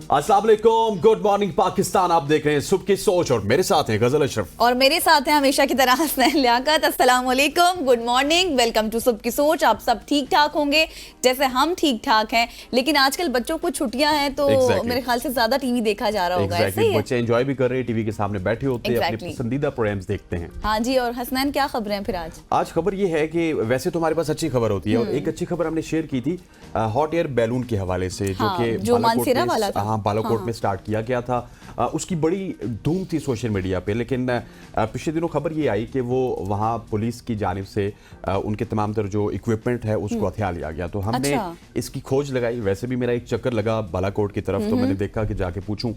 अस्सलाम वालेकुम, good morning Pakistan. आप देख रहे हैं सुबह की सोच और मेरे साथ हैं गजल अशरफ और मेरे साथ हैं हमेशा की तरह हसनैन लियाकत। अस्सलाम वालेकुम, गुड मॉर्निंग, वेलकम टू सुबह की सोच। आप सब ठीक ठाक होंगे जैसे हम ठीक ठाक हैं, लेकिन आजकल बच्चों को छुट्टियां हैं तो मेरे ख्याल से ज्यादा टीवी देखा जा रहा होगा। ऐसे ही है? बच्चे एंजॉय भी कर रहे हैं, टीवी के सामने बैठे होते हैं, अपने पसंदीदा प्रोग्राम्स देखते हैं। हाँ जी। और हसनैन क्या खबर है फिर आज खबर ये है कि वैसे तो हमारे पास अच्छी खबर होती है और एक अच्छी खबर हमने शेयर की थी हॉट एयर बैलून के हवाले से, जो मानसेरा वाला था। हाँ, बालाकोट में स्टार्ट किया गया था। उसकी बड़ी धूम थी सोशल मीडिया पे, लेकिन पिछले दिनों खबर ये आई कि वो वहाँ पुलिस की जानिब से उनके तमाम तर जो इक्विपमेंट है उसको हथिया लिया गया। तो हमने इसकी खोज लगाई। वैसे भी मेरा एक चक्कर लगा बालाकोट की तरफ, तो मैंने देखा कि जाके पूछूं,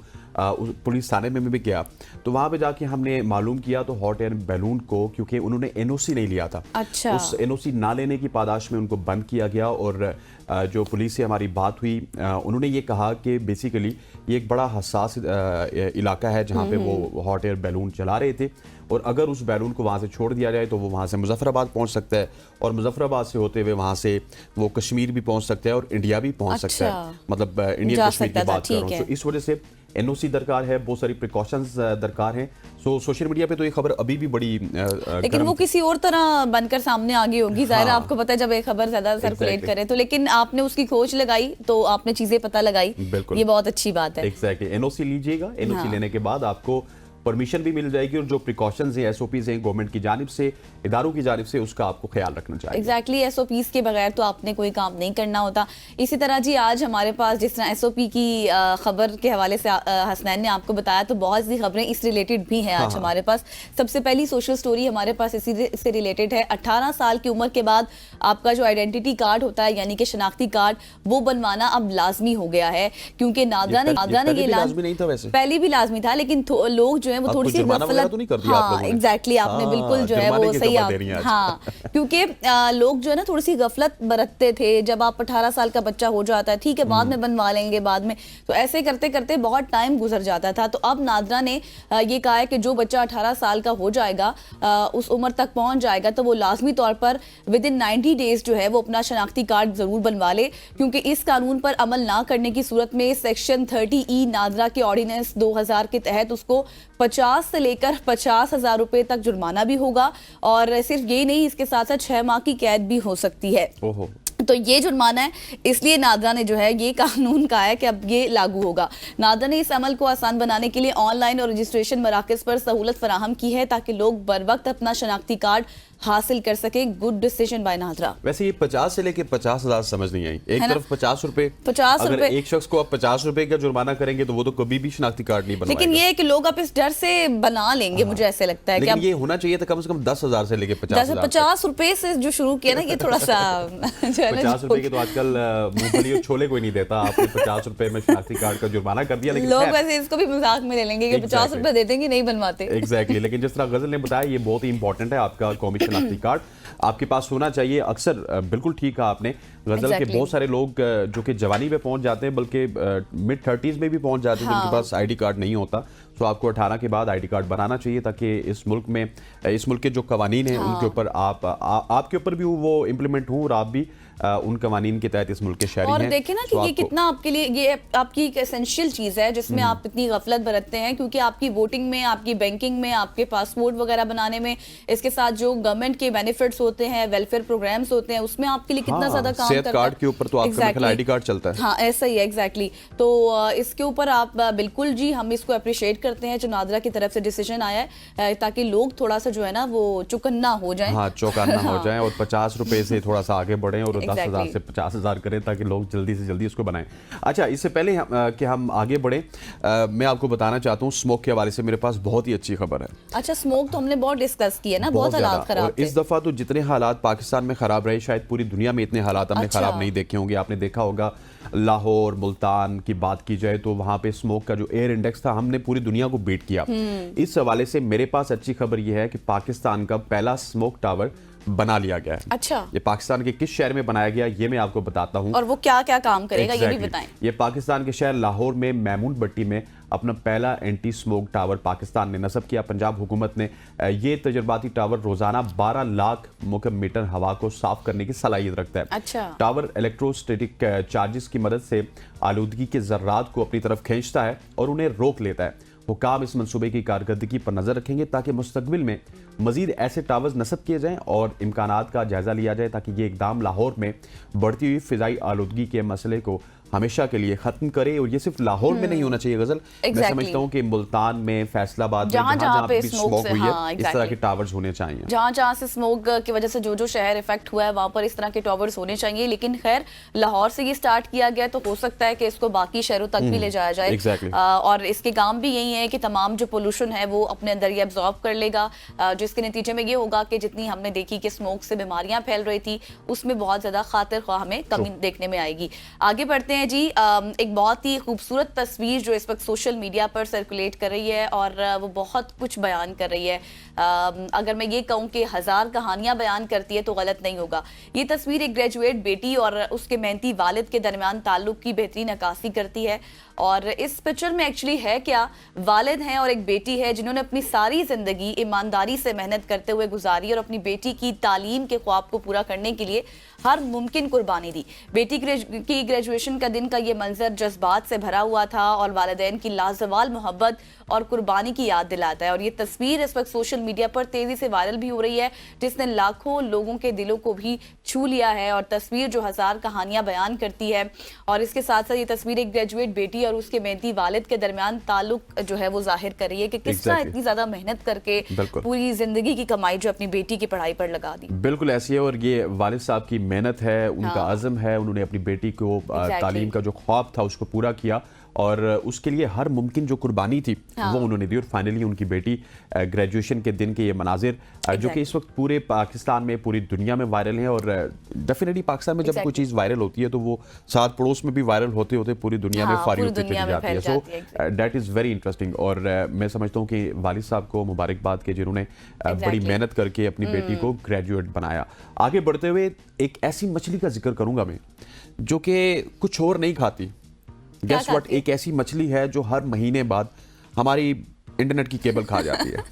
पुलिस थाने में भी गया तो वहां पे जाके हमने मालूम किया तो हॉट एयर बैलून को, क्योंकि उन्होंने एनओसी नहीं लिया था, उस एनओसी ना लेने की पादाश में उनको बंद किया गया। और जो पुलिस से हमारी बात हुई, उन्होंने ये कहा कि बेसिकली ये एक बड़ा हसास इलाका है जहाँ पे वो हॉट एयर बैलून चला रहे थे, और अगर उस बैलून को वहाँ से छोड़ दिया जाए तो वो वहाँ से मुजफ्फराबाद पहुँच सकता है, और मुजफ्फराबाद से होते हुए वहाँ से वो कश्मीर भी पहुँच सकता है और इंडिया भी पहुँच सकता है, मतलब इंडियन कश्मीर की बात कर रहा हूँ। तो इस वजह से एनओसी दरकार है, बहुत सारी प्रिकॉशंस दरकार हैं। सो सोशल मीडिया पे तो ये खबर अभी भी बड़ी लेकिन वो किसी और तरह बनकर सामने आ गई होगी। ज़ाहिर आपको पता है जब एक खबर ज्यादा सर्कुलेट करे तो, लेकिन आपने उसकी खोज लगाई तो आपने चीजें पता लगाई, ये बहुत अच्छी बात है। एग्जैक्टली, एनओसी लीजिएगा, एनओसी लेने के बाद आपको परमिशन भी मिल जाएगी और जो प्रिकॉशंस हैं, एसओपीज हैं गवर्नमेंट की जानिब से, इदारों की जानिब से, उसका आपको ख्याल रखना चाहिए। एग्जैक्टली, एसओपीज के बगैर तो आपने कोई काम नहीं करना होता। इसी तरह जी आज हमारे पास जिस तरह एसओपी की खबर के हवाले से हसनैन ने आपको बताया, तो बहुत सी खबरें इस रिलेटेड भी हैं आज हमारे पास। सबसे पहली सोशल स्टोरी हमारे पास इससे रिलेटेड है। 18 साल की उम्र के बाद आपका जो आइडेंटिटी कार्ड होता है, यानी कि शनाख्ती कार्ड, वो बनवाना अब लाजमी हो गया है, क्योंकि नादरा ने पहले भी लाजमी था, लेकिन लोग जो है वो थोड़ी सी गफलत, हाँ एग्जैक्टली, आपने बिल्कुल जो है वो सही, हाँ, क्योंकि लोग जो है ना थोड़ी सी गफलत बरतते थे। जब आप 18 साल का बच्चा हो जाता है, ठीक है बाद में बनवा लेंगे बाद में, तो ऐसे करते करते बहुत टाइम गुजर जाता था। तो अब नादरा ने ये कहा है कि जो बच्चा 18 साल का हो जाएगा, उस उम्र तक पहुंच जाएगा, तो वो लाजमी तौर पर विद इन 90 डेज जो है वो अपना शनाख्ती कार्ड जरूर बनवा ले, क्योंकि इस कानून पर अमल ना करने की सूरत में सेक्शन 30E नादरा के ऑर्डिनेंस 2000 के तहत उसको 50 से लेकर 50,000 रुपए तक जुर्माना भी होगा, और सिर्फ ये नहीं, इसके साथ साथ 6 माह की कैद भी हो सकती है। तो ये जुर्माना है, इसलिए नादरा ने जो है ये कानून कहा है कि अब ये लागू होगा। नादरा ने इस अमल को आसान बनाने के लिए ऑनलाइन और रजिस्ट्रेशन मराकज पर सहूलत फराहम की है, ताकि लोग बर वक्त अपना शनाख्ती कार्ड हासिल कर सके। Good decision by NADRA. वैसे ये 50 से लेके 50,000 समझ नहीं आई। एक तरफ 50 रुपए, अगर एक शख्स को आप 50 रुपए का जुर्माना करेंगे तो वो तो कभी भी शनाख्ती कार्ड नहीं बनवाएगा। लेकिन ये है कि लोग अब इस डर से बना लेंगे, मुझे ऐसे लगता है कि ये होना चाहिए था कम से कम 10,000 से लेके 50 रुपए से जो शुरू किया ना, ये थोड़ा सा 50 रुपए के तो आजकल मूंगफली और छोले कोई नहीं देता। आपने 50 रुपए में शनाख्ती कार्ड का जुर्माना कर दिया, लेकिन लोग वैसे इसको भी मजाक में ले लेंगे कि 50 रुपए दे देंगे, नहीं बनवाते। एग्जैक्टली, लेकिन जिस तरह गजल ने बताया, ये बहुत ही इंपॉर्टेंट है। आपका कौमी शनाख्ती कार्ड आपके पास होना चाहिए। अक्सर बिल्कुल ठीक कहा आपने गजल के बहुत सारे लोग जो कि जवानी में पहुंच जाते हैं, बल्कि मिड 30s में भी पहुंच जाते हैं, जिनके पास आईडी कार्ड नहीं होता। तो आपको 18 के बाद आईडी कार्ड बनाना चाहिए, ताकि इस मुल्क के जो कवानीन हैं उनके ऊपर आपके ऊपर भी वो इम्प्लीमेंट हो और आप भी उन कवानीन के तहत इस मुल्क के शहरी हैं। और देखें ना कि ये कितना आपके लिए, ये आपकी एक एसेंशियल चीज़ है जिसमें आप इतनी गफलत बरतते हैं, क्योंकि आपकी वोटिंग में, आपकी बैंकिंग में, आपके पासपोर्ट वगैरह बनाने में, इसके साथ जो गवर्नमेंट के बेनिफिट्स होते हैं, वेलफेयर प्रोग्राम्स होते हैं, उसमें आपके लिए कितना ज्यादा काम करता है। कार्ड के ऊपर तो आपका आईडी कार्ड चलता है। हाँ ऐसा ही है, एग्जैक्टली। तो इसके ऊपर आप बिल्कुल जी, हम इसको अप्रिशिएट करते हैं जो नादरा की तरफ से डिसीजन आया है, ताकि लोग थोड़ा सा जो है ना वो चौकन्ना हो जाए, हाँ चौकन्ना हो जाए, और 50 रुपए से थोड़ा सा आगे बढ़े और 10,000 से 50,000 करें, ताकि लोग जल्दी से जल्दी उसको बनाएं। अच्छा, इससे पहले कि हम आगे बढ़े, मैं आपको बताना चाहता हूँ स्मोक के हवाले से मेरे पास बहुत ही अच्छी खबर है। अच्छा, स्मोक तो हमने बहुत डिस्कस किया ना, बहुत हालात खराब थे। इस दफा तो जितने हालात पाकिस्तान में खराब रहे, शायद पूरी दुनिया में इतने हालात हमने खराब नहीं देखे होंगे। आपने देखा होगा लाहौर, मुल्तान की बात की जाए तो वहां पे स्मोक का जो एयर इंडेक्स था, हमने पूरी दुनिया को बीट किया। इस हवाले से मेरे पास अच्छी खबर यह है कि पाकिस्तान का पहला स्मोक टावर बना लिया गया है। अच्छा, ये पाकिस्तान के किस शहर में बनाया गया ये मैं आपको बताता हूँ, और वो क्या क्या काम करेगा ये भी बताएं। ये पाकिस्तान के शहर लाहौर में मैमून भट्टी में अपना पहला एंटी स्मोक टावर पाकिस्तान ने नस्ब किया। पंजाब हुकूमत ने ये तजर्बाती टावर रोजाना 12 लाख मुकम मीटर हवा को साफ करने की सलाहियत रखता है। अच्छा। टावर इलेक्ट्रोस्टैटिक चार्जेस की मदद से आलूदगी के जर्रात को अपनी तरफ खींचता है और उन्हें रोक लेता है। हुकाम इस मंसूबे की कारकर्दगी पर नजर रखेंगे ताकि मुस्तकबिल में मजीद ऐसे टावर्स नस्ब किए जाएं और इम्कानात का जायजा लिया जाए ताकि ये इकदाम लाहौर में बढ़ती हुई फिजाई आलूदगी के मसले को हमेशा के लिए खत्म करे। और ये सिर्फ लाहौर में नहीं होना चाहिए गजल, मैं समझता हूँ कि मुल्तान में, फैसलाबाद में, जहाँ पे स्मोक हुई है, इस तरह के टावर्स होने चाहिए। जहाँ से स्मोक की वजह से जो शहर इफेक्ट हुआ है वहां पर इस तरह के टावर्स होने चाहिए। लेकिन खैर लाहौर से ये स्टार्ट किया गया तो हो सकता है कि इसको बाकी शहरों तक भी ले जाया जाए। और इसके काम भी यही है कि तमाम जो पोल्यूशन है वो अपने अंदर ये एब्जॉर्ब कर लेगा, जिसके नतीजे में ये होगा कि जितनी हमने देखी कि स्मोक से बीमारियां फैल रही थी उसमें बहुत ज्यादा खातिर ख्वाह हमें कमी देखने में आएगी। आगे बढ़ते हैं जी। एक बहुत ही खूबसूरत तस्वीर जो इस वक्त सोशल मीडिया पर सर्कुलेट कर रही है और वो बहुत कुछ बयान कर रही है। अगर मैं ये कहूँ कि 1000 कहानियां बयान करती है तो गलत नहीं होगा। ये तस्वीर एक ग्रेजुएट बेटी और उसके मेहनती वालिद के दरमियान ताल्लुक की बेहतरीन अक्कासी करती है। और इस पिक्चर में एक्चुअली है क्या, वालिद हैं और एक बेटी है जिन्होंने अपनी सारी जिंदगी ईमानदारी से मेहनत करते हुए गुजारी और अपनी बेटी की तालीम के ख्वाब को पूरा करने के लिए हर मुमकिन कुर्बानी दी। बेटी की ग्रेजुएशन का दिन का ये मंजर जज्बात से भरा हुआ था और वालिदैन की लाजवाल मोहब्बत और कुर्बानी की याद दिलाता है। और ये तस्वीर इस वक्त सोशल मीडिया पर तेजी से वायरल भी हो रही है, जिसने लाखों लोगों के दिलों को भी छू लिया है। और तस्वीर जो 1000 कहानियां बयान करती है और इसके साथ साथ ये तस्वीर एक ग्रेजुएट बेटी और उसके मेहनती वालिद के दरमियान ताल्लुक जो है वो जाहिर कर रही है कि किस तरह इतनी ज्यादा मेहनत करके पूरी जिंदगी की कमाई जो अपनी बेटी की पढ़ाई पर लगा दी। बिल्कुल ऐसी है। और ये वालिद साहब की मेहनत है, उनका अज़म है, उन्होंने अपनी बेटी को तालीम का जो ख्वाब था उसको पूरा किया और उसके लिए हर मुमकिन जो कुर्बानी थी वो उन्होंने दी। और फाइनली उनकी बेटी ग्रेजुएशन के दिन के ये मनाजिर जो कि इस वक्त पूरे पाकिस्तान में, पूरी दुनिया में वायरल हैं। और डेफिनेटली पाकिस्तान में जब कोई चीज़ वायरल होती है तो वो साथ पड़ोस में भी वायरल होते होते पूरी दुनिया में फारी होती चली जाती है। So that is very interesting. और मैं समझता हूँ कि वालिद साहब को मुबारकबाद के जिन्होंने बड़ी मेहनत करके अपनी बेटी को ग्रेजुएट बनाया। आगे बढ़ते हुए एक ऐसी मछली का जिक्र करूंगा मैं जो कि कुछ और नहीं खाती। गेस व्हाट, एक ऐसी मछली है जो हर महीने बाद हमारी इंटरनेट की केबल खा जाती है।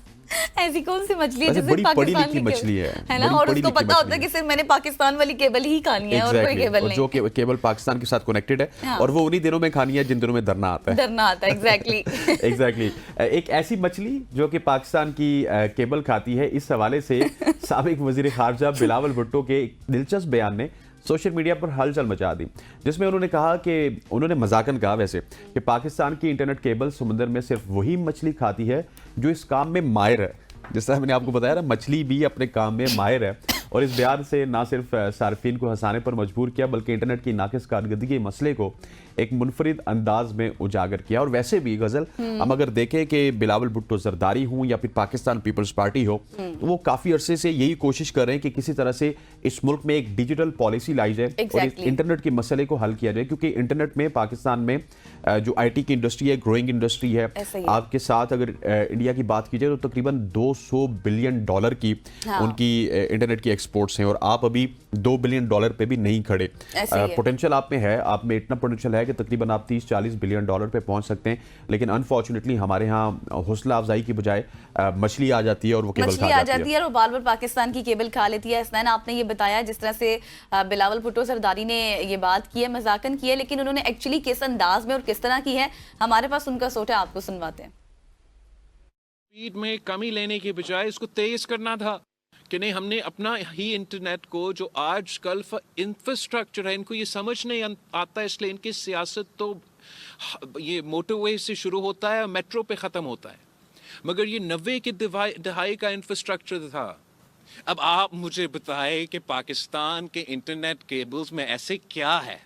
ऐसी कौन सी मछली है बड़ी पढ़ी लिखी मछली है ना, और उसको पता होता है कि सिर्फ मैंने पाकिस्तान वाली केबल ही खानी है और कोई केबल नहीं, जो केबल पाकिस्तान के साथ कनेक्टेड है और वो उन्हीं दिनों में खानी है जिन दिनों में धरना आता है। एग्जैक्टली। एक ऐसी मछली जो कि पाकिस्तान की केबल खाती है। इस हवाले से साबिक वजीर खारजा बिलावल भुट्टो के एक दिलचस्प बयान ने सोशल मीडिया पर हलचल मचा दी, जिसमें उन्होंने कहा कि उन्होंने मजाकन कहा वैसे कि पाकिस्तान की इंटरनेट केबल समुद्र में सिर्फ वही मछली खाती है जो इस काम में माहिर है। जिस तरह मैंने आपको बताया ना, मछली भी अपने काम में माहिर है। और इस बयान से ना सिर्फ सार्फिन को हंसाने पर मजबूर किया बल्कि इंटरनेट की नाकिस कारकर्दगी के मसले को एक मुनफरिद अंदाज में उजागर किया। और वैसे भी गजल, हम अगर देखें कि बिलावल भुट्टो जरदारी हो या फिर पाकिस्तान पीपल्स पार्टी हो, तो वो काफी अरसे से यही कोशिश कर रहे हैं कि किसी तरह से इस मुल्क में एक डिजिटल पॉलिसी लाई जाए और इस इंटरनेट के मसले को हल किया जाए। क्योंकि इंटरनेट में पाकिस्तान में जो IT की इंडस्ट्री है, ग्रोइंग इंडस्ट्री है। आपके साथ अगर इंडिया की बात की जाए तो तकरीबन $200 बिलियन की उनकी इंटरनेट की एक्सपोर्ट्स हैं और आप अभी $2 बिलियन पे भी नहीं खड़े। पोटेंशियल आप में है, आप में इतना पोटेंशियल है कि तकरीबन आप $30-40 बिलियन पे पहुंच सकते हैं। लेकिन अनफॉर्चुनेटली हमारे यहाँ हौसला अफजाई की बजाय मछली आ जाती है और वो केबल खा जाती है और बार बार पाकिस्तान की केबल खा लेती है। हसनैन, आपने ये बताया जिस तरह से बिलावल भुट्टो जरदारी ने ये बात की है, मजाकन की है, लेकिन उन्होंने एक्चुअली किस अंदाज में और किस तरह की है, हमारे पास उनका सोट है, आपको सुनवाते हैं। स्पीड में कमी लेने के बजाय इसको तेज करना था कि नहीं, हमने अपना ही इंटरनेट को जो आजकल इंफ्रास्ट्रक्चर है, इनको ये समझ नहीं आता, इसलिए इनकी सियासत तो ये मोटरवे से शुरू होता है और मेट्रो पे ख़त्म होता है। मगर ये 90 की दहाई का इंफ्रास्ट्रक्चर था। अब आप मुझे बताएं कि पाकिस्तान के इंटरनेट केबल्स में ऐसे क्या है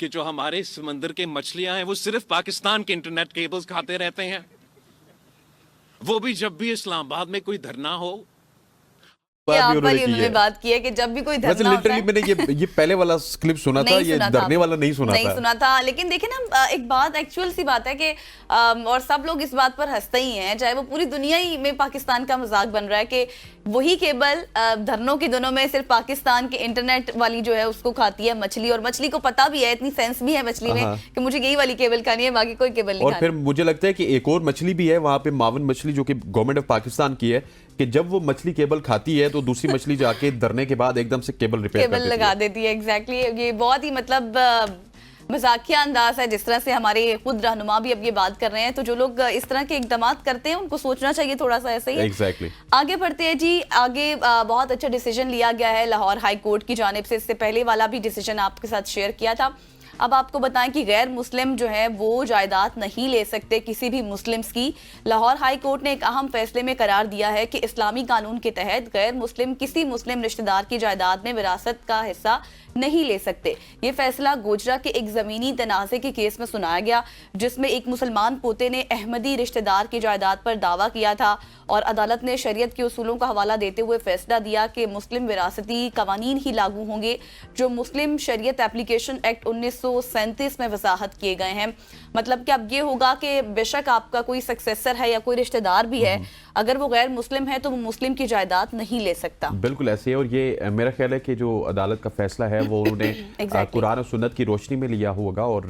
कि जो हमारे समंदर के मछलियां हैं वो सिर्फ पाकिस्तान के इंटरनेट केबल्स खाते रहते हैं, वो भी जब भी इस्लामाबाद में कोई धरना हो, यहाँ भी पर ही उन्होंने की उन्होंने है। बात की है कि जब भी कोई वैसे धरना होता लिटरली है, मैंने ये पहले वाला क्लिप सुना था, नहीं ये सुना था डरने वाला नहीं सुना था। सुना था। लेकिन देखिए ना, एक बात एक्चुअल सी बात है कि और सब लोग इस बात पर हंसते ही हैं, चाहे वो पूरी दुनिया ही में पाकिस्तान का मजाक बन रहा है कि वही केबल धरनों के दिनों में सिर्फ पाकिस्तान के इंटरनेट वाली जो है उसको खाती है मछली, और मछली को पता भी है, इतनी सेंस भी है मछली में कि मुझे यही वाली केबल खानी है, बाकी कोई केबल नहीं और खानी। फिर मुझे लगता है कि एक और मछली भी है वहां पे, मावन मछली, जो कि गवर्नमेंट ऑफ पाकिस्तान की है, कि जब वो मछली केबल खाती है तो दूसरी मछली जाके धरने के बाद एकदम से केबल रिपेयर कर केबल देती लगा है। देती है। एग्जैक्टली ये बहुत ही मतलब मजाकिया अंदाज है जिस तरह से हमारे खुद रहनुमा भी अब ये बात कर रहे हैं। तो जो लोग इस तरह के इकदाम करते हैं उनको सोचना चाहिए थोड़ा सा ऐसे ही। एग्जैक्टली। आगे बढ़ते हैं जी। आगे बहुत अच्छा डिसीजन लिया गया है लाहौर हाई कोर्ट की जानिब से। इससे पहले वाला भी डिसीजन आपके साथ शेयर किया था। अब आपको बताएं कि गैर मुस्लिम जो है वो जायदाद नहीं ले सकते किसी भी मुस्लिम्स की। लाहौर हाई कोर्ट ने एक अहम फैसले में करार दिया है कि इस्लामी कानून के तहत गैर मुस्लिम किसी मुस्लिम रिश्तेदार की जायदाद में विरासत का हिस्सा नहीं ले सकते। ये फैसला गोजरा के एक जमीनी तनाजे के केस में सुनाया गया, जिसमें एक मुसलमान पोते ने अहमदी रिश्तेदार की जायदाद पर दावा किया था, और अदालत ने शरीयत के उसूलों का हवाला देते हुए फैसला दिया कि मुस्लिम विरासती कवानीन ही लागू होंगे जो मुस्लिम शरीयत एप्लीकेशन एक्ट 1937 में वजाहत किए गए हैं। मतलब कि अब ये होगा कि बेशक आपका कोई सक्सेसर है या कोई रिश्तेदार भी है, अगर वो गैर मुस्लिम है तो वो मुस्लिम की जायदाद नहीं ले सकता। बिल्कुल ऐसे है। और ये मेरा ख्याल है कि जो अदालत का फैसला है वो उन्होंने कुरान और सुन्नत की रोशनी में लिया होगा, और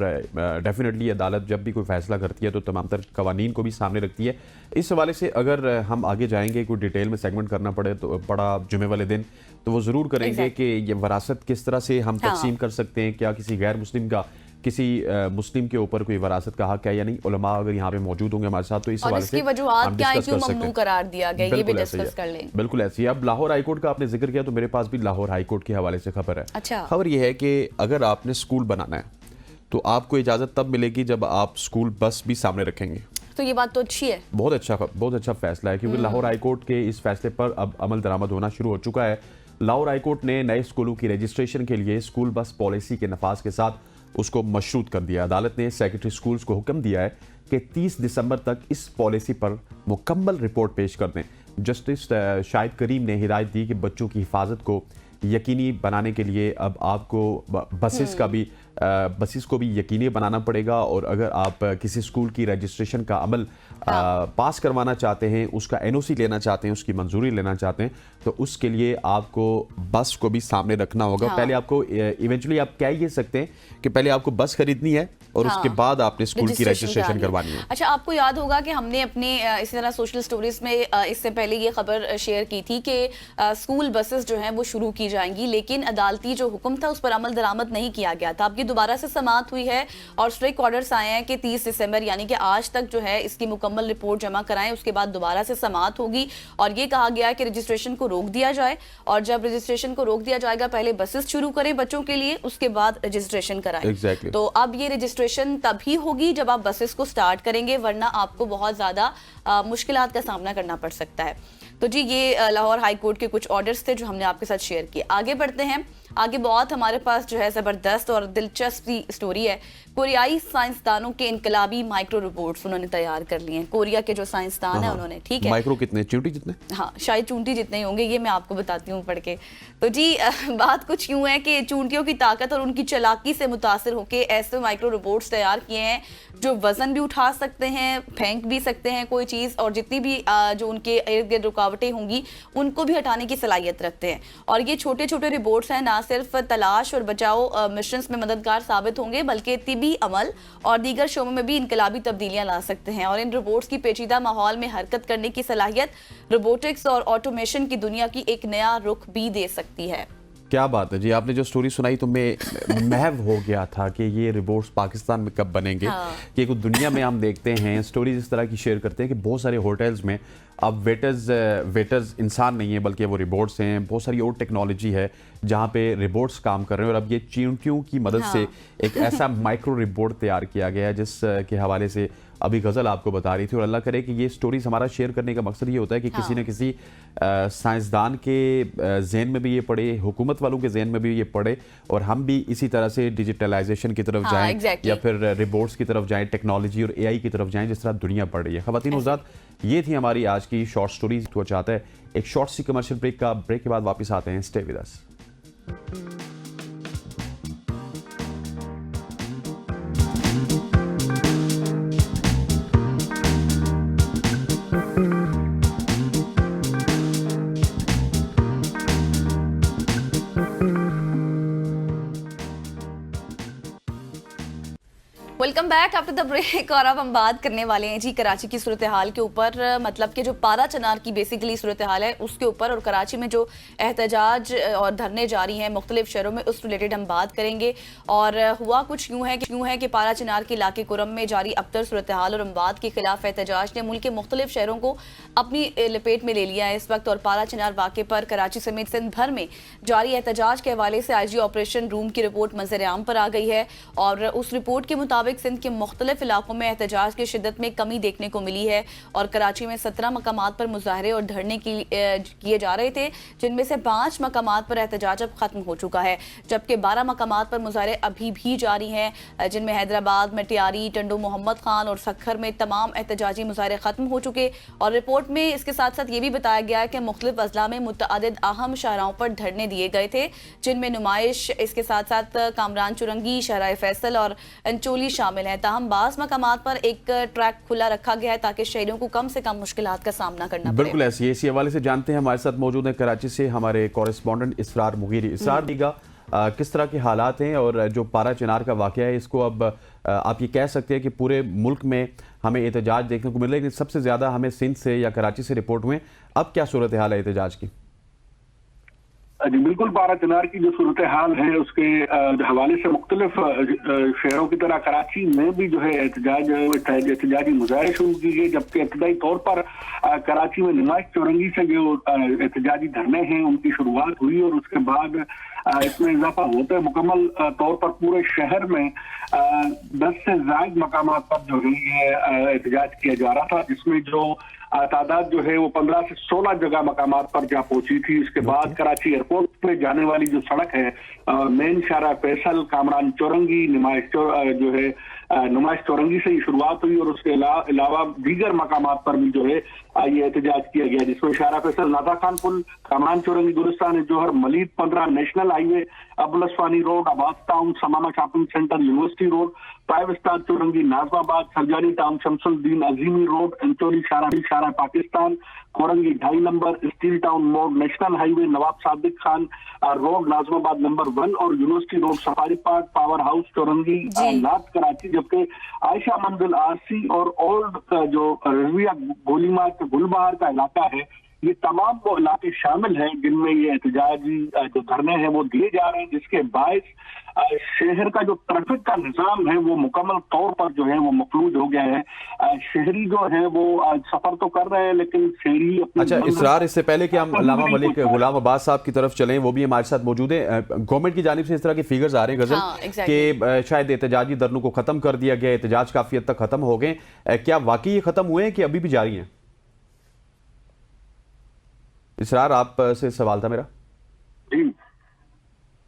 डेफिनेटली अदालत जब भी कोई फैसला करती है तो तमाम तर कवानीन को भी सामने रखती है। इस हवाले से अगर हम आगे जाएंगे, कोई डिटेल में सेगमेंट करना पड़ा जुमे वाले दिन, तो वो ज़रूर करेंगे कि ये वरासत किस तरह से हम तकसीम कर सकते हैं, क्या किसी गैर मुस्लिम का किसी मुस्लिम के ऊपर कोई वरासत का हक है या नहीं। उलमा अगर यहाँ पे मौजूद होंगे हमारे साथ तो इस हवाले से हम डिस्कस कर सकते हैं। करार दिया गया ये भी डिस्कस कर लेंगे। बिल्कुल ऐसी है। अब लाहौर हाईकोर्ट का आपने जिक्र किया तो मेरे पास भी लाहौर हाईकोर्ट के हवाले से खबर है। अच्छा। खबर यह है कि अगर आपने स्कूल बनाना है तो आपको इजाजत तब मिलेगी जब आप स्कूल बस भी सामने रखेंगे। तो ये बात तो अच्छी है, बहुत अच्छा फैसला है, क्योंकि लाहौर हाईकोर्ट के इस फैसले पर अब अमल दरामद होना शुरू हो चुका है। लाहौर हाईकोर्ट ने नए स्कूलों की रजिस्ट्रेशन के लिए स्कूल बस पॉलिसी के नफाज के साथ उसको मशरूत कर दिया। अदालत ने सेक्रेटरी स्कूल्स को हुक्म दिया है कि 30 दिसंबर तक इस पॉलिसी पर मुकम्मल रिपोर्ट पेश कर दें। जस्टिस शाहिद करीम ने हिदायत दी कि बच्चों की हिफाजत को यकीनी बनाने के लिए अब आपको बसेस को भी यकीनी बनाना पड़ेगा, और अगर आप किसी स्कूल की रजिस्ट्रेशन का अमल पास करवाना चाहते हैं, उसका एनओसी लेना चाहते हैं, उसकी मंजूरी लेना चाहते हैं, तो उसके लिए आपको बस को भी सामने रखना होगा। पहले आपको इवेंचुअली आप कह ये सकते हैं कि पहले आपको बस खरीदनी है और उसके बाद आपने स्कूल की रजिस्ट्रेशन करवानी है। अच्छा, आपको याद होगा कि हमने अपने इसी तरह सोशल स्टोरीज में इससे पहले ये खबर शेयर की थी कि स्कूल बसेस जो हैं वो शुरू की जाएंगी, लेकिन अदालती जो हुक्म था उस पर अमल दरामद नहीं किया गया था। अब ये दोबारा से समाअत हुई है और स्ट्रिक्ट ऑर्डर्स आए हैं कि 30 दिसंबर यानी कि आज तक जो है इसकी मुकम्मल रिपोर्ट जमा कराएं, उसके बाद दोबारा से समाअत होगी। और ये कहा गया है कि रजिस्ट्रेशन को रोक दिया जाए, और जब रजिस्ट्रेशन को रोक दिया जाएगा पहले बसेस शुरू करें बच्चों के लिए, उसके बाद रजिस्ट्रेशन कराएं। तो अब ये रजिस्ट्रेशन तभी होगी जब आप बसेस को स्टार्ट करेंगे, वरना आपको बहुत ज्यादा मुश्किलात का सामना करना पड़ सकता है। तो जी ये लाहौर हाई कोर्ट के कुछ ऑर्डर्स थे जो हमने आपके साथ शेयर किए। आगे बढ़ते हैं। आगे बहुत हमारे पास जो है जबरदस्त और दिलचस्प स्टोरी है। कोरियाई साइंसदानों के इनकलाबी माइक्रो रोबोट्स उन्होंने तैयार कर लिए हैं। कोरिया के जो साइंसदान है उन्होंने, ठीक है, माइक्रो कितने, चींटी जितने? हाँ, शायद चूंटी जितने ही होंगे, ये मैं आपको बताती हूँ पढ़ के। तो जी बात कुछ यूं है कि चूंटियों की ताकत और उनकी चालाकी से मुतासिर होकर ऐसे माइक्रो रोबोट्स तैयार किए हैं जो वजन भी उठा सकते हैं, फेंक भी सकते हैं कोई चीज़, और जितनी भी जो उनके इर्द गिर्द रुकावटें होंगी उनको भी हटाने की सलाहियत रखते हैं। और ये छोटे छोटे रोबोट्स हैं, ना सिर्फ तलाश और बचाव मिशंस में मददगार साबित होंगे बल्कि तिबी अमल और दीगर शोबों में भी इनकलाबी तब्दीलियां ला सकते हैं। और इन रोबोट्स की पेचीदा माहौल में हरकत करने की सलाहियत रोबोटिक्स और ऑटोमेशन की दुनिया की एक नया रुख भी दे सकती है। क्या बात है जी, आपने जो स्टोरी सुनाई तो मैं महव हो गया था कि ये रोबोट्स पाकिस्तान में कब बनेंगे। कि दुनिया में हम देखते हैं स्टोरीज इस तरह की शेयर करते हैं कि बहुत सारे होटल्स में अब वेटर्स इंसान नहीं है बल्कि वो रोबोट्स हैं। बहुत सारी और टेक्नोलॉजी है जहाँ पे रोबोट्स काम कर रहे हैं, और अब ये चींटियों की मदद से एक ऐसा माइक्रो रोबोट तैयार किया गया है जिस के हवाले से अभी गज़ल आपको बता रही थी। और अल्लाह करे कि ये स्टोरीज हमारा शेयर करने का मकसद ये होता है कि किसी न किसी साइंसदान के जहन में भी ये पड़े, हुकूमत वालों के जहन में भी ये पड़े, और हम भी इसी तरह से डिजिटलाइजेशन की तरफ जाएं या फिर रोबोट्स की तरफ जाएं, टेक्नोलॉजी और एआई की तरफ जाएं जिस तरह दुनिया बढ़ रही है। ख़वातीन हज़रात, ये थी हमारी आज की शॉर्ट स्टोरीज तो चाहता है। एक शॉर्ट सी कमर्शियल ब्रेक के बाद वापस आते हैं। Stay with us. Welcome back after the break. और अब हम बात करने वाले हैं जी कराची की सूरत हाल के ऊपर, मतलब कि जो पारा चनार की बेसिकली सूरत हाल है उसके ऊपर, और कराची में जो एहतजाज और धरने जारी हैं मुख्तलिफ शहरों में, उस रिलेटेड हम बात करेंगे। और हुआ कुछ यूँ है कि पारा चनार के इलाके कुरम में जारी अबतर सूरत हाल और अमवात के खिलाफ एहतजाज ने मुल्क के मुख्तलिफ शहरों को अपनी लपेट में ले लिया है इस वक्त। और पारा चनार वाक़े पर कराची समेत सिंध भर में जारी एहतजाज के हवाले से IG ऑपरेशन रूम की रिपोर्ट मंजर आम पर आ गई है। और उस रिपोर्ट के मुताबिक सिंध के मुख्तलिफ इलाकों में एहतजाज की शिद्दत में कमी देखने को मिली है। और कराची में 17 मकामात पर मुजाहरे और धरने किए जा रहे थे, जिनमें से 5 मकामात पर एहतजाज अब खत्म हो चुका है, जबकि 12 मकामात पर मुजाहरे अभी भी जारी हैं, जिनमें हैदराबाद, मटियारी, टंडो मोहम्मद खान और सखर में तमाम एहतजाजी मुजाहरे खत्म हो चुके। और रिपोर्ट में इसके साथ साथ ये भी बताया गया है कि मुख्तलिफ अजला में मुतअद्दिद अहम शाहराहों पर धरने दिए गए थे, जिनमें नुमाइश, इसके साथ साथ कामरान चुरंगी, शहराए फैसल और अंचोली शामिल है। ताहम बास मकामात पर एक ट्रैक खुला रखा गया है ताकि शहरियों को कम से कम मुश्किलात का सामना करना पड़े। बिल्कुल ऐसी इसी हवाले से जानते हैं, हमारे साथ मौजूद है कराची से हमारे कॉरेस्पॉन्डेंट इसरार मुगीरी। इसरार दीगा, किस तरह के हालात हैं और जो पारा चिनार का वाकया है इसको अब आप ये कह सकते हैं कि पूरे मुल्क में हमें एहतजाज देखने को मिल रहा है, लेकिन सबसे ज़्यादा हमें सिंध से या कराची से रिपोर्ट हुए, अब क्या सूरत हाल है एहतजाज की? जी बिल्कुल, पारा चिनार की जो सूरत हाल है उसके हवाले से मुख्तलिफ शहरों की तरह कराची में भी जो है एहतजाजी मुजाहरे शुरू किए गए, जबकि इब्तदाई तौर पर कराची में नुमाइश चौरंगी से जो एहतजाजी धरने हैं उनकी शुरुआत हुई और उसके बाद इसमें इजाफा होते मुकम्मल तौर पर पूरे शहर में 10 से ज़ायद मकामात पर जो है ये एहतजाज किया जा रहा था, जिसमें जो तादाद जो है वो 15 से 16 जगह मकामात पर जा पहुंची थी। इसके बाद कराची एयरपोर्ट पे जाने वाली जो सड़क है मेन शाहरा फैसल, कामरान चौरंगी, जो है नुमाइश चौरंगी से ही शुरुआत हुई और उसके अलावा दीगर मकामात पर भी जो है ये एहतजाज किया गया, जिसमें शाहरा फैसल, नादा खान पुल, कामरान चौरंगी, गुलिस्तान जोहर, मलीद 15, नेशनल हाईवे, अबुल अस्वानी रोड, आबाद town, Samama shopping centre, university road, 5 star Chowrangi, Nazimabad, Surjani town, Shamsuddin Azimi road, Ancholi Shahrah Pakistan, Korangi 2.5 number, steel town मोड़, national highway, Nawab Sadiq Khan road, Nazimabad number 1 और university road, safari park, power house Chowrangi, north Karachi, जबकि आयशा मंजिल, RC और ओल्ड जो रजविया गोलीमार गुलबहार का इलाका है, ये तमाम वो इलाके शामिल हैं जिनमें ये एहतजाजी जो धरने हैं वो दिए जा रहे हैं, जिसके बायस शहर का जो ट्रैफिक का निजाम है वो मुकम्मल तौर पर जो है वो मफलूज हो गया है। शहरी जो है वो सफर तो कर रहे हैं लेकिन शहरी अच्छा इसरार, इससे पहले कि हम अल्लामा मलिक गुलाम अब्बास साहब की तरफ चलें, वो भी हमारे साथ मौजूद है। गवर्नमेंट की जानिब से इस तरह के फिगर्स आ रहे हैं गजल कि शायद एहतजाजी धरनों को खत्म कर दिया गया, एहतजाज काफी हद तक खत्म हो गए, क्या वाकई ये खत्म हुए हैं कि अभी भी जारी हैं? इसरार, आप से सवाल था मेरा। जी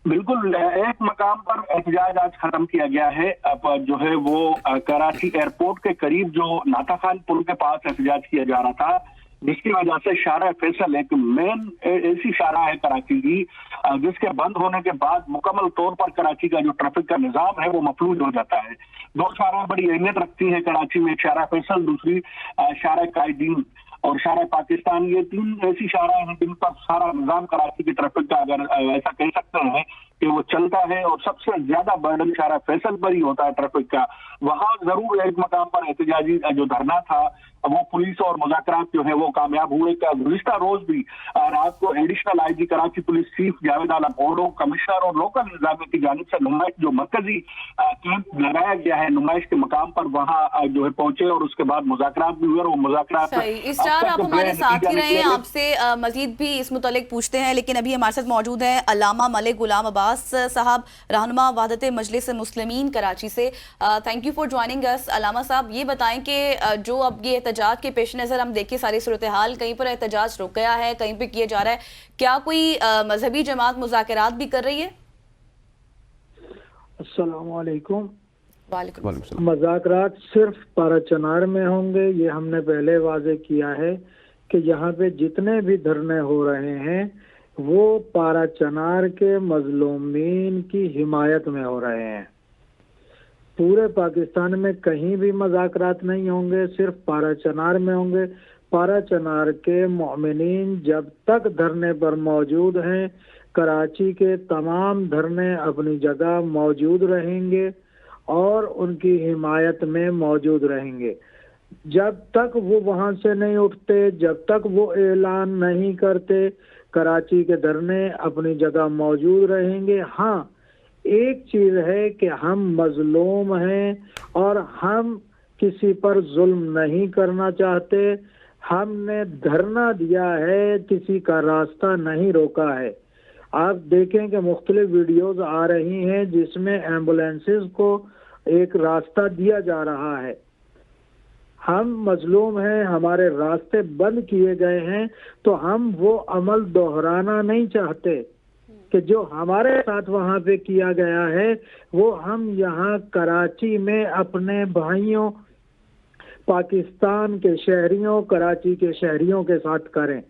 बिल्कुल, एक मकाम पर एहतजाज आज खत्म किया गया है। अब जो है वो कराची एयरपोर्ट के करीब जो नाता खान पुल के पास एहतजाज किया जा रहा था, जिसकी वजह से शाहरा फैसल एक मेन ऐसी शाहरा है कराची की जिसके बंद होने के बाद मुकम्मल तौर पर कराची का जो ट्रैफिक का निजाम है वो मफलूज हो जाता है। 2 शाहरा बड़ी अहमियत रखती है कराची में, शाहरा फैसल, दूसरी शाहरा कायदीन और शाहरा पाकिस्तान, ये 3 ऐसी शाहरा हैं जिन पर सारा निजाम कराची के ट्रैफिक का अगर ऐसा कह सकते हैं कि वो चलता है और सबसे ज्यादा बर्डन शाहरा फैसल पर ही होता है ट्रैफिक का। वहां जरूर एक मकाम पर एहतजाजी जो धरना था वो पुलिस और मुज़ाकरात जो है वो कामयाब हुए। का गुज़िश्ता रोज भी रात को additional IG Karachi police chief Javed आला बोर्डो, कमिश्नर और लोकल इंतजामिया की जानिब से नुमाइश जो मरकजी कैंप लगाया गया है नुमाइश के मकाम पर, वहाँ जो है पहुंचे और उसके बाद मुज़ाकरात भी हुए और वो मुज़ाकरात आप हमारे साथ ही रहे, आपसे मजीद भी इस मुतालिक पूछते हैं, लेकिन अभी हमारे साथ मौजूद है अल्लामा मलिक गुलाम अब्बास साहब, रहनुमा वहदत मजलिस मुस्लिमीन कराची से। Thank you for joining us. Allama साहब, ये बताएं कि जो अब ये एहतजाज के पेश नज़र हम देखिए सारी सूरत हाल, कहीं पर एहतजाज रुक गया है, कहीं पर किया जा रहा है, क्या कोई मजहबी जमात मुज़ाकरात भी कर रही है? अस्सलाम वालेकुम। वालेकुम। मुज़ाकरात सिर्फ पारा चनार में होंगे, ये हमने पहले वाज़े किया है कि यहाँ पे जितने भी धरने हो रहे हैं वो पारा चनार के मजलूमीन की हिमायत में हो रहे हैं। पूरे पाकिस्तान में कहीं भी मुज़ाकरात नहीं होंगे, सिर्फ पारा चनार में होंगे। पारा चनार के मोमिनीन जब तक धरने पर मौजूद हैं, कराची के तमाम धरने अपनी जगह मौजूद रहेंगे और उनकी हिमायत में मौजूद रहेंगे। जब तक वो वहां से नहीं उठते, जब तक वो ऐलान नहीं करते, कराची के धरने अपनी जगह मौजूद रहेंगे। हाँ, एक चीज है कि हम मजलूम हैं और हम किसी पर जुल्म नहीं करना चाहते। हमने धरना दिया है, किसी का रास्ता नहीं रोका है। आप देखें कि मुख्तलिफ वीडियोज आ रही हैं जिसमें एम्बुलेंसेस को एक रास्ता दिया जा रहा है। हम मजलूम हैं, हमारे रास्ते बंद किए गए हैं, तो हम वो अमल दोहराना नहीं चाहते कि जो हमारे साथ वहां पे किया गया है वो हम यहाँ कराची में अपने भाइयों, पाकिस्तान के शहरियों, कराची के शहरियों के साथ करें।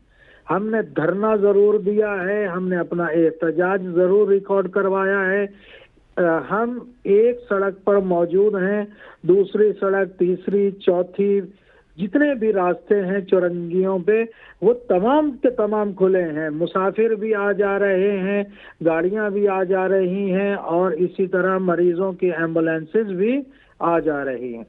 हमने धरना जरूर दिया है, हमने अपना एहतजाज जरूर रिकॉर्ड करवाया है। हम एक सड़क पर मौजूद हैं, दूसरी सड़क, तीसरी, चौथी, जितने भी रास्ते हैं चौरंगियों पे, वो तमाम के तमाम खुले हैं। मुसाफिर भी आ जा रहे हैं, गाड़ियां भी आ जा रही हैं और इसी तरह मरीजों की एम्बुलेंसेस भी आ जा रही हैं।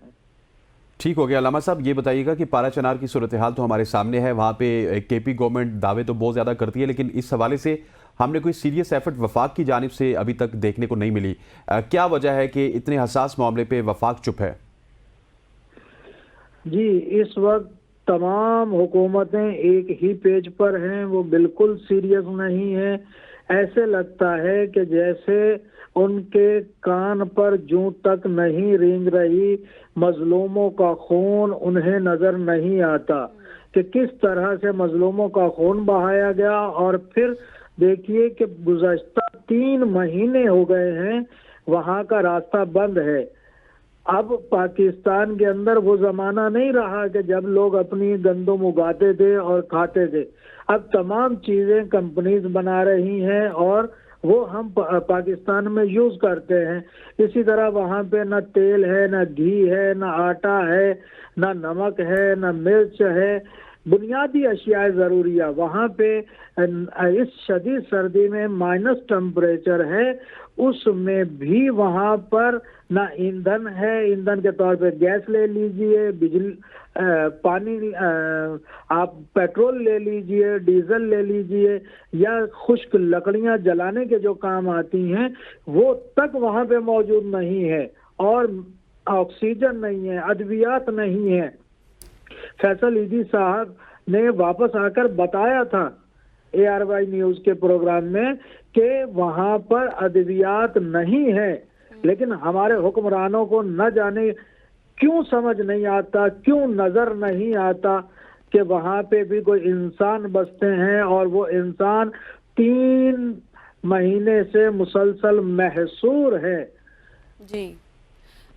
ठीक हो गया। अलामा साहब, ये बताइएगा कि पारा चनार की सूरत हाल तो हमारे सामने है, वहाँ पे केपी गवर्नमेंट दावे तो बहुत ज़्यादा करती है, लेकिन इस हवाले से हमने कोई सीरियस एफर्ट वफाक की जानिब से अभी तक देखने को नहीं मिली। क्या वजह है कि इतने हसास मामले पे वफाक चुप है? जी, इस वक्त तमाम हुकूमतें एक ही पेज पर हैं, वो बिल्कुल सीरियस नहीं है। ऐसे लगता है कि जैसे उनके कान पर जूं तक नहीं रेंग रही, मजलूमों का खून उन्हें नजर नहीं आता कि किस तरह से मजलूमों का खून बहाया गया। और फिर देखिए कि गुज़श्ता 3 महीने हो गए हैं वहां का रास्ता बंद है। अब पाकिस्तान के अंदर वो जमाना नहीं रहा कि जब लोग अपनी गंदम उगाते थे और खाते थे। अब तमाम चीजें कंपनीज बना रही हैं और वो हम पाकिस्तान में यूज करते हैं। इसी तरह वहाँ पे न तेल है, न घी है, न आटा है, न नमक है, न मिर्च है, बुनियादी अशिया ज़रूरिया। वहाँ पे इस शदीद सर्दी में माइनस टेम्परेचर है, उसमें भी वहाँ पर ना ईंधन है। ईंधन के तौर पे गैस ले लीजिए, बिजली, पानी, आप पेट्रोल ले लीजिए, डीजल ले लीजिए, या खुश्क लकड़ियाँ जलाने के जो काम आती हैं वो तक वहाँ पे मौजूद नहीं है। और ऑक्सीजन नहीं है, अद्वियात नहीं है। फैसल ईदी साहब ने वापस आकर बताया था ARY न्यूज के प्रोग्राम में कि वहां पर अद्वियात नहीं है, लेकिन हमारे हुक्मरानों को न जाने क्यों समझ नहीं आता, क्यों नजर नहीं आता कि वहां पे भी कोई इंसान बसते हैं और वो इंसान 3 महीने से मुसलसल महसूर है। जी,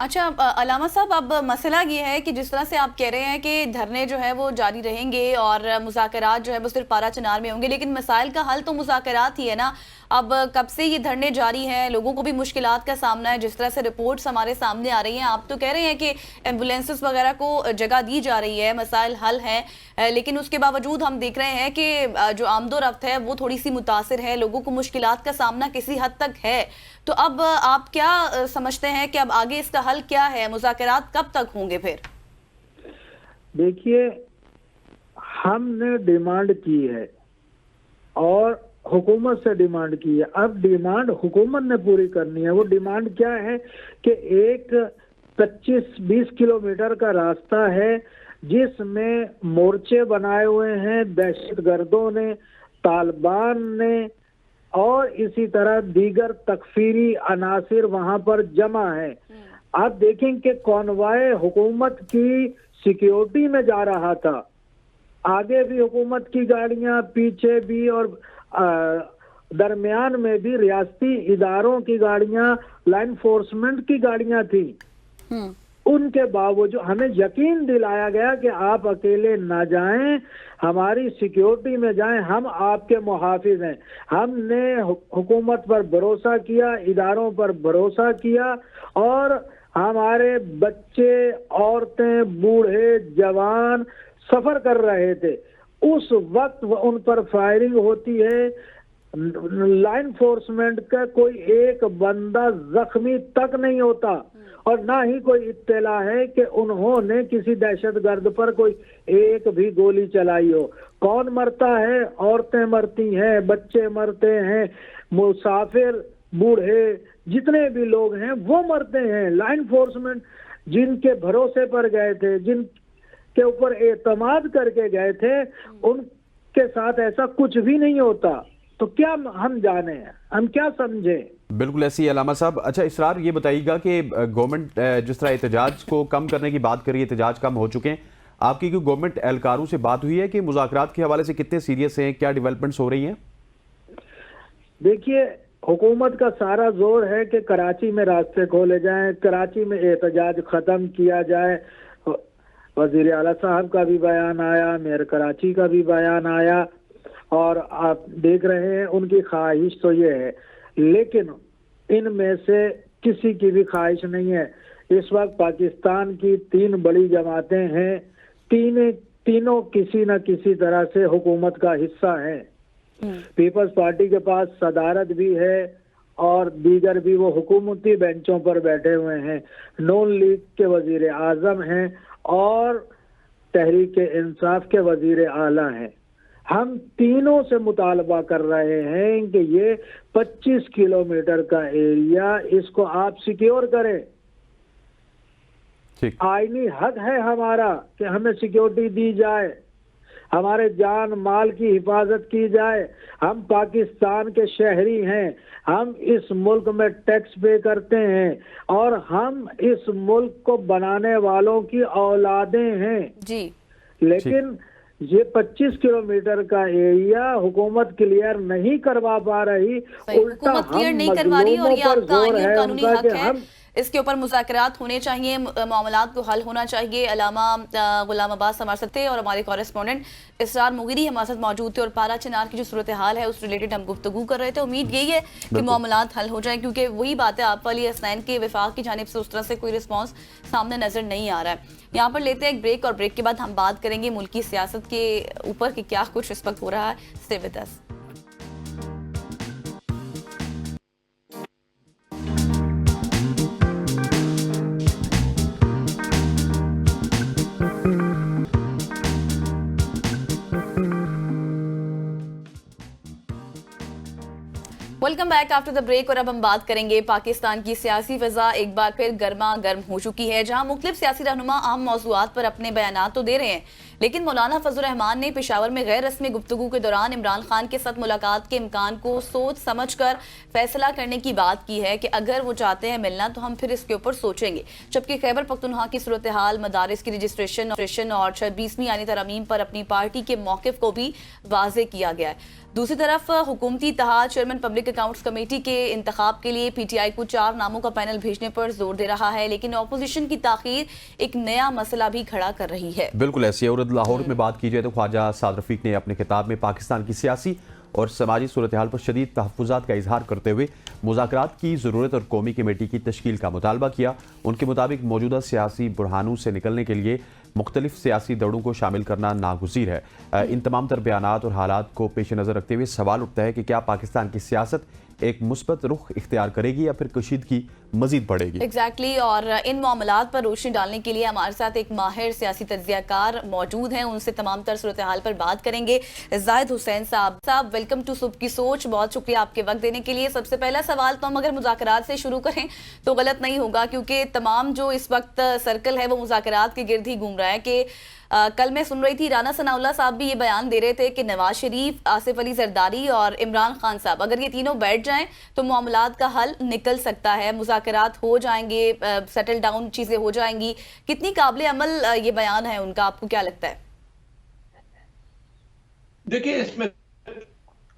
अच्छा अलामा साहब, अब मसला ये है कि जिस तरह से आप कह रहे हैं कि धरने जो है वो जारी रहेंगे और मुज़ाकरात जो है वो सिर्फ पारा चनार में होंगे, लेकिन मसाइल का हल तो मुज़ाकरात ही है ना। अब कब से ये धरने जारी हैं, लोगों को भी मुश्किलात का सामना है। जिस तरह से रिपोर्ट्स हमारे सामने आ रही हैं, आप तो कह रहे हैं कि एम्बुलेंसेस वगैरह को जगह दी जा रही है, मसाइल हल हैं, लेकिन उसके बावजूद हम देख रहे हैं कि जो आमदोरफ्त है वो थोड़ी सी मुतासिर है, लोगों को मुश्किलात का सामना किसी हद तक है। तो अब आप क्या समझते हैं कि अब आगे इसका हल क्या है, मुज़ाकरात कब तक होंगे फिर? देखिए, हमने डिमांड की है और हुकूमत से डिमांड की है। अब डिमांड हुकूमत ने पूरी करनी है। वो डिमांड क्या है कि एक 25-20 किलोमीटर का रास्ता है जिसमें मोर्चे बनाए हुए हैं दहशतगर्दों ने, तालिबान ने और इसी तरह दीगर तकफीरी अनासिर वहां पर जमा है। आप देखें कि कॉन्वॉय हुकूमत की सिक्योरिटी में जा रहा था, आगे भी हुकूमत की गाड़ियां, पीछे भी, और दरमियान में भी रियासती इदारों की गाड़ियां, लाइन फोर्समेंट की गाड़ियां थी। उनके बावजूद हमें यकीन दिलाया गया कि आप अकेले ना जाएं, हमारी सिक्योरिटी में जाएं, हम आपके मुहाफिज हैं। हमने हुकूमत पर भरोसा किया, इदारों पर भरोसा किया, और हमारे बच्चे, औरतें, बूढ़े, जवान सफर कर रहे थे। उस वक्त उन पर फायरिंग होती है, लाइन फोर्समेंट का कोई एक बंदा जख्मी तक नहीं होता, और ना ही कोई इत्तला है कि उन्होंने किसी दहशतगर्द पर कोई एक भी गोली चलाई हो। कौन मरता है? औरतें मरती हैं, बच्चे मरते हैं, मुसाफिर, बूढ़े, जितने भी लोग हैं वो मरते हैं। लाइन फोर्समेंट जिनके भरोसे पर गए थे, जिनके ऊपर एतमाद करके गए थे, उनके साथ ऐसा कुछ भी नहीं होता। तो क्या हम जाने, हम क्या समझें? बिल्कुल ऐसी है अलामा साहब। अच्छा इसरार, ये बताइएगा कि गवर्नमेंट जिस तरह एहतजाज को कम करने की बात करी, एहतजाज कम हो चुके हैं, आपकी कोई गवर्नमेंट एहलकारों से बात हुई है कि मुज़ाकरात के हवाले से कितने सीरियस हैं, क्या डेवलपमेंट्स हो रही हैं? देखिए, हुकूमत का सारा जोर है कि कराची में रास्ते खोले जाएं, कराची में एहतजाज खत्म किया जाए। वजीर आला साहब का भी बयान आया, मेयर कराची का भी बयान आया, और आप देख रहे हैं उनकी ख्वाहिश तो ये है, लेकिन इनमें से किसी की भी ख्वाहिश नहीं है। इस वक्त पाकिस्तान की 3 बड़ी जमातें हैं, तीनों किसी न किसी तरह से हुकूमत का हिस्सा हैं। पीपल्स पार्टी के पास सदारत भी है और दीगर भी वो हुकूमती बेंचों पर बैठे हुए हैं। नून लीग के वजीर आजम हैं और तहरीक इंसाफ के वजीर आला हैं। हम तीनों से मुतालबा कर रहे हैं कि ये 25 किलोमीटर का एरिया, इसको आप सिक्योर करें। आईनी हक है हमारा कि हमें सिक्योरिटी दी जाए, हमारे जान माल की हिफाजत की जाए। हम पाकिस्तान के शहरी हैं, हम इस मुल्क में टैक्स पे करते हैं, और हम इस मुल्क को बनाने वालों की औलादें हैं जी। लेकिन ये 25 किलोमीटर का एरिया हुकूमत क्लियर नहीं करवा पा रही, उल्टा हम नहीं करवा रही, और ये आपका आईनी और कानूनी हक है। हम इसके ऊपर मुज़ाकरात होने चाहिए, मामलात को हल होना चाहिए। अलामा गुलाम अब्बास हमारे साथ थे और हमारे कॉरेस्पॉन्डेंट इसरार मुगीरी हमारे साथ मौजूद थे, और पारा चिनार की जो सूरत हाल है उस रिलेटेड हम गुफ्तगू कर रहे थे। उम्मीद यही है कि मामलात हल हो जाए, क्योंकि वही बात है, आप वाली हसनैन के वफाक की जानिब से उस तरह से कोई रिस्पॉन्स सामने नजर नहीं आ रहा है। यहाँ पर लेते हैं एक ब्रेक, और ब्रेक के बाद हम बात करेंगे मुल्की सियासत के ऊपर कि क्या कुछ इस वक्त हो रहा है। Stay with us. Welcome back after the break, और अब हम बात करेंगे पाकिस्तान की सियासी फिजा एक बार फिर गर्मा गर्म हो चुकी है, जहां मुख्तलिफ सियासी रहनुमा अहम मौज़ूआत पर अपने बयानात तो दे रहे हैं, लेकिन मौलाना फजल रहमान ने पेशावर में गैर रस्मी गुफ्तगू के दौरान इमरान खान के साथ मुलाकात के इम्कान को सोच समझ कर फैसला करने की बात की है कि अगर वो चाहते हैं मिलना तो हम फिर इसके ऊपर सोचेंगे। जबकि खैबर पख्तूनख्वा की सूरत हाल, मदारिस की रजिस्ट्रेशन और 26वीं यानी तरमीम पर अपनी पार्टी के मौक़िफ़ को भी वाज़े किया गया है। दूसरी तरफ हुकूमती इत्तेहाद चेयरमैन पब्लिक अकाउंट्स कमेटी के इंतखाब के लिए पीटीआई को 4 नामों का पैनल भेजने पर जोर दे रहा है, लेकिन अपोजिशन की ताखीर एक नया मसला भी खड़ा कर रही है। बिल्कुल ऐसी है। और लाहौर में बात की जाए तो ख्वाजा साद रफीक ने अपने खिताब में पाकिस्तान की सियासी और समाजी सूरत हाल पर शदीद तहफ़्फ़ुज़ात का इजहार करते हुए मुज़ाकरात की ज़रूरत और कौमी कमेटी की तश्कील का मुतालबा किया। उनके मुताबिक मौजूदा सियासी बुरहानों से निकलने के लिए मुख्तलिफ सियासी दड़ों को शामिल करना नागुज़ीर है। इन तमाम तर बयानात और हालात को पेश नज़र रखते हुए सवाल उठता है कि क्या पाकिस्तान की सियासत एक मुस्बत रुख इख्तियार करेगी या फिर कशीदगी मजीद बढ़ेगी। एग्जैक्टली और इन मामलात पर रोशनी डालने के लिए हमारे साथ एक माहिर सियासी तज्ज़ियाकार मौजूद हैं, उनसे तमाम तर सूरत हाल पर बात करेंगे। जाहिद हुसैन साहब वेलकम टू सुबह की सोच, बहुत शुक्रिया आपके वक्त देने के लिए। सबसे पहला सवाल तो हम अगर मुज़ाकरात से शुरू करें तो गलत नहीं होगा, क्योंकि तमाम जो इस वक्त सर्कल है वो मुज़ाकरात के गिर्द ही घूम रहा है कि कल मैं सुन रही थी राना सनाउल्लाह साहब भी ये बयान दे रहे थे कि नवाज शरीफ, आसिफ अली जरदारी और इमरान खान साहब अगर ये तीनों बैठ जाएं तो मामलात का हल निकल सकता है, मुज़ाकरात हो जाएंगे, सेटल डाउन चीजें हो जाएंगी। कितनी काबिल अमल ये बयान है उनका, आपको क्या लगता है? देखिए, इसमें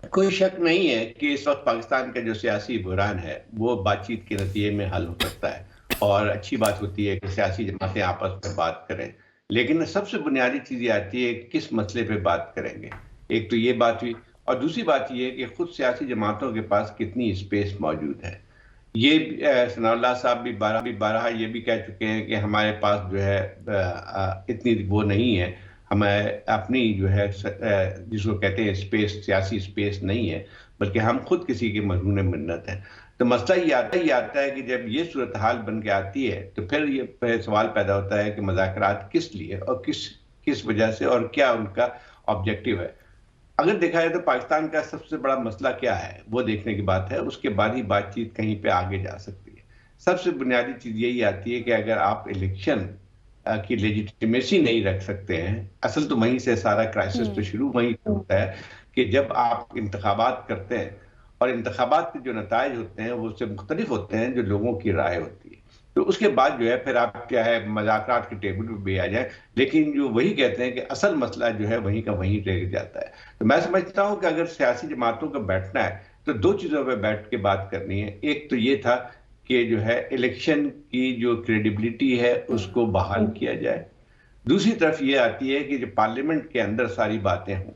कोई शक नहीं है कि इस वक्त पाकिस्तान का जो सियासी बुहरान है वो बातचीत के नतीजे में हल हो सकता है। और अच्छी बात होती है कि सियासी जमातें आपस में बात करें, लेकिन सबसे बुनियादी चीज़ ये आती है किस मसले पे बात करेंगे। एक तो ये बात हुई, और दूसरी बात ये है कि खुद सियासी जमातों के पास कितनी स्पेस मौजूद है। ये सनाउल्लाह साहब भी बारहा ये भी कह चुके हैं कि हमारे पास जो है इतनी वो नहीं है, हमें अपनी जो है जिसको कहते हैं स्पेस, सियासी स्पेस नहीं है, बल्कि हम खुद किसी के मजनून मिन्नत हैं। तो मसला ये आता है कि जब ये सूरत हाल बन के आती है तो फिर ये सवाल पैदा होता है कि मुज़ाकरात किस लिए और किस वजह से और क्या उनका ऑब्जेक्टिव है। अगर देखा जाए तो पाकिस्तान का सबसे बड़ा मसला क्या है वो देखने की बात है, उसके बाद ही बातचीत कहीं पे आगे जा सकती है। सबसे बुनियादी चीज यही आती है कि अगर आप इलेक्शन की लेजिटिमेसी नहीं रख सकते हैं, असल तो वहीं से सारा क्राइसिस तो शुरू वहीं से होता है कि जब आप इंतखाबात करते हैं और इंतखाबात के जो नताइज होते हैं वो उससे मुख्तलिफ होते हैं जो लोगों की राय होती है, तो उसके बाद जो है फिर आप क्या है मज़ाकरात के टेबल पे भी आ जाए, लेकिन जो वही कहते हैं कि असल मसला जो है वहीं का वहीं रह जाता है। तो मैं समझता हूं कि अगर सियासी जमातों का बैठना है तो दो चीज़ों पे बैठ के बात करनी है। एक तो ये था कि जो है इलेक्शन की जो क्रेडिबिलिटी है उसको बहाल किया जाए। दूसरी तरफ ये आती है कि जो पार्लियामेंट के अंदर सारी बातें हों,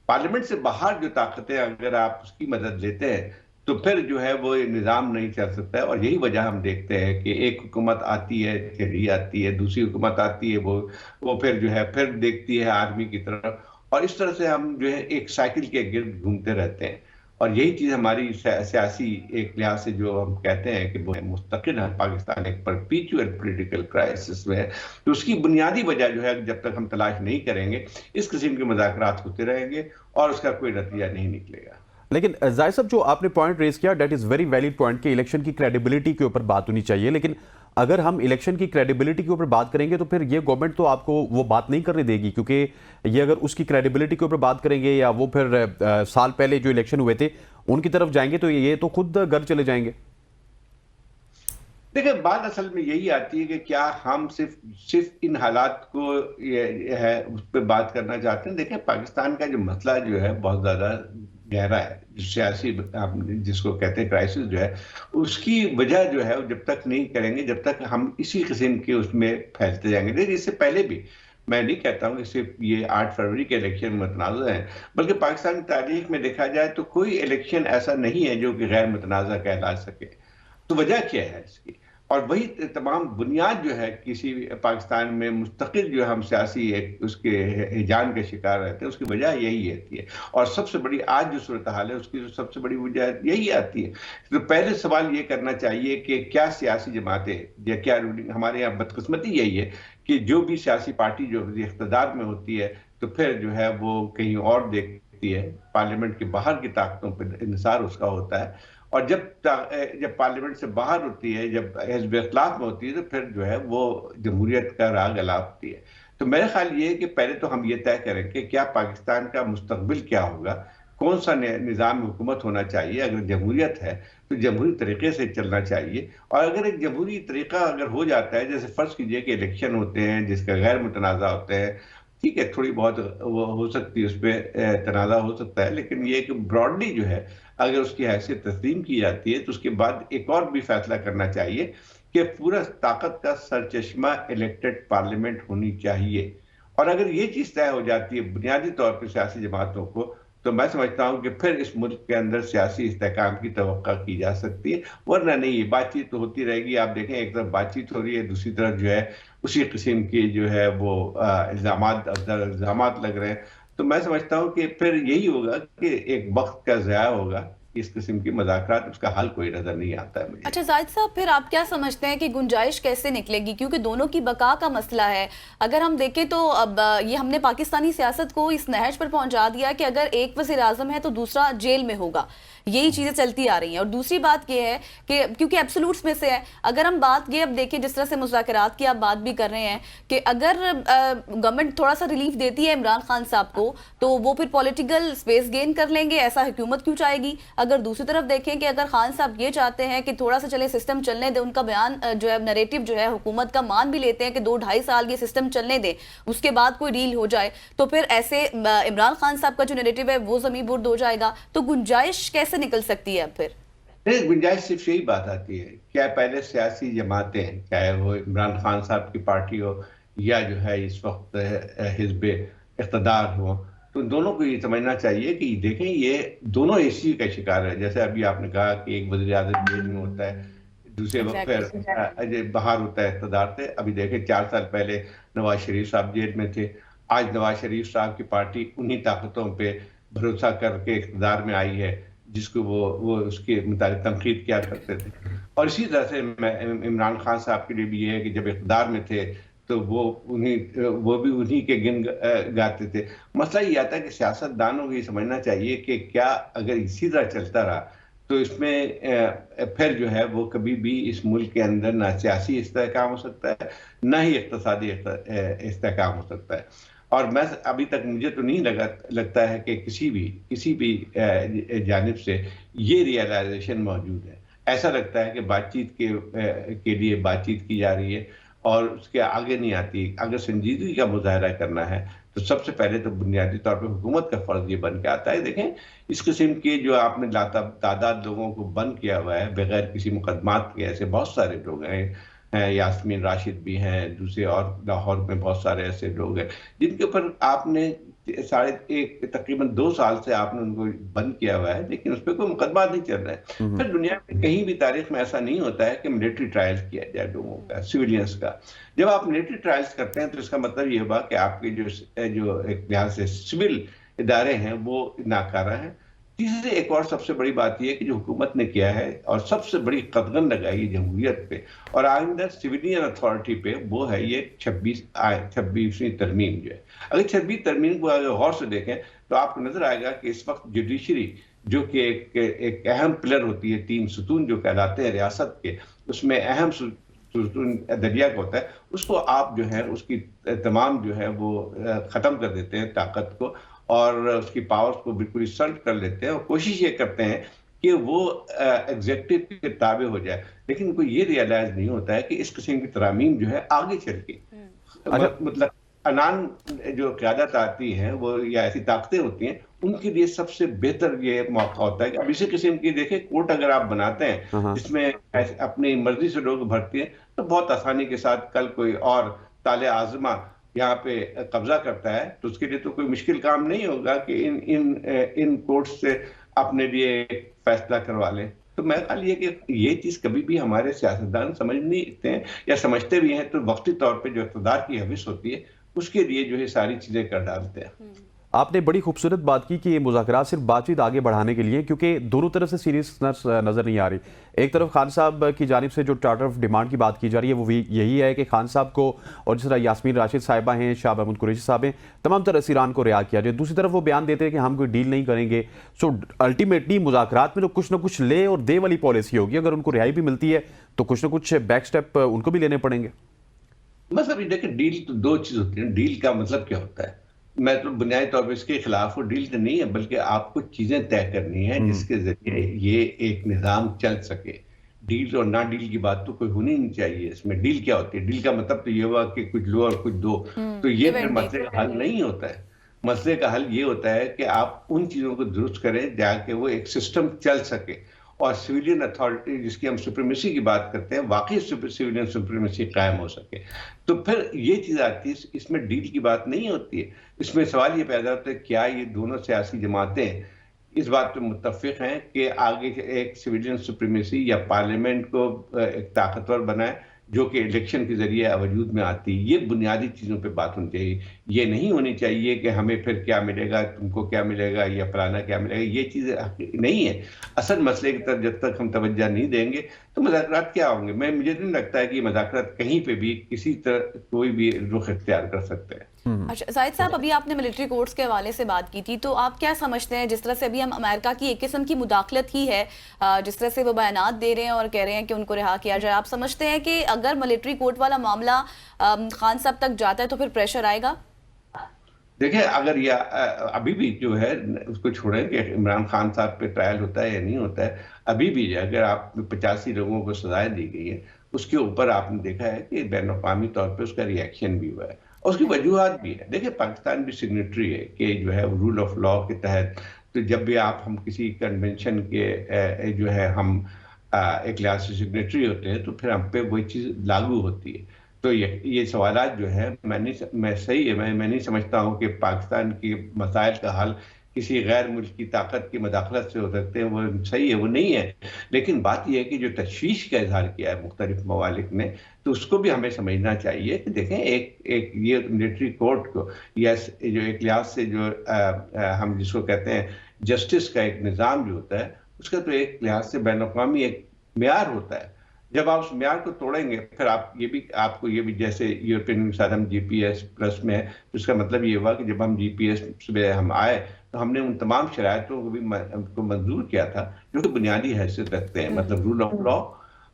पार्लियामेंट से बाहर जो ताकतें अगर आप उसकी मदद लेते हैं तो फिर जो है वो निज़ाम नहीं चल सकता है। और यही वजह हम देखते हैं कि एक हुकूमत आती है, चली आती है, दूसरी हुकूमत आती है, वो फिर जो है फिर देखती है आर्मी की तरफ, और इस तरह से हम जो है एक साइकिल के गिर्द घूमते रहते हैं। और यही चीज़ हमारी सियासी एक लिहाज से जो हम कहते हैं कि वो मुस्तकिल है, पाकिस्तान एक परपीचुअल पॉलिटिकल क्राइसिस में है। तो उसकी बुनियादी वजह जो है जब तक हम तलाश नहीं करेंगे इस किस्म के मुज़ाकरात होते रहेंगे और उसका कोई नतीजा नहीं निकलेगा। लेकिन जाहिर साहब जो आपने पॉइंट रेज किया that is very valid point कि इलेक्शन की क्रेडिबिलिटी के ऊपर बात होनी चाहिए, लेकिन अगर हम इलेक्शन की क्रेडिबिलिटी के ऊपर बात करेंगे तो फिर ये गवर्नमेंट तो आपको वो बात नहीं करने देगी, क्योंकि ये अगर उसकी क्रेडिबिलिटी के ऊपर बात करेंगे या वो फिर साल पहले जो इलेक्शन हुए थे उनकी तरफ जाएंगे तो ये तो खुद घर चले जाएंगे। देखिए बात असल में यही आती है कि क्या हम सिर्फ इन हालात को है उस पर बात करना चाहते हैं। देखिए पाकिस्तान का जो मसला जो है बहुत ज़्यादा गहरा है, सियासी जिसको कहते हैं क्राइसिस जो है उसकी वजह जो है जब तक नहीं करेंगे जब तक हम इसी किस्म के उसमें फैलते जाएंगे। देखिए इससे पहले भी मैं नहीं कहता हूँ कि सिर्फ ये 8 फरवरी के इलेक्शन मुतनाज़ा हैं, बल्कि पाकिस्तान की तारीख में देखा जाए तो कोई इलेक्शन ऐसा नहीं है जो कि गैर मुतनाज़ा कहला सके। तो वजह क्या है इसकी? और वही तमाम बुनियाद जो है किसी पाकिस्तान में मुस्तकिल जो हम सियासी एक उसके हिजान के शिकार रहते हैं उसकी वजह यही रहती है। और सबसे बड़ी आज जो सूरत हाल है उसकी जो सबसे बड़ी वजह यही आती है। तो पहले सवाल ये करना चाहिए कि क्या सियासी जमातें या क्या हमारे यहाँ बदकिस्मती यही है कि जो भी सियासी पार्टी जो इख्तिदार में होती है तो फिर जो है वो कहीं और देखती है, पार्लियामेंट के बाहर की ताकतों पर इंसार उसका होता है। और जब पार्लियामेंट से बाहर होती है, जब हिज़्ब इख्तिलाफ में होती है तो फिर जो है वो जमहूरियत का राग अलापती है। तो मेरा ख्याल ये है कि पहले तो हम ये तय करें कि क्या पाकिस्तान का मुस्तकबिल क्या होगा, कौन सा निज़ाम हुकूमत होना चाहिए। अगर जमहूरियत है तो जमहूरी तरीके से चलना चाहिए, और अगर एक जमहूरी तरीका अगर हो जाता है, जैसे फ़र्ज़ कीजिए कि इलेक्शन होते हैं जिसका गैर मुतनाज़ा होते हैं, ठीक है थोड़ी बहुत वो हो सकती है उस पर तनाज़ा हो सकता है, लेकिन ये कि ब्रॉडली जो है अगर उसकी हैसियत तस्लीम की जाती है तो उसके बाद एक और भी फैसला करना चाहिए कि पूरा ताकत का सरचश्मा इलेक्टेड पार्लियामेंट होनी चाहिए। और अगर ये चीज़ तय हो जाती है बुनियादी तौर पर सियासी जमातों को, तो मैं समझता हूँ कि फिर इस मुल्क के अंदर सियासी इस्तेहकाम की तवक्का की जा सकती है, वरना नहीं। बातचीत तो होती रहेगी। आप देखें एक तरफ बातचीत हो रही है, दूसरी तरफ जो है उसी किस्म की जो है वो इल्ज़ामात लग रहे हैं। तो मैं समझता हूँ कि फिर यही होगा कि एक वक्त का ज़ाया होगा, इस किस्म की मज़ाकरात उसका हल कोई नजर नहीं आता है मुझे। अच्छा जाहिद साहब, फिर आप क्या समझते हैं कि गुंजाइश कैसे निकलेगी, क्योंकि दोनों की बका का मसला है। अगर हम देखें तो अब ये हमने पाकिस्तानी सियासत को इस नहज पर पहुंचा दिया कि अगर एक वज़ीर आज़म है तो दूसरा जेल में होगा, यही चीजें चलती आ रही हैं। और दूसरी बात यह है कि क्योंकि एब्सोल्यूट्स में से है, अगर हम बात ये अब देखें जिस तरह से मुज़ाकरात की आप बात भी कर रहे हैं कि अगर गवर्नमेंट थोड़ा सा रिलीफ देती है इमरान खान साहब को तो वो फिर पॉलिटिकल स्पेस गेन कर लेंगे, ऐसा हुकूमत क्यों चाहेगी। अगर दूसरी तरफ देखें कि अगर खान साहब ये चाहते हैं कि थोड़ा सा चले सिस्टम चलने दे, उनका बयान जो है नैरेटिव जो है हुकूमत का मान भी लेते हैं कि 2-2.5 साल ये सिस्टम चलने दे, उसके बाद कोई डील हो जाए, तो फिर ऐसे इमरान खान साहब का जो नैरेटिव है वो ज़मीन बुर्द हो जाएगा। तो गुंजाइश कैसे निकल सकती है अब फिर? नहीं, गुंजाइश सिर्फ यही बात आती है, क्या पहले सियासी जमातें, चाहे वो इमरान खान साहब की पार्टी हो या जो है इस वक्त हिज़्ब इक़्तिदार हो, तो दोनों को ये समझना चाहिए कि देखें ये दोनों इसी का शिकार है। जैसे अभी आपने कहा कि एक वज़ीर आज़म जेल में होता है, दूसरे वक्त फिर बाहर होता है इक़्तिदार से। अभी देखें 4 साल पहले नवाज शरीफ साहब जेल में थे, आज नवाज शरीफ साहब की पार्टी उन्हीं ताकतों पे भरोसा करके इक़्तिदार में आई है जिसको वो उसके मुताबिक तनकीद किया करते थे। और इसी तरह से इमरान खान साहब के लिए भी ये है कि जब इक़्तिदार में थे तो वो भी उन्हीं के गिन गाते थे। मसला ये आता है कि सियासतदानों को ये समझना चाहिए कि क्या अगर इसी तरह चलता रहा तो इसमें फिर जो है वो कभी भी इस मुल्क के अंदर ना सियासी इस्तेहकाम हो सकता है, ना ही इक़्तिसादी इस्तेहकाम हो सकता है। और मैं अभी तक मुझे तो नहीं लगता है कि किसी भी जानिब से ये रियलाइजेशन मौजूद है। ऐसा लगता है कि बातचीत के लिए बातचीत की जा रही है और उसके आगे नहीं आती। अगर संजीदगी का मुजाहरा करना है तो सबसे पहले तो बुनियादी तौर पर हुकूमत का फर्ज ये बन के आता है। देखें इस किस्म के जो आपने तादाद लोगों को बंद किया हुआ है बगैर किसी मुकदमात के, ऐसे बहुत सारे लोग हैं, यास्मीन राशिद भी हैं, दूसरे और लाहौर में बहुत सारे ऐसे लोग हैं जिनके ऊपर आपने तकरीबन 2 साल से आपने उनको बंद किया हुआ है, लेकिन उस पर कोई मुकदमा नहीं चल रहा है। फिर दुनिया में कहीं भी तारीख में ऐसा नहीं होता है कि मिलिट्री ट्रायल्स किया जाए लोगों का, सिविलियंस का। जब आप मिलिट्री ट्रायल्स करते हैं तो इसका मतलब ये हुआ कि आपके जो एक लिहाज से सिविल इदारे हैं वो नाकारा हैं। तीसरे एक और सबसे बड़ी बात यह है कि जो हुकूमत ने किया है और सबसे बड़ी कदगन लगाई जमहूरियत पे और आइंदा सिविलियन अथॉरिटी पे, वो है ये 26वीं तरमीम जो है। अगर 26वीं तरमीम को अगर गौर से देखें तो आपको नजर आएगा कि इस वक्त जुडिशरी जो कि एक अहम पिलर होती है, 3 सुतून जो कहलाते हैं रियासत के, उसमें अहम सुतून दरिया का होता है, उसको आप जो है उसकी तमाम जो है वो ख़त्म कर देते हैं ताकत को और उसकी पावर्स को बिल्कुल सल्ट कर लेते हैं और कोशिश ये करते हैं कि वो एग्जेक्टिव के ताबे हो जाए। लेकिन उनको ये रियलाइज नहीं होता है कि इस किस्म की तरामीम जो है आगे चल के मतलब अनान जो क़यादत आती हैं वो या ऐसी ताकतें होती हैं उनके लिए सबसे बेहतर ये मौका होता है कि अब इसी किस्म की देखें कोर्ट अगर आप बनाते हैं जिसमें अपनी मर्जी से लोग भरते हैं तो बहुत आसानी के साथ कल कोई और ताले आज़मा यहाँ पे कब्जा करता है तो उसके लिए तो कोई मुश्किल काम नहीं होगा कि इन कोर्ट से अपने लिए फैसला करवा लें। तो मैं ख्याल ये कि ये चीज़ कभी भी हमारे सियासतदान समझ नहीं सकते हैं या समझते भी हैं तो वक्ती तौर पे जो इक़्तिदार की हविस होती है उसके लिए जो है सारी चीज़ें कर डालते हैं। आपने बड़ी खूबसूरत बात की कि ये मुज़ाकरात सिर्फ बातचीत आगे बढ़ाने के लिए, क्योंकि दोनों तरफ से सीरियसनेस नज़र नहीं आ रही। एक तरफ खान साहब की जानिब से जो चार्टर ऑफ डिमांड की बात की जा रही है वो यही है कि खान साहब को और जिस तरह यास्मीन राशिद साहिबा हैं, शाह महमूद कुरैशी साहब हैं, तमाम तरह असीरान को रिहा किया जाए। दूसरी तरफ वो बयान देते हैं कि हम कोई डील नहीं करेंगे। सो अल्टीमेटली मुज़ाकरात में तो कुछ ना कुछ ले और दे वाली पॉलिसी होगी। अगर उनको रिहाई भी मिलती है तो कुछ ना कुछ बैक स्टेप उनको भी लेने पड़ेंगे। बस अभी देखिए डील तो 2 चीज़ होती है। डील का मतलब क्या होता है? मैं तो बुनियादी तौर पर इसके खिलाफ हूँ। डील तो नहीं है बल्कि आपको चीजें तय करनी है जिसके जरिए ये एक निज़ाम चल सके। डील और ना डील की बात तो कोई होनी नहीं चाहिए। इसमें डील क्या होती है? डील का मतलब तो ये हुआ कि कुछ लो और कुछ दो, तो ये फिर मसले का हल नहीं होता है। मसले का हल ये होता है कि आप उन चीजों को दुरुस्त करें जाके वो एक सिस्टम चल सके और सिविलियन अथॉरिटी जिसकी हम सुप्रीमेसी की बात करते हैं वाकई सिविलियन सुप्रीमेसी कायम हो सके। तो फिर ये चीज़ आती है, इसमें डील की बात नहीं होती है। इसमें सवाल ये पैदा होता है क्या ये दोनों सियासी जमातें इस बात पर मुत्तफिक हैं कि आगे एक सिविलियन सुप्रीमेसी या पार्लियामेंट को एक ताकतवर बनाए जो कि इलेक्शन के जरिए वजूद में आती है। ये बुनियादी चीज़ों पे बात होनी चाहिए। ये नहीं होनी चाहिए कि हमें फिर क्या मिलेगा, तुमको क्या मिलेगा या फलाना क्या मिलेगा। ये चीज़ नहीं है। असल मसले की तरफ जब तक हम तवज्जो नहीं देंगे तो मुज़ाकरात क्या होंगे। मुझे नहीं लगता है कि मुज़ाकरात कहीं पे भी किसी तरह कोई भी रुख इख्तियार कर सकते हैं। अच्छा जाहिद साहब, अभी आपने मिलिट्री कोर्ट्स के हवाले से बात की थी, तो आप क्या समझते हैं जिस तरह से अभी हम अमेरिका की एक किस्म की मुदाखलत ही है, जिस तरह से वो बयानात दे रहे हैं और कह रहे हैं कि उनको रिहा किया जाए, आप समझते हैं कि अगर मिलिट्री कोर्ट वाला मामला खान साहब तक जाता है तो फिर प्रेशर आएगा? देखिए अगर या अभी भी जो है उसको छोड़ें कि इमरान खान साहब पे ट्रायल होता है या नहीं होता है, अभी भी अगर आप 85 लोगों को सजाएं दी गई है उसके ऊपर आपने देखा है कि बैन-अ-क़वामी तौर पे उसका रिएक्शन भी हुआ है और उसकी वजूहात भी है। देखिए पाकिस्तान भी सिग्नेटरी है कि जो है रूल ऑफ लॉ के तहत तो जब भी हम किसी कन्वेंशन के जो है हम एक लिहाज से सिग्नेटरी होते हैं, तो फिर हम पे वही चीज़ लागू होती है। तो ये सवालात जो है मैं नहीं समझता हूँ कि पाकिस्तान के मसाइल का हल किसी गैर मुल्क की ताकत की मदाखलत से हो सकते हैं। वो सही है, वो नहीं है। लेकिन बात यह है कि जो तशवीश का इजहार किया है मुख्तलिफ ममालिक ने, तो उसको भी हमें समझना चाहिए कि देखें, एक ये मिलिट्री कोर्ट को या जो एक लिहाज से जो हम जिसको कहते हैं जस्टिस का एक निज़ाम जो होता है, उसका तो एक लिहाज से बैनुल-अक़वामी एक मेयार होता है। जब आप उस मेयार को तोड़ेंगे, फिर आपको ये भी जैसे यूरोपियन यूनियन के साथ हम जीपीएस प्लस में है, तो इसका मतलब ये हुआ कि जब हम जीपीएस में हम आए तो हमने उन तमाम शराइतों को भी मंजूर किया था जो कि बुनियादी हैसियत रखते हैं, मतलब रूल ऑफ लॉ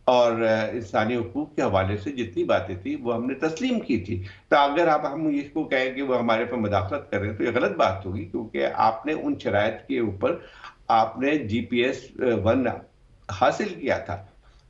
और इंसानी हुकूक के हवाले से जितनी बातें थी वो हमने तस्लीम की थी। तो अगर हम इसको कहें कि वो हमारे पर मदाखलत कर रहे हैं, तो ये गलत बात होगी, क्योंकि आपने उन शराइत के ऊपर आपने जीपीएस 1 हासिल किया था।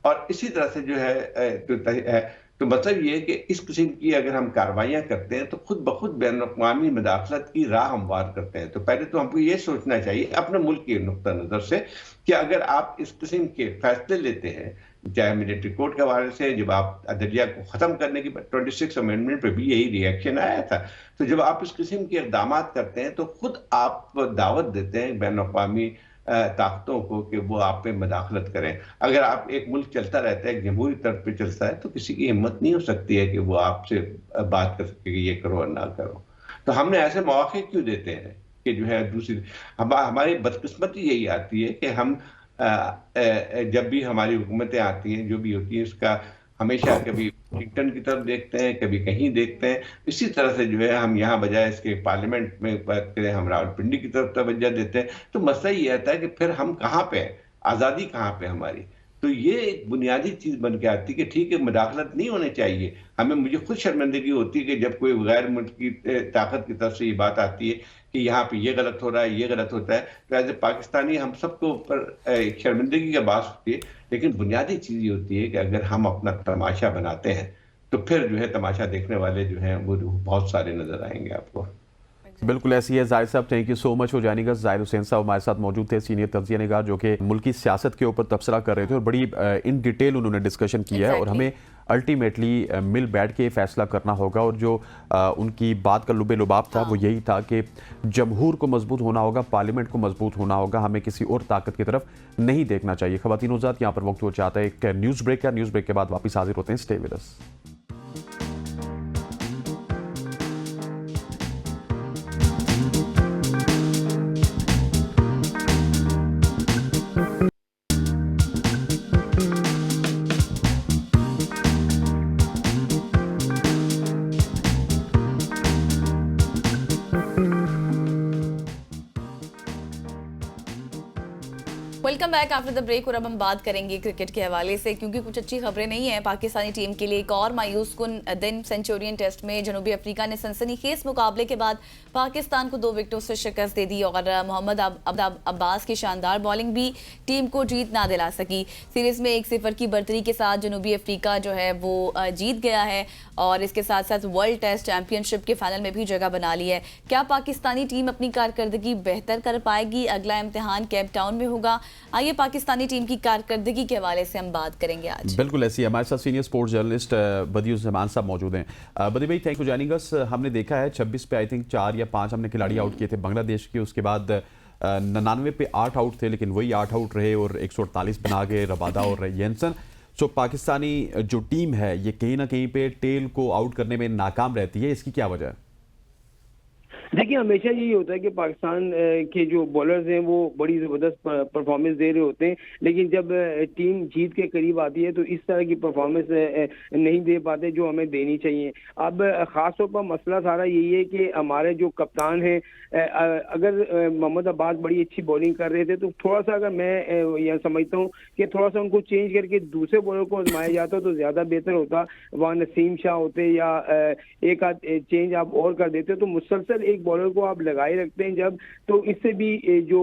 और इसी तरह से जो है तो मतलब ये है कि इस किस्म की अगर हम कार्रवाइयाँ करते हैं तो खुद ब खुद बैनुल-अक़वामी मदाखलत की राह हमवार करते हैं। तो पहले तो हमको ये सोचना चाहिए अपने मुल्क के नुक्ता नज़र से कि अगर आप इस किस्म के फैसले लेते हैं, चाहे मिलिट्री कोर्ट के हवाले से, जब आप अदलिया को ख़त्म करने की 26 अमेंडमेंट पर भी यही रिएक्शन आया था। तो जब आप इस किस्म के इक़दामात करते हैं तो खुद आप दावत देते हैं बैनुल-अक़वामी ताकतों को कि वो आप पे मदाखलत करें। अगर आप एक मुल्क चलता रहता है, जमहूरी तर्ज पे चलता है, तो किसी की हिम्मत नहीं हो सकती है कि वो आपसे बात कर सके कि ये करो और ना करो। तो हमने ऐसे मौके क्यों देते हैं कि जो है दूसरी हमारी बदकिस्मती यही आती है कि हम जब भी हमारी हुकूमतें आती हैं, जो भी होती हैं, उसका हमेशा कभी वाशिंगटन की तरफ देखते हैं, कभी कहीं देखते हैं। इसी तरह से जो है हम यहाँ बजाय इसके पार्लियामेंट में बात करें, हम रावलपिंडी की तरफ तवज्जो देते हैं। तो मसला ये आता है कि फिर हम कहाँ पे हैं, आज़ादी कहाँ पे हमारी। तो ये एक बुनियादी चीज़ बन के आती है कि ठीक है, मुदाखलत नहीं होनी चाहिए। मुझे खुद शर्मिंदगी होती है कि जब कोई गैर मुल्क की ताकत की तरफ से ये बात आती है कि यहाँ पे ये गलत हो रहा है, ये गलत होता है, तो एज ए पाकिस्तानी हम सबको ऊपर एक शर्मिंदगी का बात होती है। लेकिन बुनियादी चीज़ ये होती है कि अगर हम अपना तमाशा बनाते हैं तो फिर जो है तमाशा देखने वाले जो हैं वो बहुत सारे नजर आएंगे आपको। बिल्कुल ऐसी है। जाहिर साहब, thank you so much for joining us. ज़ाहिर हुसैन साहब हमारे साथ मौजूद थे, सीनियर तज्ज़िया निगार, जो कि मुल्की सियासत के ऊपर तबसरा कर रहे थे और बड़ी इन डिटेल उन्होंने डिस्कशन किया है। और हमें अल्टीमेटली मिल बैठ के फैसला करना होगा। और जो उनकी बात का लुबे लुबाब था वो यही था कि जमहूर को मजबूत होना होगा, पार्लियामेंट को मजबूत होना होगा, हमें किसी और ताकत की तरफ नहीं देखना चाहिए। ख़वातीन हज़रात, यहाँ पर वक्त हो चाहता है एक न्यूज़ ब्रेक का। न्यूज़ ब्रेक के बाद वापस हाजिर होते हैं। Stay with us. Welcome back after the break. और अब हम बात करेंगे क्रिकेट के हवाले से, क्योंकि कुछ अच्छी खबरें नहीं है पाकिस्तानी टीम के लिए। एक और मायूस कुन दिन सेंचुरियन टेस्ट में जनूबी अफ्रीका ने सनसनीखेज मुकाबले के बाद पाकिस्तान को 2 विकेटों से शिकस्त दे दी और मोहम्मद अब्बास की शानदार बॉलिंग भी टीम को जीत ना दिला सकी। सीरीज में 1-0 की बढ़तरी के साथ जनूबी अफ्रीका जो है वो जीत गया है और इसके साथ साथ वर्ल्ड टेस्ट चैंपियनशिप के फाइनल में भी जगह बना ली है। क्या पाकिस्तानी टीम अपनी कारकर्दगी बेहतर कर पाएगी? अगला इम्तिहान केप टाउन में होगा। आइए पाकिस्तानी टीम की कारकर्दगी के हवाले से हम बात करेंगे आज। बिल्कुल ऐसी हमारे साथ सीनियर स्पोर्ट्स जर्नलिस्ट बदियुज़्ज़मान साहब मौजूद हैं। बदी भाई, थैंक यू जॉइनिंग अस। हमने देखा है 26 पे आई थिंक 4 या 5 हमने खिलाड़ी आउट किए थे बांग्लादेश के। उसके बाद 99 पे 8 आउट थे, लेकिन वही 8 आउट रहे और 148 बना गए रबादा और येंसन। सो पाकिस्तानी जो टीम है ये कहीं ना कहीं पे टेल को आउट करने में नाकाम रहती है, इसकी क्या वजह है? देखिए, हमेशा यही होता है कि पाकिस्तान के जो बॉलर्स हैं वो बड़ी ज़बरदस्त परफॉर्मेंस दे रहे होते हैं, लेकिन जब टीम जीत के करीब आती है तो इस तरह की परफॉर्मेंस नहीं दे पाते जो हमें देनी चाहिए। अब ख़ास तौर पर मसला सारा यही है कि हमारे जो कप्तान हैं, अगर मोहम्मद अब्बास बड़ी अच्छी बॉलिंग कर रहे थे तो थोड़ा सा, अगर मैं यह समझता हूँ कि थोड़ा सा उनको चेंज करके दूसरे बॉलर को आजमाया जाता तो ज़्यादा बेहतर होता। वहाँ नसीम शाह होते या एक आध चेंज आप और कर देते तो मुसलसल एक बॉलर को आप लगाए रखते हैं जब, तो इससे भी जो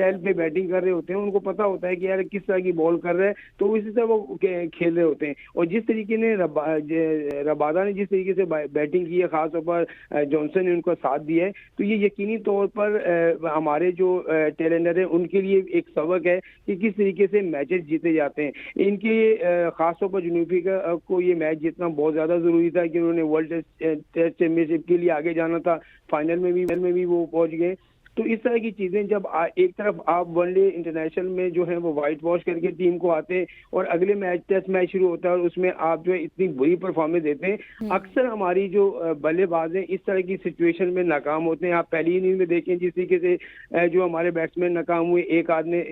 स्टाइल पे बैटिंग कर रहे होते हैं, उनको पता होता है कि यार किस तरह की बॉल कर रहे हैं, तो इसी तरह वो खेल रहे होते हैं। और जिस तरीके ने रबादा ने जिस तरीके से बैटिंग की है, खासतौर पर जॉनसन ने उनको साथ दिया है, तो ये यकीनी तौर पर हमारे जो टेलेंडर हैं उनके लिए एक सबक है कि किस तरीके से मैचेस जीते जाते हैं। इनके खासतौर पर जनूबी को ये मैच जीतना बहुत ज्यादा जरूरी था कि उन्होंने वर्ल्ड टेस्ट चैंपियनशिप के लिए आगे जाना था, फाइनल में भी वो पहुंच गए। तो इस तरह की चीजें जब एक तरफ आप वनडे इंटरनेशनल में जो है वो व्हाइट वॉश करके टीम को आते हैं और अगले मैच टेस्ट मैच शुरू होता है और उसमें आप जो है इतनी बुरी परफॉर्मेंस देते हैं, अक्सर हमारी जो बल्लेबाज हैं इस तरह की सिचुएशन में नाकाम होते हैं। आप पहली इनिंग में देखें जिस तरीके से जो हमारे बैट्समैन नाकाम हुए, एक आदमी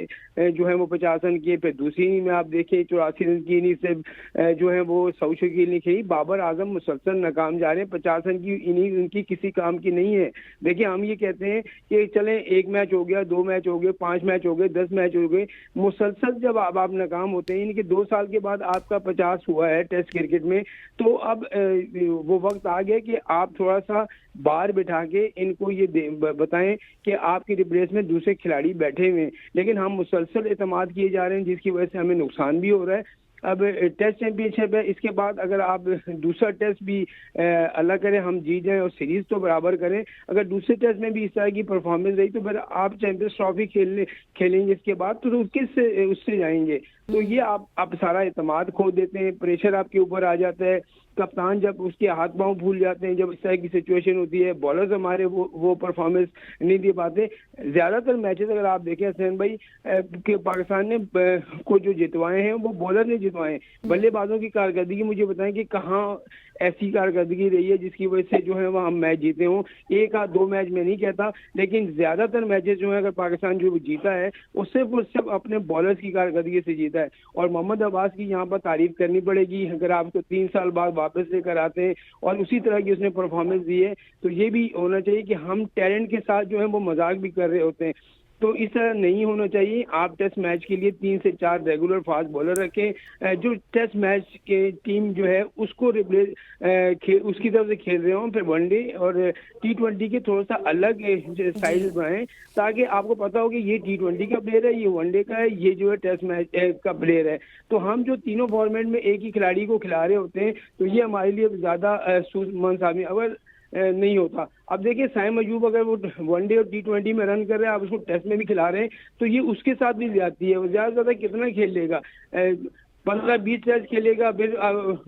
जो है वो 50 रन किए, फिर दूसरी इनिंग में आप देखें 84 रन की इनिंग से जो है वो सऊ शकील ने खेली। बाबर आजम मुसलसल नाकाम जा रहे हैं, 50 रन की इनिंग उनकी किसी काम की नहीं है। देखिए हम ये कहते हैं कि चलें एक मैच हो गया, 2 मैच हो गए, 5 मैच हो गए, 10 मैच हो गए, मुसलसल जब आप नाकाम होते हैं, इनके 2 साल के बाद आपका 50 हुआ है टेस्ट क्रिकेट में, तो अब वो वक्त आ गया कि आप थोड़ा सा बाहर बिठा के इनको ये बताएं कि आपकी रिप्लेस में दूसरे खिलाड़ी बैठे हुए हैं। लेकिन हम मुसलसल एतमाद किए जा रहे हैं जिसकी वजह से हमें नुकसान भी हो रहा है। अब टेस्ट चैंपियनशिप है, इसके बाद अगर आप दूसरा टेस्ट भी अल्लाह करे हम जीत जाएं और सीरीज तो बराबर करें, अगर दूसरे टेस्ट में भी इस तरह की परफॉर्मेंस रही तो फिर आप चैंपियंस ट्रॉफी खेलेंगे इसके बाद तो उससे जाएंगे। तो ये आप सारा एतमाद खो देते हैं, प्रेशर आपके ऊपर आ जाता है, कप्तान जब उसके हाथ पांव भूल जाते हैं, जब इस तरह की सिचुएशन होती है, बॉलर्स हमारे वो परफॉर्मेंस नहीं दे पाते। ज्यादातर मैचेस अगर आप देखें हसनैन भाई कि पाकिस्तान ने को जो जितवाए हैं वो बॉलर ने जितवाए हैं। बल्लेबाजों की कारकर्दगी मुझे बताएं कि कहाँ ऐसी कारकर्दगी रही है जिसकी वजह से जो है वो हम मैच जीते हों। 1-2 मैच में नहीं कहता, लेकिन ज्यादातर मैचेस जो है अगर पाकिस्तान जो जीता है वो सिर्फ अपने बॉलर्स की कारकर्दगी से जीता है। और मोहम्मद अब्बास की यहाँ पर तारीफ करनी पड़ेगी, अगर आपको 3 साल बाद वापस लेकर आते हैं और उसी तरह की उसने परफॉर्मेंस दी है, तो ये भी होना चाहिए कि हम टैलेंट के साथ जो है वो मजाक भी कर रहे होते हैं। तो इस तरह नहीं होना चाहिए। आप टेस्ट मैच के लिए 3 से 4 रेगुलर फास्ट बॉलर रखें जो टेस्ट मैच के टीम जो है उसको उसकी तरफ से खेल रहे हों, फिर वनडे और T20 के थोड़ा सा अलग साइज बनाएं ताकि आपको पता हो कि ये T20 का प्लेयर है, ये वनडे का है, ये जो है टेस्ट मैच का प्लेयर है। तो हम जो तीनों फॉर्मेट में एक ही खिलाड़ी को खिला रहे होते हैं तो ये हमारे लिए ज्यादा मनसाबी अगर नहीं होता। अब देखिए साइम अयूब अगर वो वनडे और T20 में रन कर रहे हैं, आप उसको टेस्ट में भी खिला रहे हैं, तो ये उसके साथ भी ज्यादती है। वो ज्यादा से ज्यादा कितना खेल लेगा, 15-20 टेस्ट खेलेगा, फिर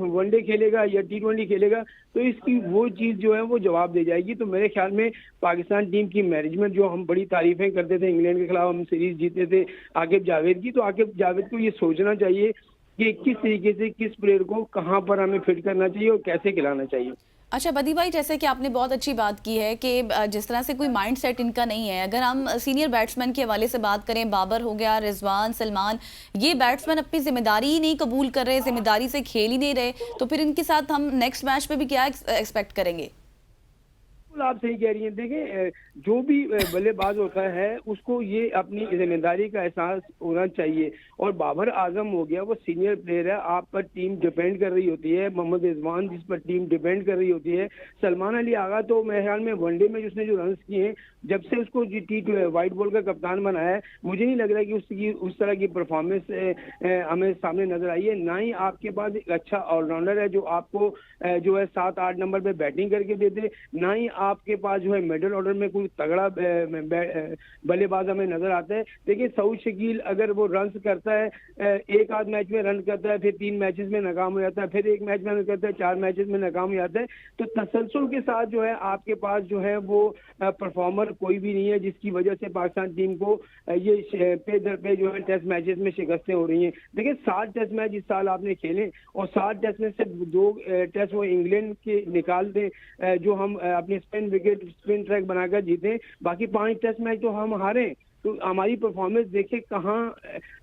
वनडे खेलेगा या T20 खेलेगा, तो इसकी वो चीज जो है वो जवाब दे जाएगी। तो मेरे ख्याल में पाकिस्तान टीम की मैनेजमेंट जो हम बड़ी तारीफें करते थे, इंग्लैंड के खिलाफ हम सीरीज जीते थे आकिब जावेद की, तो आकिब जावेद को ये सोचना चाहिए कि किस तरीके से किस प्लेयर को कहाँ पर हमें फिट करना चाहिए और कैसे खिलाना चाहिए। अच्छा बदी भाई, जैसे कि आपने बहुत अच्छी बात की है कि जिस तरह से कोई माइंड सेट इनका नहीं है। अगर हम सीनियर बैट्समैन के हवाले से बात करें, बाबर हो गया, रिजवान, सलमान, ये बैट्समैन अपनी जिम्मेदारी ही नहीं कबूल कर रहे, जिम्मेदारी से खेल ही नहीं रहे, तो फिर इनके साथ हम नेक्स्ट मैच पे भी क्या एक्सपेक्ट करेंगे? आप सही कह रही हैं। देखें जो भी बल्लेबाज होता है उसको ये अपनी जिम्मेदारी का एहसास होना चाहिए। और बाबर आजम हो गया, वो सीनियर प्लेयर है, आप पर टीम डिपेंड कर रही होती है। मोहम्मद रिजवान जिस पर टीम डिपेंड कर रही होती है। सलमान अली आगा तो मेरे ख्याल में वनडे में जिसने जो रन किए हैं, जब से उसको व्हाइट बॉल का कप्तान बनाया है, मुझे नहीं लग रहा कि उसकी उस तरह की परफॉर्मेंस हमें सामने नजर आई है। ना ही आपके पास एक अच्छा ऑलराउंडर है जो आपको जो है 7-8 नंबर पे बैटिंग करके दे दे, ना ही आपके पास जो है मिडिल ऑर्डर में कोई तगड़ा बल्लेबाज हमें नजर आता है। देखिए सऊद शकील अगर वो रन करता है, 1-8 मैच में रन करता है, फिर 3 मैचेस में नाकाम हो जाता है, फिर 1 मैच में रन करता है, 4 मैचेस में नाकाम हो जाता है, तो तसलसल के साथ जो है आपके पास जो है वो परफॉर्मर कोई भी नहीं है, जिसकी वजह से पाकिस्तान टीम को ये पे दर पे जो है टेस्ट मैचेस में शिकस्तें हो रही हैं। देखिए 7 टेस्ट मैच इस साल आपने खेले और 7 टेस्ट में सिर्फ 2 टेस्ट वो इंग्लैंड के निकाल दें जो हम अपने स्पिन ट्रैक बनाकर जीते, बाकी 5 टेस्ट मैच तो हम हारे। तो हमारी परफॉर्मेंस देखिए कहाँ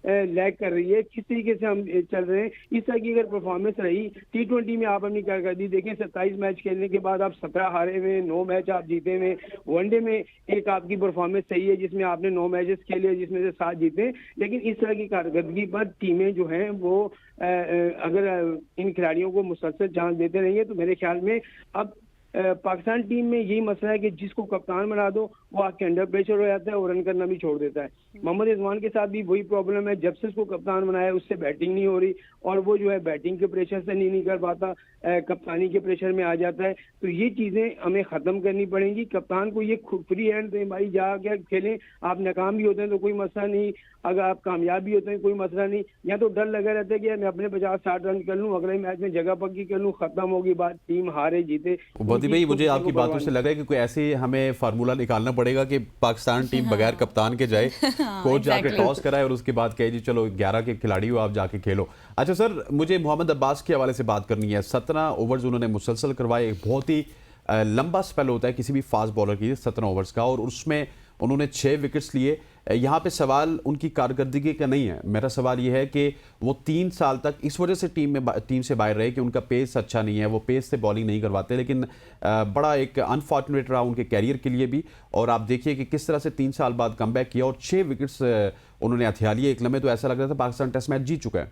लैग कर रही है, किस तरीके से हम चल रहे हैं। इस तरह की अगर परफॉर्मेंस रही, T20 में आप अपनी कारकर्दगी देखें, 27 मैच खेलने के बाद आप 17 हारे हुए, 9 मैच आप जीते हुए। वनडे में एक आपकी परफॉर्मेंस सही है जिसमें आपने 9 मैचेस खेले जिसमें से 7 जीते, लेकिन इस तरह की कारकर्दगी पर टीमें जो हैं वो अगर इन खिलाड़ियों को मुसलसल चांस देते रहेंगे तो मेरे ख्याल में अब पाकिस्तान टीम में यही मसला है कि जिसको कप्तान बना दो वो आपके अंडर प्रेशर हो जाता है और रन करना भी छोड़ देता है। मोहम्मद रिजवान के साथ भी वही प्रॉब्लम है, जब से उसको कप्तान बनाया उससे बैटिंग नहीं हो रही और वो जो है बैटिंग के प्रेशर से नहीं कर पाता, कप्तानी के प्रेशर में आ जाता है। तो ये चीजें हमें खत्म करनी पड़ेंगी। कप्तान को ये फ्री हैंड दें, भाई जाके खेलें, आप नाकाम भी होते हैं तो कोई मसला नहीं, अगर आप कामयाब भी होते हैं कोई मसला नहीं। या तो डर लगा रहता है कि मैं अपने 50-60 रन कर लूं, अगले मैच में जगह पक्की कर लूं, खत्म होगी बात, टीम हारे जीते। बदी भाई, मुझे आपकी बातों से लग रहा है कि कोई ऐसे हमें फार्मूला निकालना पड़ेगा कि पाकिस्तान टीम बगैर कप्तान के जाए, कोच जाके टॉस कराए और उसके बाद कहे जी चलो 11 के खिलाड़ी हो, आप जाके खेलो। अच्छा सर, मुझे मोहम्मद अब्बास के हवाले से बात करनी है। 17 ओवर्स उन्होंने मुसलसल करवाए, एक बहुत ही लंबा स्पेल होता है किसी भी फास्ट बॉलर की 17 ओवर्स का, और उसमें उन्होंने 6 विकेट्स लिए। यहाँ पे सवाल उनकी कारकर्दगी का नहीं है, मेरा सवाल ये है कि वो 3 साल तक इस वजह से टीम से बाहर रहे कि उनका पेस अच्छा नहीं है, वो पेस से बॉलिंग नहीं करवाते, लेकिन बड़ा एक अनफॉर्चुनेट रहा उनके कैरियर के लिए भी। और आप देखिए कि किस तरह से 3 साल बाद कमबैक किया और 6 विकेट्स उन्होंने हथिया लिए। एक लम्हे तो ऐसा लग रहा था पाकिस्तान टेस्ट मैच जीत चुका है।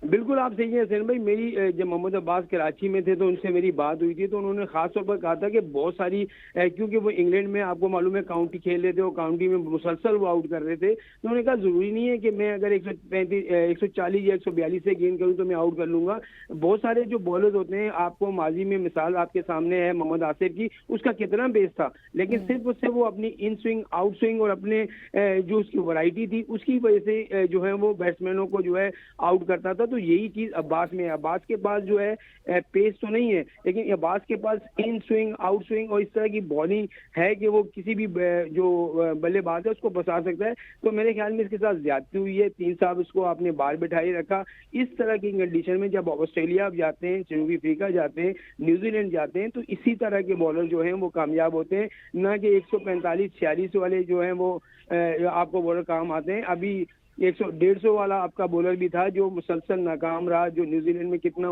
बिल्कुल आप सही है हसैन भाई। मेरी जब मोहम्मद अब्बास कराची में थे तो उनसे मेरी बात हुई थी, तो उन्होंने खास तौर पर कहा था कि बहुत सारी क्योंकि वो इंग्लैंड में आपको मालूम है काउंटी खेल रहे थे और काउंटी में मुसलसल वो आउट कर रहे थे, तो उन्होंने कहा जरूरी नहीं है कि मैं अगर 140 या 142 से गेंद करूं तो मैं आउट कर लूंगा। बहुत सारे जो बॉलर्स होते हैं, आपको माजी में मिसाल आपके सामने है मोहम्मद आसिफ की, उसका कितना बेस था, लेकिन सिर्फ उससे वो अपनी इन स्विंग आउट स्विंग और अपने जो उसकी वैरायटी थी उसकी वजह से जो है वो बैट्समैनों को जो है आउट करता था। तो यही चीज अब्बास में है। अब्बास के पास जो है पेस तो नहीं है, लेकिन अब्बास के पास इन स्विंग आउट स्विंग और इस तरह की बॉलिंग है कि वो किसी भी जो बल्लेबाज है उसको फंसा सकता है। तो मेरे ख्याल में इसके साथ ज्यादती हुई है। 3 साल उसको आपने बाहर बिठाई रखा। इस तरह की कंडीशन में जब ऑस्ट्रेलिया आप जाते हैं, जनूबी अफ्रीका जाते हैं, न्यूजीलैंड जाते हैं, तो इसी तरह के बॉलर जो हैं वो कामयाब होते हैं, ना कि 145-46 वाले जो हैं वो आपको बॉलर काम आते हैं। अभी 100-150 वाला आपका बॉलर भी था जो मुसलसल नाकाम रहा, जो न्यूजीलैंड में कितना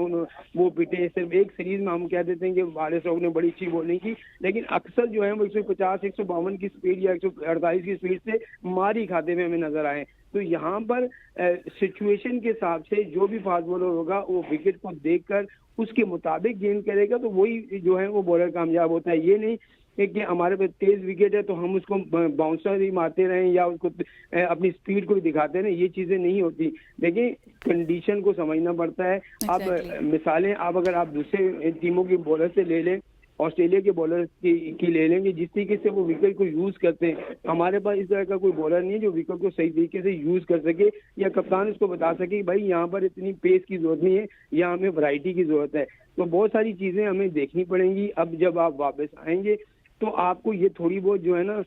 वो पिटे। सिर्फ एक सीरीज में हम कह देते हैं कि हारिस रऊफ ने बड़ी अच्छी बॉलिंग की, लेकिन अक्सर जो है वो 150-152 की स्पीड या 148 की स्पीड से मार ही खाते हुए हमें नजर आए। तो यहाँ पर सिचुएशन के हिसाब से जो भी फास्ट बॉलर होगा वो विकेट को देखकर उसके मुताबिक गेंद करेगा, तो वही जो है वो बॉलर कामयाब होता है। ये नहीं कि हमारे पास तेज विकेट है तो हम उसको बाउंसर ही मारते रहें या उसको अपनी स्पीड को भी दिखाते रहें, ये चीजें नहीं होती। देखिए कंडीशन को समझना पड़ता है। आप मिसालें आप अगर आप दूसरे टीमों की बॉलर से ले लें, ऑस्ट्रेलिया के बॉलर की ले लेंगे, जिस तरीके से वो विकेट को यूज करते हैं, हमारे पास इस तरह का कोई बॉलर नहीं है जो विकेट को सही तरीके से यूज कर सके या कप्तान इसको बता सके भाई यहाँ पर इतनी पेस की जरूरत नहीं है, यहाँ हमें वैरायटी की जरूरत है। तो बहुत सारी चीजें हमें देखनी पड़ेंगी। अब जब आप वापस आएंगे तो आपको ये थोड़ी बहुत जो है ना,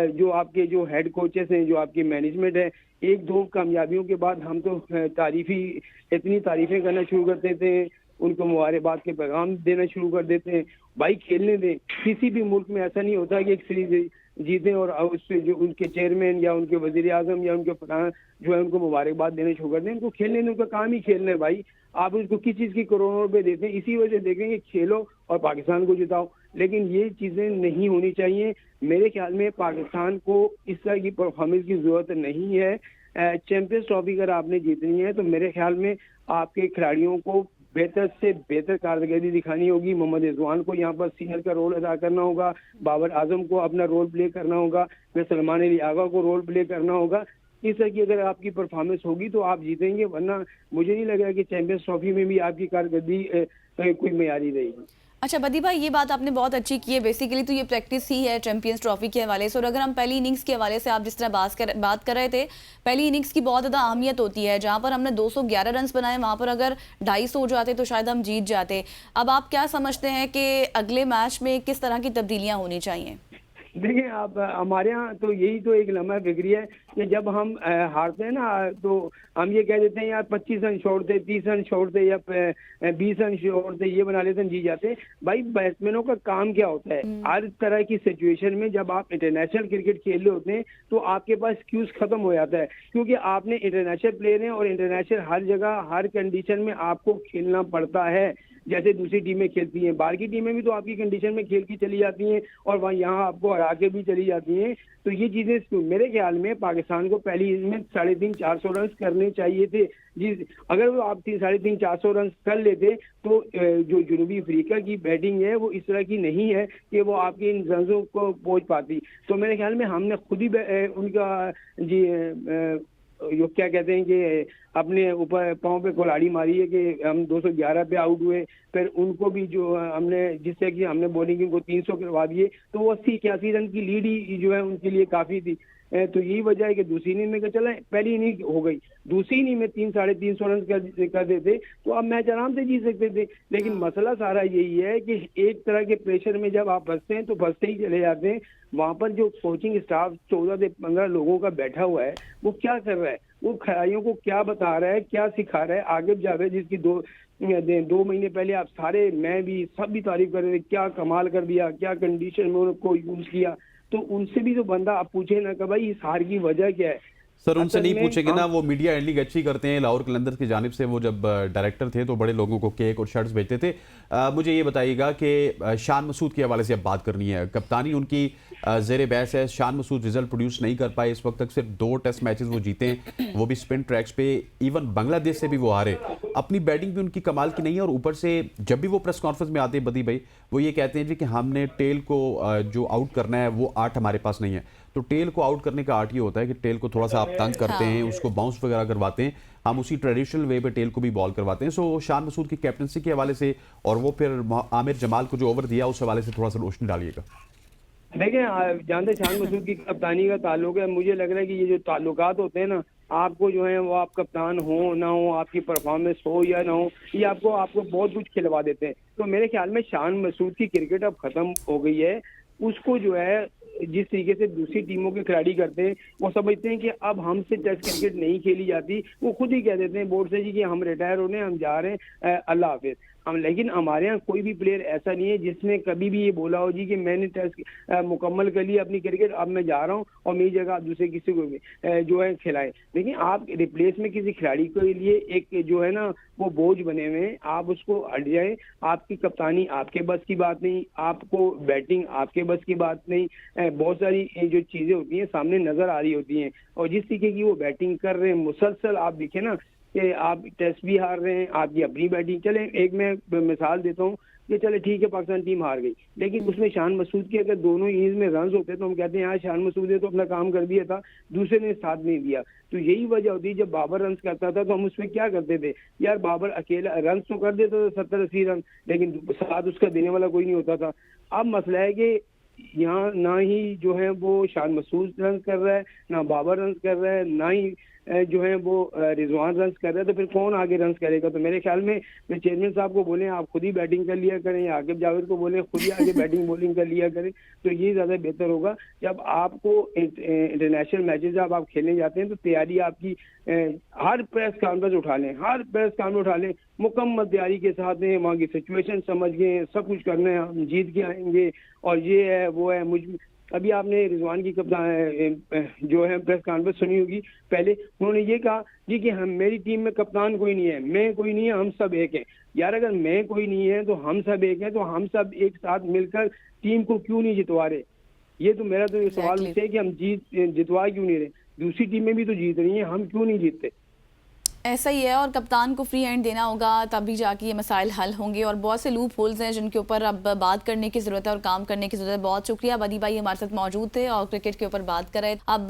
जो आपके जो हेड कोचेस हैं, जो आपकी मैनेजमेंट है, 1-2 कामयाबियों के बाद हम तो इतनी तारीफें करना शुरू कर देते हैं, उनको मुबारकबाद के पैगाम देना शुरू कर देते हैं। भाई खेलने दें। किसी भी मुल्क में ऐसा नहीं होता कि एक सीरीज जीतें और उससे जो उनके चेयरमैन या उनके वजीर आजम या उनके फलां जो है उनको मुबारकबाद देने शुरू कर दें। उनको खेलने दें, उनका काम ही खेलना है भाई। आप उसको किस चीज़ की करोड़ों रुपए देते हैं, इसी वजह से देखेंगे खेलो और पाकिस्तान को जिताओ, लेकिन ये चीज़ें नहीं होनी चाहिए। मेरे ख्याल में पाकिस्तान को इस तरह की परफॉर्मेंस की जरूरत नहीं है। चैंपियंस ट्रॉफी अगर आपने जीतनी है तो मेरे ख्याल में आपके खिलाड़ियों को बेहतर से बेहतर कारकर्दगी दिखानी होगी। मोहम्मद रिजवान को यहाँ पर सीनियर का रोल अदा करना होगा, बाबर आजम को अपना रोल प्ले करना होगा, फिर सलमान अली आगा को रोल प्ले करना होगा। इस तरह की अगर आपकी परफॉर्मेंस होगी तो आप जीतेंगे, वरना मुझे नहीं लग रहा कि चैंपियंस ट्रॉफी में भी आपकी कारकर्दगी कोई मेयारी रहेगी। अच्छा बदी भाई, ये बात आपने बहुत अच्छी की है। बेसिकली तो ये प्रैक्टिस ही है चैंपियंस ट्रॉफी के हवाले से। और अगर हम पहली इनिंग्स के हवाले से आप जिस तरह बात कर रहे थे, पहली इनिंग्स की बहुत ज़्यादा अहमियत होती है। जहाँ पर हमने 211 रन बनाए, वहाँ पर अगर 250 हो जाते तो शायद हम जीत जाते। अब आप क्या समझते हैं कि अगले मैच में किस तरह की तब्दीलियाँ होनी चाहिए? देखिए आप, हमारे यहाँ तो यही तो एक लम्हा फिक्री है कि जब हम हारते हैं ना तो हम ये कह देते हैं यार 25 रन छोड़ते, 30 रन छोड़ते या 20 रन छोड़ते, ये बना लेते हैं, जीत जाते। भाई बैट्समैनों का काम क्या होता है, हर तरह की सिचुएशन में जब आप इंटरनेशनल क्रिकेट खेल रहे होते हैं तो आपके पास एक्सक्यूज खत्म हो जाता है, क्योंकि आपने इंटरनेशनल प्लेयर हैं और इंटरनेशनल हर जगह हर कंडीशन में आपको खेलना पड़ता है। जैसे दूसरी टीमें खेलती हैं। बाहर की टीमें भी तो आपकी कंडीशन में खेल के चली जाती हैं और वहाँ यहाँ आपको हरा के भी चली जाती हैं। तो ये चीजें मेरे ख्याल में पाकिस्तान को पहली इनिंग में 350-400 रन करने चाहिए थे। जी, अगर वो आप 350-400 रन कर लेते तो जो जनूबी अफ्रीका की बैटिंग है वो इस तरह की नहीं है कि वो आपके इन रनों को पहुंच पाती। तो मेरे ख्याल में हमने खुद ही उनका जी जो क्या कहते हैं कि अपने ऊपर पाँव पे कुल्हाड़ी मारी है कि हम 211 पे आउट हुए। फिर उनको भी जो हमने जिससे कि हमने बॉलिंग को 300 करवा दिए, तो वो 80-81 रन की लीड ही जो है उनके लिए काफी थी। तो यही वजह है कि दूसरी इनिंग में चला, पहली इनिंग हो गई, दूसरी इनिंग में 300-350 रन कर देते तो आप मैच आराम से जीत सकते थे। लेकिन मसला सारा यही है कि एक तरह के प्रेशर में जब आप फंसते हैं तो फंसते ही चले जाते हैं। वहां पर जो कोचिंग स्टाफ 14 से 15 लोगों का बैठा हुआ है वो क्या कर रहा है, वो खिलाड़ियों को क्या बता रहा है, क्या सिखा रहा है। आगिब जावेद जिसकी 2 महीने पहले आप सारे, मैं भी, सब भी तारीफ कर रहे थे, क्या कमाल कर दिया, क्या कंडीशन में उनको यूज किया। तो उनसे भी तो बंदा आप पूछे ना कि भाई इस हार की वजह क्या है। सर उनसे असल नहीं में पूछेंगे ना, वो मीडिया हैंडलिंग अच्छी करते हैं। लाहौर कलंदर्स की जानिब से वो जब डायरेक्टर थे तो बड़े लोगों को केक और शर्ट्स भेजते थे। मुझे ये बताइएगा कि शान मसूद के हवाले से अब बात करनी है। कप्तानी उनकी ज़ेर बहस है। शान मसूद रिजल्ट प्रोड्यूस नहीं कर पाए, इस वक्त तक सिर्फ 2 टेस्ट मैचेस वो जीते हैं, वो भी स्पिन ट्रैक्स पे। इवन बांग्लादेश से भी वो हारे। अपनी बैटिंग भी उनकी कमाल की नहीं है, और ऊपर से जब भी वो प्रेस कॉन्फ्रेंस में आते हैं बदी भाई, वो ये कहते हैं जी कि हमने टेल को जो आउट करना है वो 8 हमारे पास नहीं है। तो टेल को आउट करने का आर्ट ये होता है कि टेल को थोड़ा सा आप तंग करते हैं, उसको बाउंस वगैरह करवाते हैं। हम उसी ट्रेडिशनल वे पे टेल को भी बॉल करवाते हैं। सो शान मसूद की कैप्टनसी के हवाले से और वो फिर आमिर जमाल को जो ओवर दिया उस हवाले से थोड़ा सा रोशनी डालिएगा। देखिए, जहाँ तक शान मसूद की कप्तानी का ताल्लुक है, मुझे लग रहा है कि ये जो ताल्लुकात होते हैं ना, आपको जो है वो आप कप्तान हो ना हो, आपकी परफॉर्मेंस हो या ना हो, ये आपको बहुत कुछ खिलवा देते हैं। तो मेरे ख्याल में शान मसूद की क्रिकेट अब खत्म हो गई है। उसको जो है जिस तरीके से दूसरी टीमों के खिलाड़ी करते हैं, वो समझते हैं कि अब हमसे टेस्ट क्रिकेट नहीं खेली जाती। वो खुद ही कह देते हैं बोर्ड से जी कि हम रिटायर होने, हम जा रहे हैं, अल्लाह हाफिज। लेकिन हमारे यहाँ कोई भी प्लेयर ऐसा नहीं है जिसने कभी भी ये बोला हो जी कि मैंने टेस्ट मुकम्मल कर लिया अपनी क्रिकेट, अब मैं जा रहा हूँ और मेरी जगह आप दूसरे किसी को भी जो है खिलाएं। लेकिन आप रिप्लेस में किसी खिलाड़ी के लिए एक जो है ना वो बोझ बने हुए हैं, आप उसको हट जाए। आपकी कप्तानी आपके बस की बात नहीं, आपको बैटिंग आपके बस की बात नहीं। बहुत सारी जो चीजें होती हैं सामने नजर आ रही होती हैं, और जिस तरीके की वो बैटिंग कर रहे हैं मुसलसल, आप दिखे ना कि आप टेस्ट भी हार रहे हैं, आपकी अपनी बैटिंग। चले एक मैं मिसाल देता हूँ कि चले ठीक है पाकिस्तान टीम हार गई, लेकिन उसमें शान मसूद के अगर दोनों इनिंग्स में रन होते तो हम कहते हैं यार शान मसूद ने तो अपना काम कर दिया था, दूसरे ने साथ नहीं दिया। तो यही वजह होती है, जब बाबर रन करता था तो हम उसमें क्या करते थे, यार बाबर अकेला रन तो कर देता था 70-80 रन, लेकिन साथ उसका देने वाला कोई नहीं होता था। अब मसला है कि यहाँ ना ही जो है वो शान मसूद रन कर रहा है, ना बाबर रन कर रहा है, ना ही जो है वो रिजवान रन कर रहे हैं। तो फिर कौन आगे रन करेगा? तो मेरे ख्याल में चेयरमैन साहब को बोले आप खुद ही बैटिंग कर लिया करें, या आगिब जावेद को बोले खुद ही आगे बैटिंग बॉलिंग कर लिया करें, तो ये ज्यादा बेहतर होगा। जब आपको इंटरनेशनल मैचेस जब आप खेलने जाते हैं तो तैयारी आपकी हर प्रेस कॉन्फ्रेंस उठा लें, हर प्रेस कॉन्फ्रेंस उठा लें, मुकम्मल तैयारी के साथ हैं, वहाँ की सिचुएशन समझ गए, सब कुछ करना है, हम जीत के आएंगे और ये है वो है। अभी आपने रिजवान की कप्तान जो है प्रेस कॉन्फ्रेंस सुनी होगी, पहले उन्होंने ये कहा जी कि हम मेरी टीम में कप्तान कोई नहीं है, मैं कोई नहीं है, हम सब एक हैं। यार अगर मैं कोई नहीं है तो हम सब एक हैं, तो हम सब एक साथ मिलकर टीम को क्यों नहीं जितवा रहे? ये तो मेरा तो ये सवाल है कि हम जितवा क्यों नहीं रहे? दूसरी टीमें भी तो जीत रही हैं, हम क्यों नहीं जीतते? ऐसा ही है, और कप्तान को फ्री हैंड देना होगा तभी जाके ये मसाइल हल होंगे। और बहुत से लूप होल्स हैं जिनके ऊपर अब बात करने की ज़रूरत है और काम करने की ज़रूरत है। बहुत शुक्रिया, बदी भाई हमारे साथ मौजूद थे और क्रिकेट के ऊपर बात कर रहे थे। अब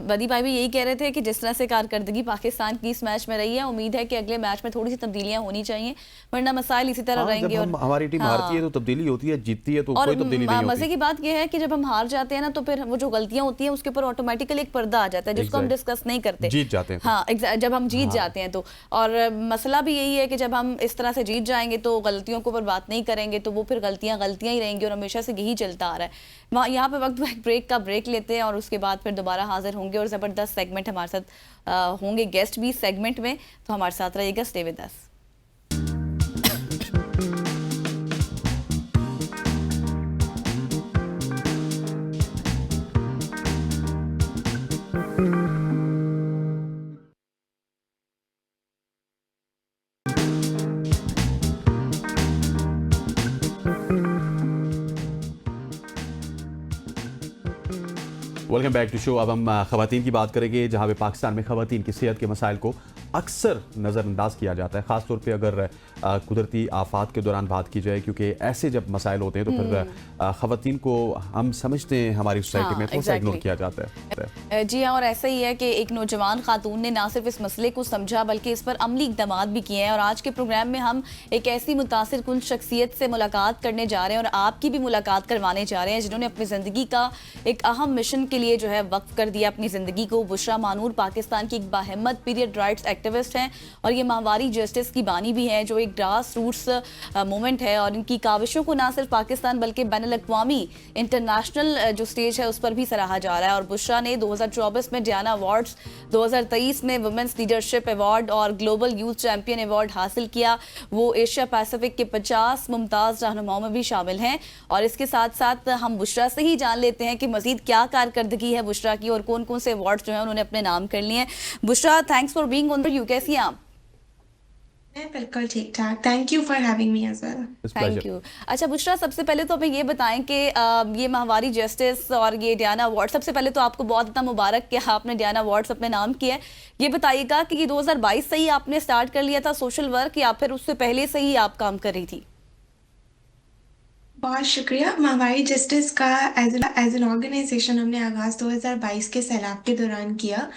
बदी भाई भी यही कह रहे थे कि जिस तरह से कारकर्दगी पाकिस्तान की इस मैच में रही है, उम्मीद है कि अगले मैच में थोड़ी सी तब्दीलियाँ होनी चाहिए, वरना मसाइल इसी तरह रहेंगे। और हमारी टीम हारती है तो तब्दीली होती है, जीतती है तो कोई तब्दीली नहीं होती। मजे की बात यह है कि जब हम हार जाते हैं ना तो फिर वो जो गलतियां होती हैं उसके ऊपर ऑटोमेटिकली एक पर्दा आ जाता है जिसको हम डिस्कस नहीं करते। जीत जाते हैं हाँ, जब हम जीत जाते हैं तो। और मसला भी यही है कि जब हम इस तरह से जीत जाएंगे तो गलतियों के ऊपर बात नहीं करेंगे तो वो फिर गलतियां ही रहेंगी, और हमेशा से यही चलता आ रहा है। वहाँ यहाँ पे वक्त ब्रेक का ब्रेक लेते हैं और उसके बाद फिर दोबारा हाजिर होंगे और ज़बरदस्त सेगमेंट हमारे साथ होंगे, गेस्ट भी सेगमेंट में, तो हमारे साथ रहिएगा, stay with us. Welcome back to show. अब हम ख़वातीन की बात करेंगे, जहाँ पे पाकिस्तान में ख़वातीन की सेहत के मसाइल को अक्सर नज़रअंदाज किया जाता है, ख़ासतौर पे अगर कुदरती आफात के दौरान बात की जाए, क्योंकि ऐसे जब मसाइल होते हैं तो फिर ख़वातीन को हम समझते हैं हमारी सोसाइटी में थोड़ा सा इग्नोर किया जाता है। जी हाँ, और ऐसा ही है कि एक नौजवान खातून ने ना सिर्फ इस मसले को समझा बल्कि इस पर अमली इक़दाम भी किए हैं। और आज के प्रोग्राम में हम एक ऐसी मुतासिर कुन शख्सियत से मुलाकात करने जा रहे हैं और आपकी भी मुलाकात करवाने जा रहे हैं, जिन्होंने अपनी ज़िंदगी का एक अहम मिशन के लिए जो है वक्फ कर दिया अपनी ज़िंदगी को। बुशरा मानूर पाकिस्तान की एक बाहिम्मत पीरियड राइट्स एक्टिविस्ट हैं और ये माहवारी जस्टिस की बानी भी हैं, जो एक ग्रास रूट्स मूवमेंट है। और इनकी काविशों को ना सिर्फ पाकिस्तान बल्कि बैनुल-अक़वामी इंटरनेशनल जो स्टेज है उस पर भी सराहा जा रहा है। और बुशरा ने 2024 में डियाना अवार्ड्स, 2023 में वुमेन्स लीडरशिप अवार्ड और ग्लोबल यूथ चैंपियन अवार्ड हासिल किया। वो एशिया पैसिफिक के 50 मुमताज़ रहनुमाओं में भी शामिल हैं। और इसके साथ साथ हम बुशरा से ही जान लेते हैं कि मजीद क्या कारकर्दगी है बुशरा की और कौन कौन से अवार्ड्स जो हैं उन्होंने अपने नाम कर लिए हैं। Bushra, thanks for being on the you. कैसी हैं आप? मैं बिल्कुल ठीक ठाक। Thank you for having me as well. Thank you. अच्छा बुशरा, सबसे पहले तो हमें ये बताएं कि ये माहवारी जस्टिस और ये डियाना अवार्ड, सबसे पहले तो आपको बहुत इतना मुबारक कि आपने डियाना अवार्ड्स अपने नाम किया है। ये बताइएगा कि ये 2022 से ही आपने स्टार्ट कर लिया था सोशल वर्क या फिर उससे पहले से ही आप काम कर रही थी? बहुत शुक्रिया। माहवारी जस्टिस का एज एन ऑर्गेनाइजेशन हमने आगाज़ 2022 के सैलाब के दौरान किया,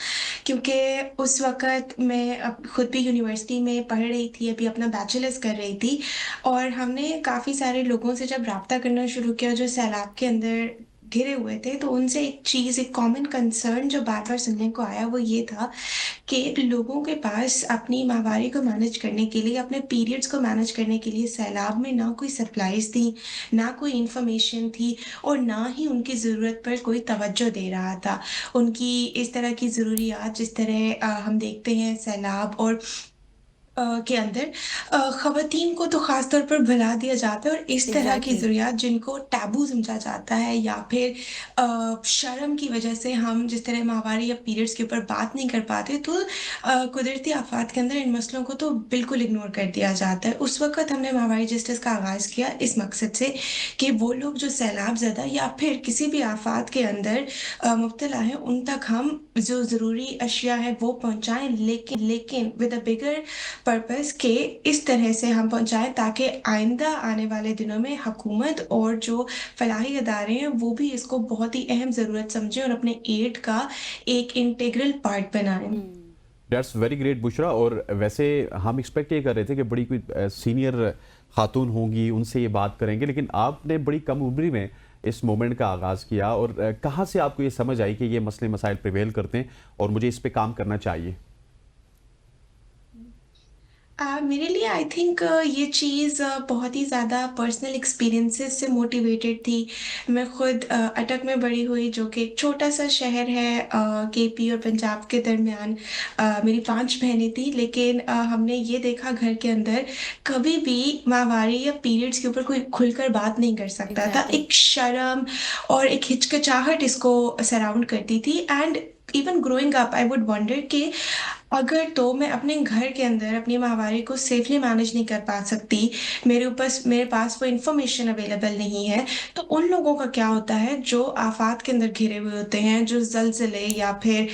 क्योंकि उस वक़्त मैं खुद भी यूनिवर्सिटी में पढ़ रही थी, अभी अपना बैचलर्स कर रही थी। और हमने काफ़ी सारे लोगों से जब रब्ता करना शुरू किया जो सैलाब के अंदर घिरे हुए थे, तो उनसे एक चीज़, एक कॉमन कंसर्न जो बार बार सुनने को आया वो ये था कि लोगों के पास अपनी माहवारी को मैनेज करने के लिए, अपने पीरियड्स को मैनेज करने के लिए सैलाब में ना कोई सप्लाईज थी, ना कोई इंफॉर्मेशन थी और ना ही उनकी ज़रूरत पर कोई तवज्जो दे रहा था। उनकी इस तरह की ज़रूरियात, जिस तरह हम देखते हैं सैलाब और के अंदर ख़वातीन को तो ख़ास तौर पर भुला दिया जाता है और इस तरह की ज़रूरियात जिनको टैबू समझा जाता है या फिर शर्म की वजह से हम जिस तरह माहवारी या पीरियड्स के ऊपर बात नहीं कर पाते, तो कुदरती आफात के अंदर इन मसलों को तो बिल्कुल इग्नोर कर दिया जाता है। उस वक़्त हमने माहवारी जस्टिस का आगाज़ किया इस मकसद से कि वो लोग जो सैलाब ज़दा या फिर किसी भी आफात के अंदर मुब्तला हैं, उन तक हम जो ज़रूरी अशिया है वो पहुँचाएँ, लेकिन विद अ बिगर पर्पस के इस तरह से हम पहुंचाएं ताकि आइंदा आने वाले दिनों में हुकूमत और जो फलाही अदारे हैं वो भी इसको बहुत ही अहम ज़रूरत समझें और अपने एड का एक इंटीग्रल पार्ट बनाएं। That's very great Bushra. और वैसे हम एक्सपेक्ट ये कर रहे थे कि बड़ी कोई सीनियर खातून होंगी, उनसे ये बात करेंगे, लेकिन आपने बड़ी कम उम्र में इस मोमेंट का आगाज़ किया। और कहाँ से आपको ये समझ आई कि ये मसले मसाइल प्रिवेल करते हैं और मुझे इस पे काम करना चाहिए? मेरे लिए आई थिंक ये चीज़ बहुत ही ज़्यादा पर्सनल एक्सपीरियंसेस से मोटिवेटेड थी। मैं खुद अटक में बड़ी हुई, जो कि एक छोटा सा शहर है केपी और पंजाब के दरमियान। मेरी 5 बहनें थी, लेकिन हमने ये देखा घर के अंदर कभी भी माहवारी या पीरियड्स के ऊपर कोई खुलकर बात नहीं कर सकता था। एक शर्म और एक हिचकिचाहट इसको सराउंड करती थी। And even growing up I would wonder कि अगर तो मैं अपने घर के अंदर अपनी माहवारी को सेफली मैनेज नहीं कर पा सकती, मेरे पास वो इन्फॉर्मेशन अवेलेबल नहीं है, तो उन लोगों का क्या होता है जो आफात के अंदर घिरे हुए होते हैं, जो ज़लज़ले या फिर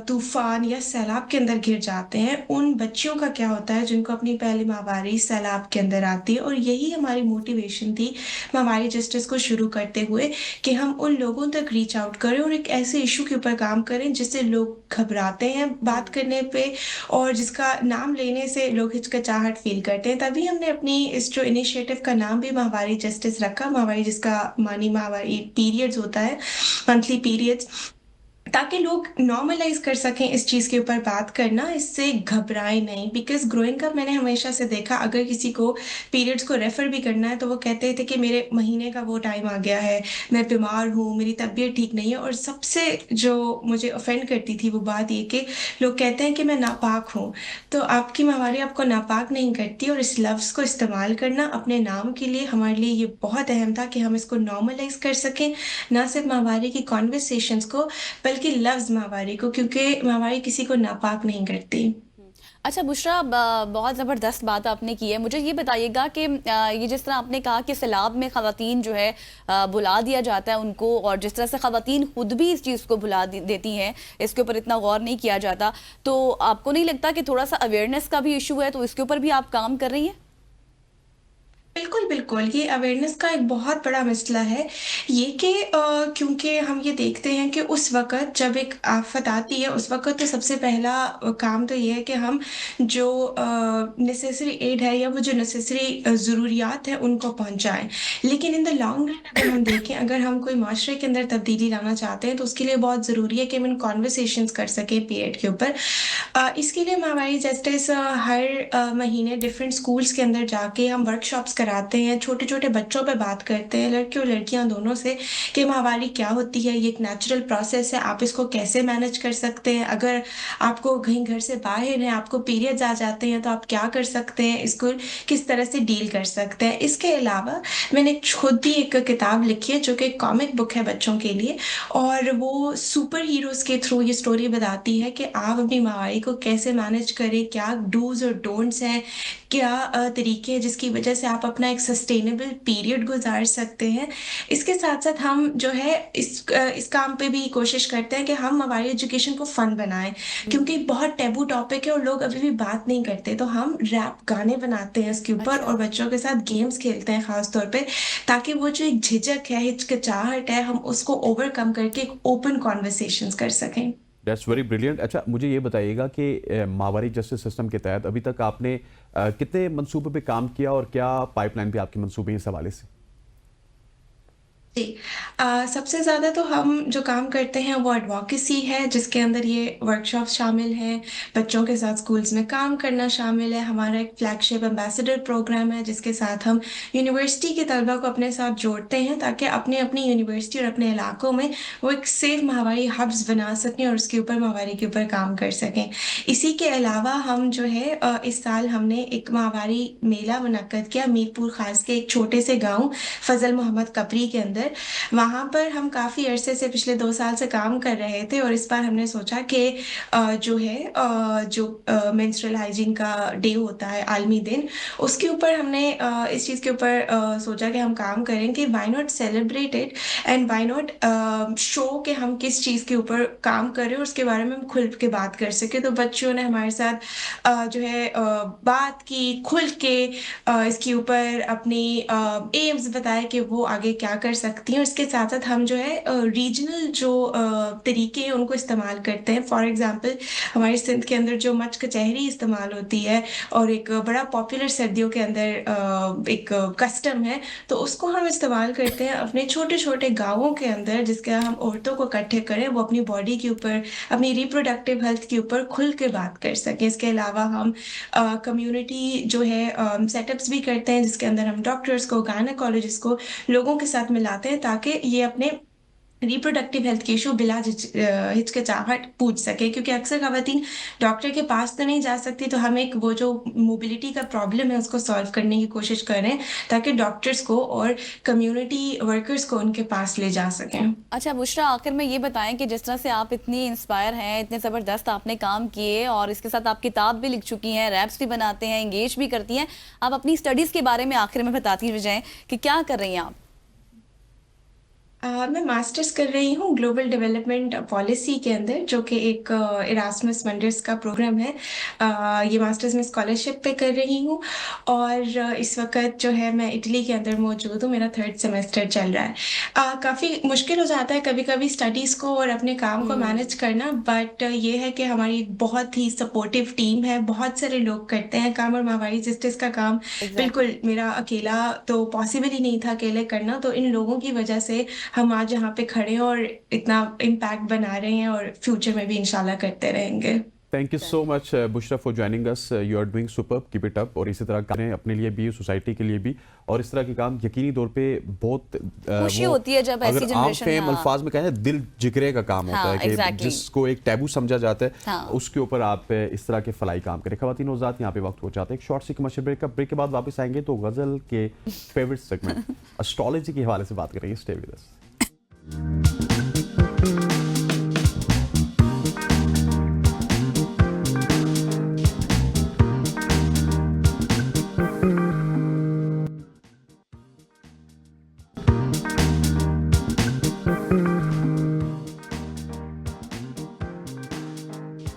तूफ़ान या सैलाब के अंदर घिर जाते हैं, उन बच्चियों का क्या होता है जिनको अपनी पहली माहवारी सैलाब के अंदर आती है। और यही हमारी मोटिवेशन थी माहवारी जस्टिस को शुरू करते हुए कि हम उन लोगों तक रीच आउट करें और एक ऐसे इशू के ऊपर काम करें जिससे लोग घबराते हैं बात करने पे और जिसका नाम लेने से लोग हिचकिचाहट फील करते हैं। तभी हमने अपनी इस जो इनिशिएटिव का नाम भी माहवारी जस्टिस रखा। माहवारी जिसका मानी माहवारी पीरियड्स होता है, मंथली पीरियड्स, ताकि लोग नॉर्मलाइज कर सकें इस चीज़ के ऊपर बात करना, इससे घबराए नहीं। बिकॉज ग्रोइंग अप मैंने हमेशा से देखा, अगर किसी को पीरियड्स को रेफ़र भी करना है तो वो कहते थे कि मेरे महीने का वो टाइम आ गया है, मैं बीमार हूँ, मेरी तबीयत ठीक नहीं है। और सबसे जो मुझे ऑफेंड करती थी वो बात ये कि लोग कहते हैं कि मैं नापाक हूँ। तो आपकी माहवारी आपको नापाक नहीं करती। और इस लफ्ज़ को इस्तेमाल करना अपने नाम के लिए हमारे लिए ये बहुत अहम था कि हम इसको नॉर्मलाइज कर सकें, ना सिर्फ माहवारी की कॉन्वर्सेशंस को बल्कि लफ्ज़ माहवारी को, क्योंकि माहवारी किसी को नापाक नहीं करती। अच्छा बुशरा, बहुत ज़बरदस्त बात आपने की है। मुझे ये बताइएगा कि ये जिस तरह आपने कहा कि सैलाब में ख़वातीन जो है बुला दिया जाता है उनको, और जिस तरह से ख़वातीन खुद भी इस चीज़ को बुला देती हैं, इसके ऊपर इतना गौर नहीं किया जाता, तो आपको नहीं लगता कि थोड़ा सा अवेयरनेस का भी इशू है, तो इसके ऊपर भी आप काम कर रही हैं? बिल्कुल, बिल्कुल। ये अवेयरनेस का एक बहुत बड़ा मसला है। ये कि क्योंकि हम ये देखते हैं कि उस वक़्त जब एक आफ़त आती है, उस वक़्त तो सबसे पहला काम तो ये है कि हम जो नेसेसरी एड है या वो जो नेसेसरी ज़रूरियात हैं, उनको पहुँचाएँ। लेकिन इन द लॉन्ग रन अगर हम देखें, अगर हम कोई माशरे के अंदर तब्दीली लाना चाहते हैं, तो उसके लिए बहुत ज़रूरी है कि हम इन कन्वर्सेशंस कर सकें पीरियड के ऊपर। इसके लिए माहवारी जस्टिस हर महीने डिफरेंट स्कूल्स के अंदर जाके हम वर्कशॉप्स कराते हैं, छोटे-छोटे बच्चों पे बात करते हैं, लड़के और लड़कियां दोनों से, कि माहवारी क्या होती है, ये एक नेचुरल प्रोसेस है, आप इसको कैसे मैनेज कर सकते हैं, अगर आपको कहीं घर से बाहर हैं, आपको पीरियड्स आ जाते हैं, तो आप क्या कर सकते हैं, इसको किस तरह से डील कर सकते हैं। इसके अलावा मैंने खुद भी एक किताब लिखी है जो कि एक कॉमिक बुक है बच्चों के लिए, और वो सुपर हीरोज़ के थ्रू ये स्टोरी बताती है कि आप अपनी माहवारी को कैसे मैनेज करें, क्या डूज़ और डोंट्स हैं, क्या तरीके हैं जिसकी वजह से आप अपना एक सस्टेनेबल पीरियड गुजार सकते हैं। इसके साथ-साथ हम जो है इस काम पे भी कोशिश करते हैं कि हम माहवारी एजुकेशन को फ़न बनाएँ, क्योंकि बहुत टैबू टॉपिक है और लोग अभी भी बात नहीं करते। तो हम रैप गाने बनाते हैं इसके ऊपर, अच्छा। और बच्चों के साथ गेम्स खेलते हैं ख़ास तौर पे, ताकि वो जो एक झिझक है, हिचकिचाहट है, हम उसको ओवरकम करके एक ओपन कन्वर्सेशंस कर सकें। That's very brilliant. अच्छा, मुझे ये बताइएगा कि माहवारी जस्टिस सिस्टम के तहत अभी तक आपने कितने मंसूबों पे काम किया और क्या पाइपलाइन पे आपके मंसूबे हैं इस हवाले से? जी। सबसे ज़्यादा तो हम जो काम करते हैं वो एडवोकेसी है, जिसके अंदर ये वर्कशॉप्स शामिल हैं, बच्चों के साथ स्कूल्स में काम करना शामिल है। हमारा एक फ्लैगशिप एम्बेसडर प्रोग्राम है जिसके साथ हम यूनिवर्सिटी के तलबा को अपने साथ जोड़ते हैं, ताकि अपनी यूनिवर्सिटी और अपने इलाकों में वो एक सेफ माहवारी हब्स बना सकें और उसके ऊपर माहवारी के ऊपर काम कर सकें। इसी के अलावा हम जो है इस साल हमने एक माहवारी मेला मुनक्कद किया मीरपुर ख़ास के एक छोटे से गाँव फ़ज़ल मोहम्मद कपरी के अंदर। वहाँ पर हम काफ़ी अरसे से पिछले 2 साल से काम कर रहे थे, और इस बार हमने सोचा कि जो है मेंस्ट्रुअल हाइजीन का डे होता है, आलमी दिन, उसके ऊपर हमने इस चीज़ के ऊपर सोचा कि हम काम करें कि why not celebrate it and why not show कि हम किस चीज़ के ऊपर काम कर रहे हैं और उसके बारे में हम खुल के बात कर सकें। तो बच्चों ने हमारे साथ जो है बात की, खुल के इसके ऊपर अपनी एम्स बताए कि वो आगे क्या कर सकती हैं, और इसके साथ-साथ हम जो है रीजनल जो तरीके हैं उनको इस्तेमाल करते हैं। फॉर एग्ज़ाम्पल हमारे सिंध के अंदर जो मच कचहरी इस्तेमाल होती है और एक बड़ा पॉपुलर सर्दियों के अंदर एक कस्टम है, तो उसको हम इस्तेमाल करते हैं अपने छोटे-छोटे गाँवों के अंदर, जिसके हम औरतों को इकट्ठे करें, वो अपनी बॉडी के ऊपर, अपनी रिप्रोडक्टिव हेल्थ के ऊपर खुल के बात कर सकें। इसके अलावा हम कम्युनिटी जो है सेटअप्स भी करते हैं, जिसके अंदर हम डॉक्टर्स को, गायनेकोलॉजिस्ट को लोगों के साथ मिलाते हैं, ताकि ये अपने रिप्रोडक्टिव हेल्थ के इशू बिला हिचकिचाहट पूछ सके, क्योंकि अक्सर खवातीन डॉक्टर के पास तो नहीं जा सकती, तो हम एक वो जो मोबिलिटी का प्रॉब्लम है उसको सॉल्व करने की कोशिश करें, ताकि डॉक्टर्स को और कम्युनिटी वर्कर्स को उनके पास ले जा सकें। अच्छा बुशरा, आखिर में ये बताएं कि जिस तरह से आप इतनी इंस्पायर हैं, इतने ज़बरदस्त आपने काम किए और इसके साथ आप किताब भी लिख चुकी हैं, रैप्स भी बनाते हैं, इंगेज भी करती हैं, आप अपनी स्टडीज़ के बारे में आखिर में बताती जाएं कि क्या कर रही हैं आप? मैं मास्टर्स कर रही हूँ ग्लोबल डेवलपमेंट पॉलिसी के अंदर, जो कि एक इरास्मस मंडर्स का प्रोग्राम है। ये मास्टर्स में स्कॉलरशिप पे कर रही हूँ, और इस वक्त जो है मैं इटली के अंदर मौजूद हूँ। मेरा 3rd सेमेस्टर चल रहा है। काफ़ी मुश्किल हो जाता है कभी-कभी स्टडीज़ को और अपने काम को मैनेज करना, बट ये है कि हमारी एक बहुत ही सपोर्टिव टीम है, बहुत सारे लोग करते हैं काम, और माहवारी जस्टिस का काम बिल्कुल मेरा अकेला तो पॉसिबल ही नहीं था अकेले करना। तो इन लोगों की वजह से हम आज यहाँ पे खड़े हैं और इतना इम्पैक्ट बना रहे हैं, और फ्यूचर में भी इंशाल्लाह करते रहेंगे। Thank you so much Bushra for joining us. You are doing superb, keep it up. और इसी तरह करें अपने लिए भी, सोसाइटी के लिए भी, और इस तरह के काम यकीनी तौर पे बहुत खुशी होती है जब ऐसी जनरेशन, फेम अल्फाज में कहें, दिल जिगरे का काम होता है कि जिसको एक टैबू समझा जाता है उसके ऊपर आप इस तरह के फलाई काम करें। खवातीन नौज़ात, यहाँ पे वक्त हो जाता है एक शॉर्ट सी कमर्शियल ब्रेक के बाद वापस आएंगे तो गजल के फेवरेट सेगमेंट एस्ट्रोलॉजी के हवाले से बात करेंगे। Stay with us.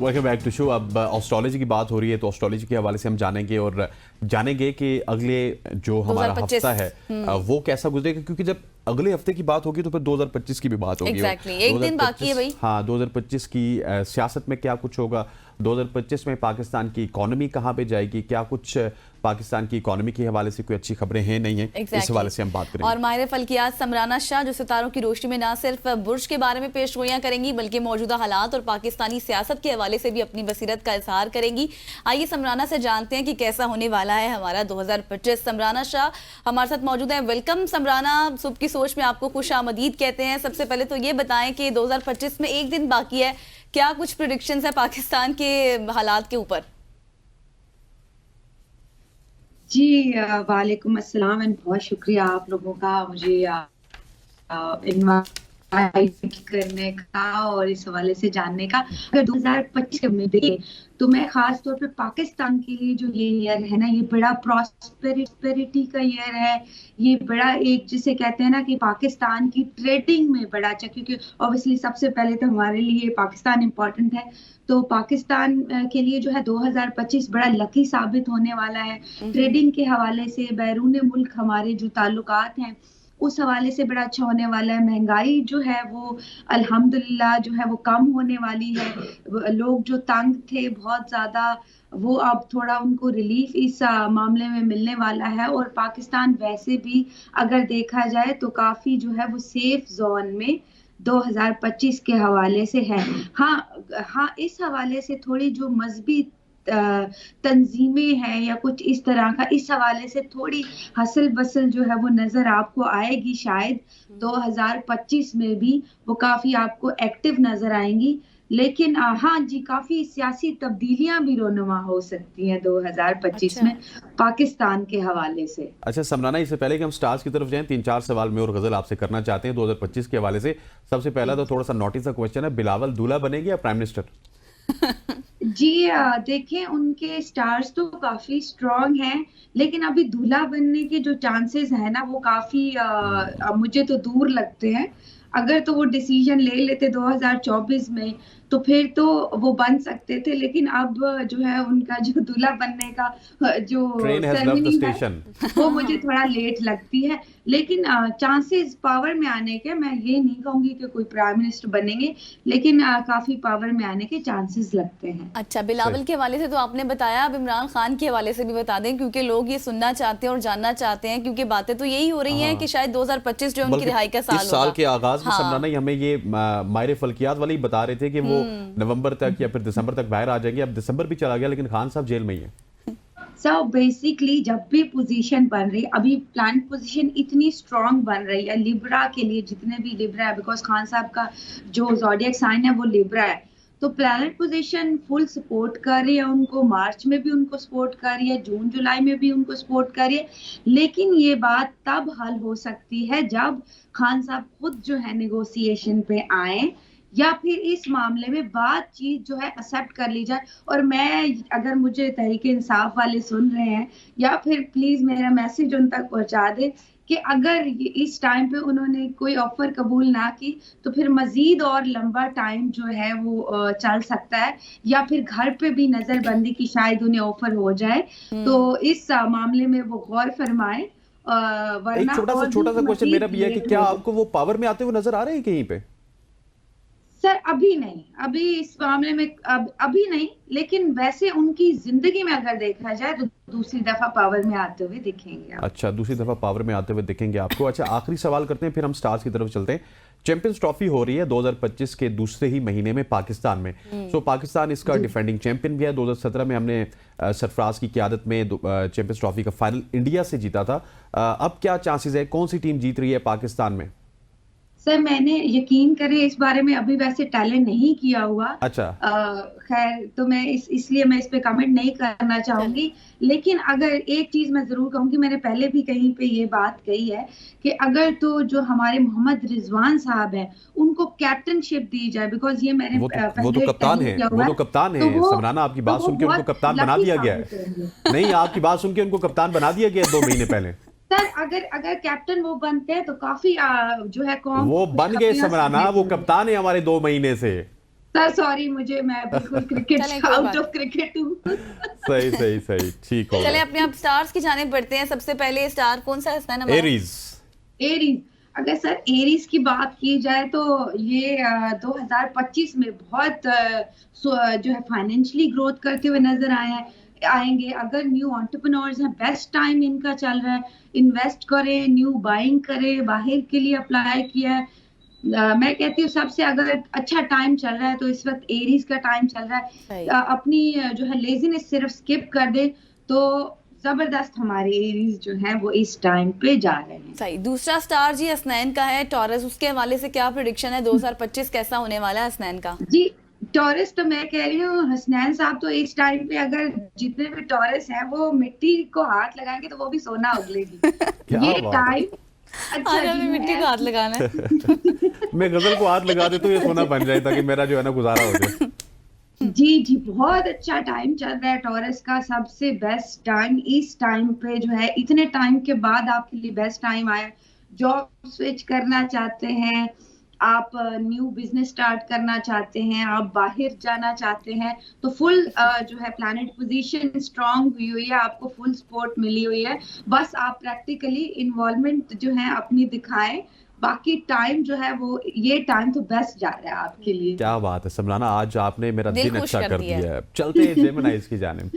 Welcome back to show. अब एस्ट्रोलॉजी की बात हो रही है तो एस्ट्रोलॉजी के हवाले से हम जानेंगे कि अगले जो हमारा 2025 हफ्ता है वो कैसा गुजरेगा, क्योंकि जब अगले हफ्ते की बात होगी तो फिर 2025 की भी बात होगी। Exactly, एक दिन बाकी है भाई। हाँ, 2025 की सियासत में क्या कुछ होगा, 2025 में पाकिस्तान की इकोनॉमी कहाँ पे जाएगी, क्या कुछ पाकिस्तान की इकोनॉमी के हवाले से कोई अच्छी खबरें हैं नहीं है, इस हवाले से हम बात करेंगे। और माहिर फल्कियात समराना शाह जो सितारों की रोशनी में ना सिर्फ बुर्ज के बारे में पेशगोइयां करेंगी बल्कि मौजूदा हालात और पाकिस्तानी सियासत के हवाले से भी अपनी बसीरत का इजहार करेंगी। आइए समराना से जानते हैं कि कैसा होने वाला है हमारा 2025। समराना शाह हमारे साथ मौजूद है। वेलकम समराना, सुबह की सोच में आपको खुश आमदीद कहते हैं। सबसे पहले तो ये बताएं कि 2025 में एक दिन बाकी है, क्या कुछ प्रेडिक्शंस है पाकिस्तान के हालात के ऊपर? जी वालेकुम अस्सलाम एंड बहुत शुक्रिया आप लोगों का मुझे इनवाइट करने का और इस हवाले से जानने का। अगर 2025 में देखें तो मैं खास तौर पे पाकिस्तान के लिए जो ये ईयर है ना, ये बड़ा प्रॉस्पेरिटी का ईयर है। ये बड़ा एक जिसे कहते हैं ना कि पाकिस्तान की ट्रेडिंग में बड़ा अच्छा, क्योंकि ऑब्वियसली सबसे पहले तो हमारे लिए पाकिस्तान इम्पोर्टेंट है, तो पाकिस्तान के लिए जो है 2025 बड़ा लकी साबित होने वाला है। ट्रेडिंग के हवाले से बैरून मुल्क हमारे जो ताल्लुकात हैं उस हवाले से बड़ा अच्छा होने वाला है। महंगाई जो है वो अल्हम्दुलिल्लाह जो है वो कम होने वाली है। लोग जो तंग थे बहुत ज्यादा, वो अब थोड़ा उनको रिलीफ इस मामले में मिलने वाला है। और पाकिस्तान वैसे भी अगर देखा जाए तो काफी जो है वो सेफ जोन में 2025 के हवाले से है। हाँ, इस हवाले से थोड़ी जो मजहबी तंजीमें हैं या कुछ इस तरह का, इस हवाले से थोड़ी हसल बसल जो है वो नजर आपको आएगी। शायद 2025 में भी वो काफी आपको एक्टिव नजर आएंगी। लेकिन हाँ जी, काफी सियासी तब्दीलियां भी रोनुमा हो सकती हैं 2025 में पाकिस्तान के हवाले से। अच्छा समराना, इससे पहले कि हम स्टार्स की तरफ जाएं, 3-4 सवाल मैं और गजल आपसे करना चाहते हैं 2025 के हवाले से। सबसे पहला तो थोड़ा सा नोटी सा क्वेश्चन है, बिलावल दूल्हा बनेगी या प्राइम मिनिस्टर? जी देखें, उनके स्टार्स तो काफी स्ट्रॉन्ग हैं, लेकिन अभी दूल्हा बनने के जो चांसेस है ना वो काफी मुझे तो दूर लगते हैं। अगर तो वो डिसीजन ले लेते 2024 में तो फिर तो वो बन सकते थे, लेकिन अब जो है उनका जो दूल्हा बनने का जो सेरेमनी है वो मुझे थोड़ा लेट लगती है। लेकिन चांसेस पावर में आने के, मैं ये नहीं कहूंगी कि कोई प्राइम मिनिस्टर बनेंगे, लेकिन काफी पावर में आने के चांसेस लगते हैं। अच्छा, बिलावल के हवाले से तो आपने बताया, अब इमरान खान के हवाले से भी बता दें, क्योंकि लोग ये सुनना चाहते हैं और जानना चाहते हैं, क्योंकि बातें तो यही हो रही हैं कि शायद 2025 जो उनकी रिहाई का साल होगा। इस साल के आगाज में समराना हमें ये माहिर फल्कियात वाले बता रहे थे कि वो नवंबर तक या फिर दिसंबर तक बाहर आ जाएंगे। अब दिसंबर भी चला गया लेकिन खान साहब जेल में ही है। So बेसिकली जब भी पोजीशन बन रही, अभी प्लान पोजीशन इतनी स्ट्रांग बन रही है लिब्रा के लिए, जितने भी लिब्रा है, बिकॉज खान साहब का जो ज़ोडिएक साइन है वो लिब्रा है, तो प्लैनेट पोजीशन फुल सपोर्ट कर रही है उनको। मार्च में भी उनको सपोर्ट कर रही है, जून जुलाई में भी उनको सपोर्ट कर रही है। लेकिन ये बात तब हल हो सकती है जब खान साहब खुद जो है नेगोशिएशन पे आए, या फिर इस मामले में बातचीत जो है एक्सेप्ट कर ली जाए। और मैं, अगर मुझे तहरीक इंसाफ वाले सुन रहे हैं, या फिर प्लीज मेरा मैसेज उन तक पहुंचा दे कि अगर इस टाइम पे उन्होंने कोई ऑफर कबूल ना की तो फिर मजीद और लंबा टाइम जो है वो चल सकता है, या फिर घर पे भी नजरबंदी की शायद उन्हें ऑफर हो जाए। तो इस मामले में वो गौर फरमाए। एक छोटा सा क्वेश्चन मेरा भी है कि क्या आपको वो पावर में आते हुए नजर आ रहे हैं कहीं पे? सर अभी नहीं, अभी इस मामले में अभी नहीं, लेकिन वैसे उनकी जिंदगी में अगर देखा जाए तो दूसरी दफा पावर में आते हुए दिखेंगे आप। अच्छा, दूसरी दफा पावर में आते हुए दिखेंगे आपको। अच्छा, आखिरी सवाल करते हैं फिर हम स्टार्स की तरफ चलते हैं। चैंपियंस ट्रॉफी हो रही है 2025 के दूसरे ही महीने में पाकिस्तान में। सो पाकिस्तान इसका डिफेंडिंग चैंपियन भी है। 2017 में हमने सरफराज की क़यादत में चैंपियंस ट्रॉफी का फाइनल इंडिया से जीता था। अब क्या चांसेस है, कौन सी टीम जीत रही है पाकिस्तान में? सर मैंने, यकीन करें, इस बारे में अभी वैसे टैलेंट नहीं किया हुआ। अच्छा, खैर तो मैं इसलिए मैं इस पे कमेंट नहीं करना चाहूंगी। लेकिन अगर एक चीज मैं जरूर कहूंगी, मैंने पहले भी कहीं पे ये बात कही है कि अगर तो जो हमारे मोहम्मद रिजवान साहब हैं उनको कैप्टनशिप दी जाए, बिकॉज ये मैंने वो तो कप्तान है, वो तो कप्तान है। समराना, आपकी बात सुन के उनको कप्तान बना दिया गया है। नहीं, आपकी बात सुन के उनको कप्तान बना दिया गया 2 महीने पहले। सर अगर कैप्टन वो बनते हैं तो काफी जो है कौम वो बन गए समराना, वो कप्तान है हमारे 2 महीने से। सर सॉरी, मैं बिल्कुल क्रिकेट चलें, कोई आउट बात ऑफ क्रिकेट हूँ। सही ठीक हो चले गया। अपने आप स्टार्स की जाने बढ़ते हैं। सबसे पहले स्टार कौन सा है हमारा? एरीज। एरीज, अगर सर एरीज की बात की जाए तो ये 2025 में बहुत जो है फाइनेंशियली ग्रोथ करते हुए नजर आएंगे। अगर न्यू एंटरप्रेन्योर्स हैं, बेस्ट टाइम इनका चल रहा है, इन्वेस्ट करें, न्यू बाइंग करें, बाहर के लिए अप्लाई किया है। मैं कहती हूँ सबसे अगर अच्छा टाइम चल रहा है तो इस वक्त एरीज का टाइम चल रहा सही। है। अपनी जो है लेजीनेस सिर्फ स्किप कर दे तो जबरदस्त हमारे एरीज जो हैं वो इस टाइम पे जा रहे हैं। सही। दूसरा स्टार जी हसनैन का है, टॉरस। उसके हवाले से क्या प्रेडिक्शन है 2025 कैसा होने वाला है हसनैन का? जी टॉरस तो मैं कह रही हूँ हसनैन साहब तो इस टाइम पे अगर जितने भी टॉरस हैं वो मिट्टी को हाथ लगाएंगे तो वो भी सोना उगलेगी। ये बात है। टाइम अच्छा आज जी, हमें मिट्टी को हाथ लगाना है। मैं गजल को हाथ लगा दे तो ये सोना बन जाए ताकि मेरा जो है ना गुजारा हो जाए। जी बहुत अच्छा टाइम चल रहा है टॉरस का। सबसे बेस्ट टाइम इस टाइम पे जो है, इतने टाइम के बाद आपके लिए बेस्ट टाइम आया। जॉब स्विच करना चाहते हैं आप, न्यू बिजनेस स्टार्ट करना चाहते हैं आप, बाहर जाना चाहते हैं तो फुल जो है प्लैनेट पोजीशन स्ट्रांग हुई हुई है, आपको फुल सपोर्ट मिली हुई है। बस आप प्रैक्टिकली इन्वॉल्वमेंट जो है अपनी दिखाएं, बाकी टाइम जो है वो ये टाइम तो बेस्ट जा रहा है आपके लिए। क्या बात है समराना, आज आपने मेरा दिल दिन खुश अच्छा कर कर दिया दिया है। चलते हैं जेमिनाइज की जानिब।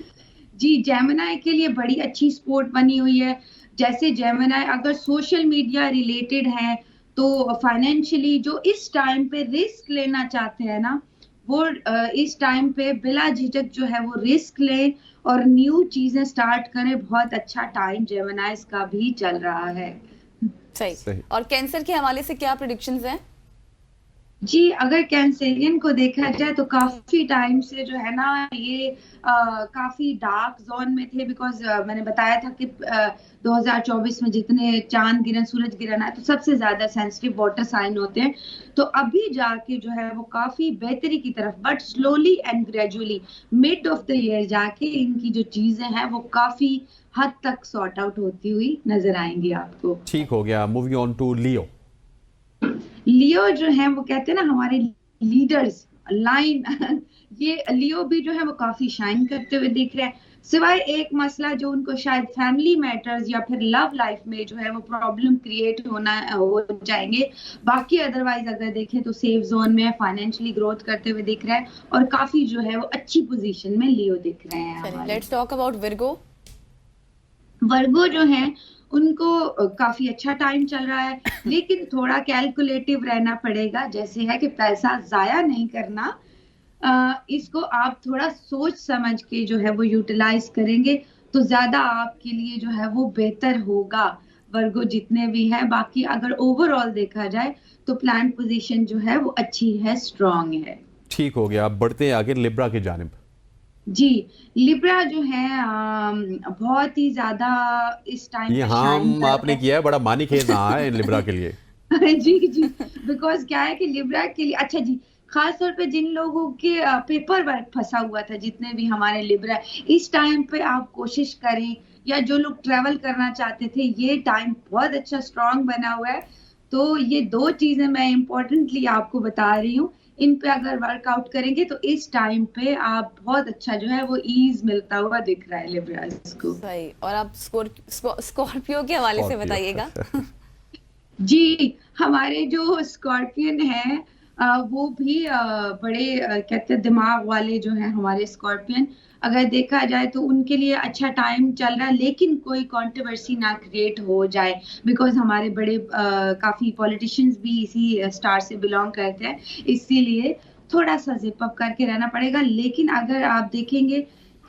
जी जेमिनाई के लिए बड़ी अच्छी सपोर्ट बनी हुई है। जैसे जेमिनाई अगर सोशल मीडिया रिलेटेड है तो फाइनेंशियली जो इस टाइम पे रिस्क लेना चाहते हैं ना, वो इस टाइम पे बिला झिझक जो है वो रिस्क लें और न्यू चीजें स्टार्ट करें। बहुत अच्छा टाइम जेमिनाइज का भी चल रहा है। सही। और कैंसर के हवाले से क्या प्रेडिक्शंस हैं? जी अगर कैंसरियन को देखा जाए तो काफी टाइम से जो है ना ये काफी डार्क जोन में थे, बिकॉज मैंने बताया था कि 2024 में जितने चांद गिरन सूरज गिरन है तो सबसे ज्यादा सेंसिटिव वाटर साइन होते हैं। तो अभी जाके जो है वो काफी बेहतरी की तरफ, but slowly and gradually mid of the year जाके इनकी जो चीजें हैं वो काफी हद तक सॉर्ट आउट होती हुई नजर आएंगी आपको। ठीक हो गया। मूविंग ऑन टू लियो। लियो जो है वो कहते हैं ना हमारे लीडर्स लाइन ये लियो भी जो है वो काफी शाइन करते हुए दिख रहे हैं, सिवाय एक मसला जो उनको शायद फैमिली मैटर्स या फिर लव लाइफ में जो है वो प्रॉब्लम क्रिएट हो जाएंगे। बाकी अदरवाइज अगर देखें तो सेफ जोन में फाइनेंशियली ग्रोथ करते हुए दिख रहा है और काफी जो है वो अच्छी पोजीशन में लियो दिख रहे हैं। Let's talk about Virgo. Virgo जो है उनको काफी अच्छा टाइम चल रहा है, लेकिन थोड़ा कैलकुलेटिव रहना पड़ेगा। जैसे है कि पैसा जाया नहीं करना, इसको आप थोड़ा सोच समझ के जो है वो यूटिलाइज करेंगे तो ज्यादा आपके लिए जो है वो बेहतर होगा। वर्गो जितने भी है, बाकी अगर ओवरऑल देखा जाए तो प्लान पोजीशन जो है वो अच्छी है, स्ट्रांग है। ठीक हो गया। अब बढ़ते हैं आगे लिब्रा की जानिब। जी लिब्रा जो है बहुत ही ज्यादा इस टाइम ये हम आपने किया है, बड़ा मानी खेज रहा है लिब्रा के लिए। जी बिकॉज क्या है कि लिब्रा के लिए अच्छा जी, खास तौर पे जिन लोगों के पेपर वर्क फंसा हुआ था, जितने भी हमारे लिब्रा, इस टाइम पे आप कोशिश करें, या जो लोग ट्रेवल करना चाहते थे, ये टाइम बहुत अच्छा स्ट्रांग बना हुआ है। तो ये दो चीजें मैं इम्पोर्टेंटली आपको बता रही हूँ, इन पे अगर वर्कआउट करेंगे तो इस टाइम पे आप बहुत अच्छा जो है वो ईज मिलता हुआ दिख रहा है लिब्रास को। सही। और आप स्कॉर्पियो के हवाले से बताइएगा। जी हमारे जो स्कॉर्पियन हैं वो भी बड़े कहते हैं दिमाग वाले जो हैं हमारे स्कॉर्पियन। अगर देखा जाए तो उनके लिए अच्छा टाइम चल रहा है, लेकिन कोई कंट्रोवर्सी ना क्रिएट हो जाए, बिकॉज हमारे बड़े काफी पॉलिटिशियंस भी इसी स्टार से बिलोंग करते हैं, इसीलिए थोड़ा सा जिप अप करके रहना पड़ेगा। लेकिन अगर आप देखेंगे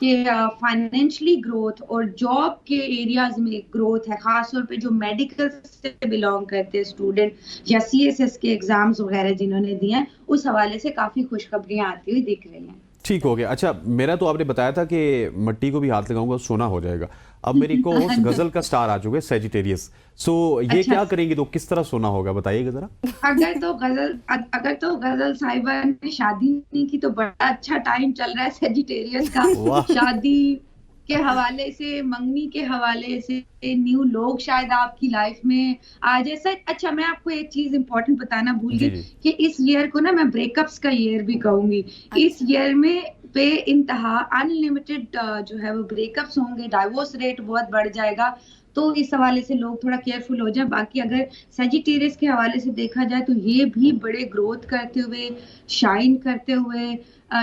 कि फाइनेंशियली ग्रोथ और जॉब के एरियाज में ग्रोथ है, खासतौर पे जो मेडिकल से बिलोंग करते हैं स्टूडेंट या CSS के एग्जाम्स वगैरह जिन्होंने दिए हैं, उस हवाले से काफी खुशखबरियां आती हुई दिख रही हैं। ठीक हो गया। अच्छा मेरा तो आपने बताया था कि मट्टी को भी हाथ लगाऊंगा सोना हो जाएगा। अब मेरी को गजल का स्टार आ चुका है सेजिटेरियस। सो ये अच्छा। क्या करेंगी तो किस तरह सोना होगा बताइएगा जरा। अगर तो गजल साहिबा ने शादी नहीं की तो बड़ा अच्छा टाइम चल रहा है सेजिटेरियस का। शादी के हवाले से, मंगनी के हवाले से, न्यू लोग शायद आपकी लाइफ में आ जाए। सर अच्छा, मैं आपको एक चीज इंपॉर्टेंट बताना भूल जी, गई जी। कि इस ईयर को ना मैं ब्रेकअप्स का ईयर भी कहूंगी। इस ईयर में पे इंतहा अनलिमिटेड जो है वो ब्रेकअप्स होंगे, डाइवोर्स रेट बहुत बढ़ जाएगा। तो इस हवाले से लोग थोड़ा केयरफुल हो जाएं। बाकी अगर सेजिटेरियस के हवाले से देखा जाए तो ये भी बड़े ग्रोथ करते हुए, शाइन करते हुए,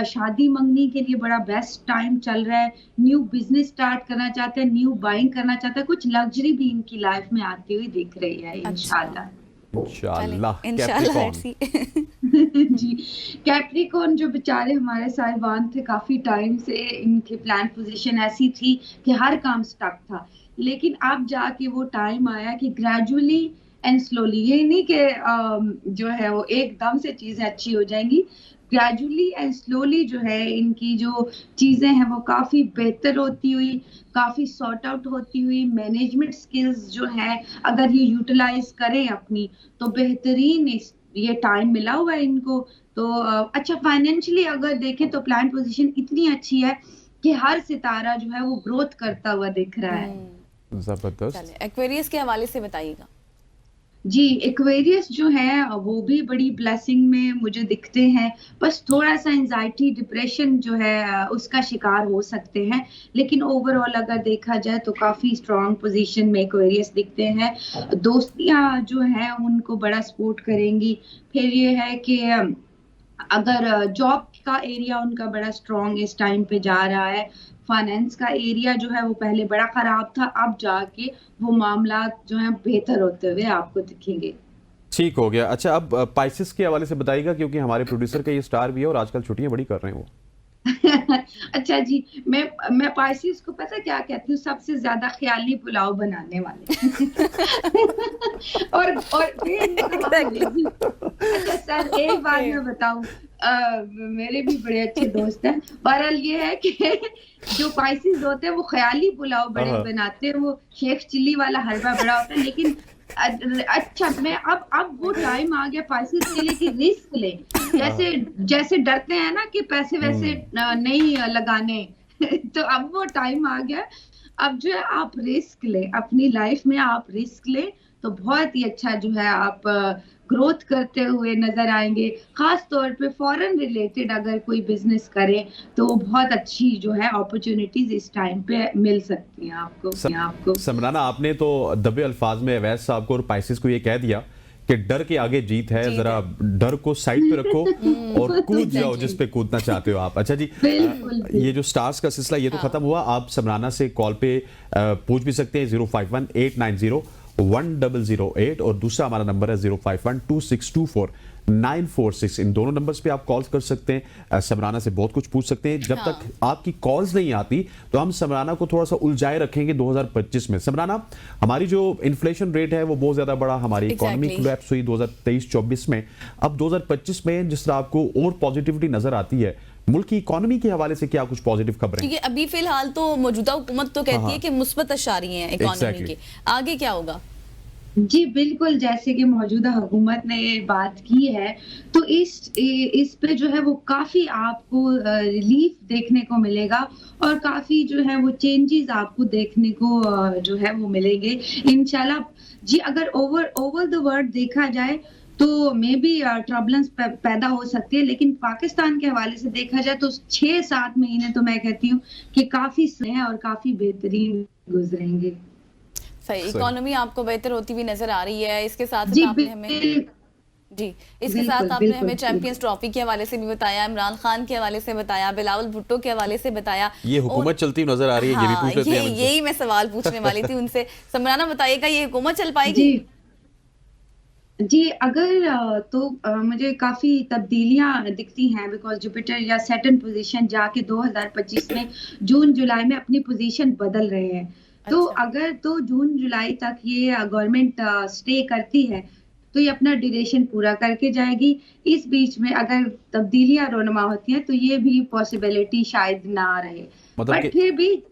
शादी मंगनी के लिए बड़ा बेस्ट टाइम चल रहा है। न्यू बिजनेस स्टार्ट करना चाहते हैं, न्यू बाइंग करना चाहते हैं, कुछ लग्जरी भी इनकी लाइफ में आती हुई दिख रही है इंशाल्लाह। इंशाल्लाह। इंशाल्लाह। कैप्रिकॉर्न। जी, कैप्रिकॉर्न जो बेचारे हमारे साहिबान थे, काफी टाइम से इनकी प्लान पोजीशन ऐसी थी कि हर काम स्टक था, लेकिन अब जाके वो टाइम आया कि ग्रेजुअली एंड स्लोली, ये नहीं कि जो है वो एकदम से चीजें अच्छी हो जाएंगी, ग्रेजुअली एंड स्लोली जो है इनकी जो चीजें हैं वो काफी बेहतर होती हुई, काफी सॉर्ट आउट होती हुई, मैनेजमेंट स्किल्स जो है अगर ये यूटिलाइज करें अपनी, तो बेहतरीन ये टाइम मिला हुआ है इनको। तो अच्छा, फाइनेंशियली अगर देखें तो प्लान पोजीशन इतनी अच्छी है कि हर सितारा जो है वो ग्रोथ करता हुआ दिख रहा है। जबरदस्त। चलिए, एक्वेरियस के हवाले से बताइएगा। जी, एक्वेरियस जो है वो भी बड़ी ब्लेसिंग में मुझे दिखते हैं, बस थोड़ा सा एंजाइटी डिप्रेशन जो है उसका शिकार हो सकते हैं, लेकिन ओवरऑल अगर देखा जाए तो काफी स्ट्रांग पोजीशन में एक्वेरियस दिखते हैं। दोस्तियां जो हैं उनको बड़ा सपोर्ट करेंगी। फिर ये है कि अगर जॉब का एरिया उनका बड़ा स्ट्रांग इस टाइम पे जा रहा है, फाइनेंस का एरिया जो है वो पहले बड़ा खराब था, अब जाके वो मामला जो है बेहतर होते हुए आपको दिखेंगे। ठीक हो गया। अच्छा, अब पाइसेस के हवाले से बताइएगा, क्योंकि हमारे प्रोड्यूसर का ये स्टार भी है और आजकल छुट्टियां बड़ी कर रहे हैं वो। अच्छा जी, मैं पाइसेस को पता क्या कहती हूँ, सबसे ज्यादा ख्याली पुलाव बनाने वाले। और अच्छा सर, एक बात मैं बताऊं, मेरे भी बड़े अच्छे दोस्त हैं। बहरहाल ये है कि जो पाइसेस होते हैं वो ख्याली पुलाव बड़े बनाते हैं, वो शेख चिल्ली वाला हलवा बड़ा होता है, लेकिन अच्छा मैं अब वो टाइम आ गया पाइसेस के लिए कि रिस्क ले, जैसे डरते हैं ना कि पैसे वैसे नहीं लगाने, तो अब वो टाइम आ गया। अब जो है आप रिस्क ले, अपनी लाइफ में आप रिस्क ले, तो बहुत ही अच्छा जो है आप ग्रोथ करते हुए नजर आएंगे। खास तौर पे फॉरेन रिलेटेड अगर कोई बिजनेस करे तो वो बहुत अच्छी जो है अपॉर्चुनिटीज इस टाइम पे मिल सकती हैं आपको। समराना, आपने तो दबे अल्फाज में अवैध साहब को और पाइसेस को ये कह दिया कि डर के आगे जीत है, जरा डर को साइड पे रखो और कूद जाओ जिस पे कूदना चाहते हो आप। अच्छा जी, ये जो स्टार्स का सिलसिला ये तो खत्म हुआ, आप समराना से कॉल पे पूछ भी सकते हैं 051-890-1008 और दूसरा हमारा नंबर है 051-2624-946। इन दोनों नंबर्स पे आप कॉल कर सकते हैं, समराना से बहुत कुछ पूछ सकते हैं। जब तक आपकी कॉल्स नहीं आती तो हम समराना को थोड़ा सा उलझाए रखेंगे 2025 में। समराना, हमारी जो इन्फ्लेशन रेट है वो बहुत ज्यादा बड़ा, हमारी इकोनॉमी कोलैप्स हुई 2023-24 में। अब 2025 में जिस तरह आपको और पॉजिटिविटी नजर आती है, मुल्क की इकोनॉमी के हवाले से क्या कुछ पॉजिटिव खबरें? क्योंकि अभी फिलहाल तो मौजूदा हुकूमत तो कहती है कि मुस्बत अशारी है इकोनॉमी की, आगे क्या होगा? जी बिल्कुल, जैसे कि मौजूदा हुकूमत ने बात की है तो इस पे जो है वो काफी आपको रिलीफ देखने को मिलेगा और काफी जो है वो चेंजेस आपको देखने को जो है वो मिलेंगे इंशाल्लाह जी। अगर ओवर द वर्ल्ड देखा जाए तो मे बी ट्रबलेंस पैदा हो सकती है, लेकिन पाकिस्तान के हवाले से देखा जाए तो 6-7 महीने तो मैं कहती हूँ कि काफी सही है और काफी बेहतरीन गुजरेंगे। सही, इकोनॉमी आपको बेहतर होती हुई नजर आ रही है। इसके साथ आपने हमें चैंपियंस ट्रॉफी के हवाले से भी बताया, इमरान खान के हवाले से बताया, बिलावल भुट्टो के हवाले से बताया। ये हुकूमत चलती हुई नजर आ रही है, ये भी पूछ लेते हैं। यही मैं सवाल पूछने वाली थी उनसे। समराना बताइएगा, ये हुकूमत चल पाएगी? जी अगर तो मुझे काफी तब्दीलियां दिखती हैं, बिकॉज जुपिटर या सैटर्न पोजीशन जाके 2025 में जून जुलाई में अपनी पोजीशन बदल रहे हैं। तो अगर तो जून जुलाई तक ये गवर्नमेंट स्टे करती है तो ये अपना ड्यूरेशन पूरा करके जाएगी। इस बीच में अगर तब्दीलियां रोनमा होती हैं तो ये भी पॉसिबिलिटी शायद ना रहे। मतलब बट फिर भी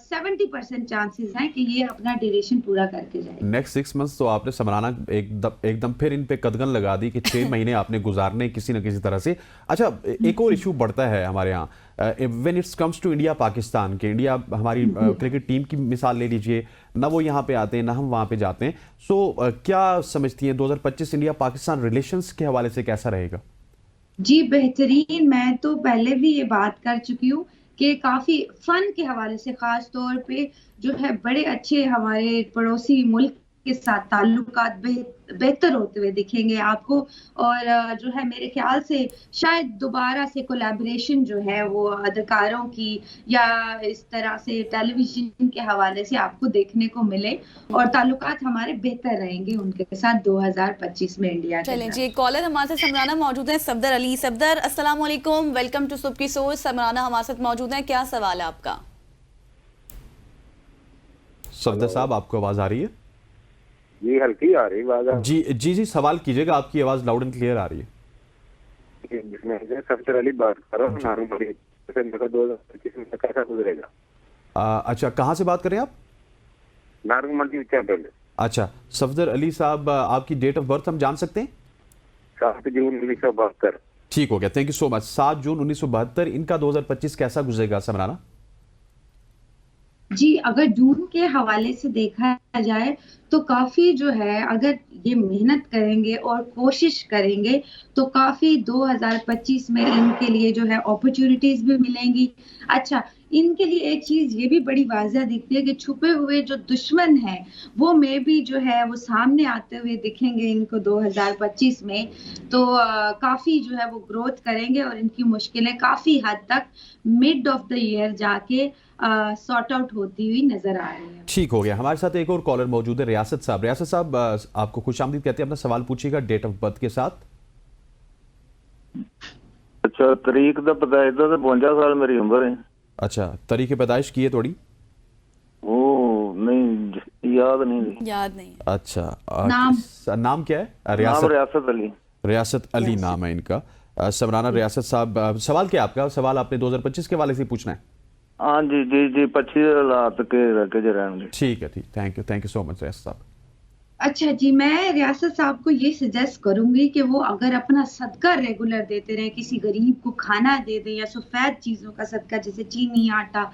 70% चांसेस हैं कि ये अपना ड्यूरेशन पूरा करके जाए। नेक्स्ट 6 मंथ्स तो आपने समराना एकदम फिर इन पे कदगन लगा दी कि 6 महीने आपने गुजारने किसी न किसी तरह से। अच्छा, एक और इशू बढ़ता है हमारे यहाँ when it's comes to India Pakistan के। इंडिया हमारी क्रिकेट टीम की मिसाल ले लीजिए, ना वो यहाँ पे आते हैं ना हम वहाँ पे जाते हैं। सो क्या समझती हैं 2025 इंडिया पाकिस्तान रिलेशंस के हवाले से कैसा रहेगा? जी बेहतरीन। मैं तो पहले भी ये बात कर चुकी हूँ कि काफी फन के हवाले से खास तौर पे जो है बड़े अच्छे हमारे पड़ोसी मुल्क के साथ ताल्लुकात बेहतर होते हुए दिखेंगे आपको। और जो है मेरे ख्याल से शायद दोबारा से कोलैबोरेशन जो है वो अदाकारों की या इस तरह से टेलीविजन के हवाले से आपको देखने को मिले और ताल्लुकात हमारे बेहतर रहेंगे उनके साथ 2025 में इंडिया के चलें साथ। जी, एक कॉलर हमारे साथ समराना मौजूद है, सफदर अली। सफदर, अस्सलाम वालेकुम, वेलकम टू सुबह की सोच। समराना हमारे साथ मौजूद है, क्या सवाल है आपका? सफदर साहब, आपको आवाज आ रही है? जी हल्की आ रही आवाज। जी जी जी, सवाल कीजिएगा, आपकी आवाज लाउड एंड क्लियर आ रही है। मैं सफदर अली बात कर रहा हूँ, 2025 में कैसा गुजरेगा? अच्छा, कहाँ से बात कर रहे हैं आप? नारंग मंडी चैंपियन। अच्छा, सफदर अली साहब, आपकी डेट ऑफ बर्थ हम जान सकते हैं? 7 जून 1972। ठीक हो गया, थैंक यू सो मच। 7 जून 1972, इनका 2025 कैसा गुजरेगा समराना? जी अगर जून के हवाले से देखा जाए तो काफी जो है अगर ये मेहनत करेंगे और कोशिश करेंगे तो काफी 2025 में इनके लिए जो है अपॉर्चुनिटीज भी मिलेंगी। अच्छा, इनके लिए एक चीज ये भी बड़ी वाज़ह दिखती है कि छुपे हुए जो दुश्मन हैं वो में भी जो है वो सामने आते हुए दिखेंगे इनको 2025 में। तो काफी जो है वो ग्रोथ करेंगे और इनकी मुश्किलें काफी हद तक मिड ऑफ द ईयर जाके सॉर्ट आउट होती हुई नजर आ रही है। ठीक हो गया। हमारे साथ एक और कॉलर मौजूद है, रियासत साहब। रियासत साहब, आपको खुशामदीद कहते हैं, अपना सवाल पूछिएगा डेट ऑफ बर्थ के साथ। अच्छा, तरीक दा पैदाइश दा 52 साल मेरी उम्र है। अच्छा, तारीख पैदाइश की है थोड़ी? ओ नहीं, याद नहीं। अच्छा, नाम क्या है? रियासत अली। रियासत अली नाम है इनका। समराना रियासत साहब, सवाल क्या है आपका? सवाल आपने 2025 के वाले से पूछना है? हाँ जी जी जी, 25 हालात के जो रहेंगे। ठीक है, ठीक, थैंक यू सो मच रियासत साहब। अच्छा जी, मैं रियासत साहब को ये सजेस्ट करूंगी कि वो अगर अपना सदका रेगुलर देते रहे, किसी गरीब को खाना दे दें या सफेद चीजों का सदका जैसे चीनी, आटा,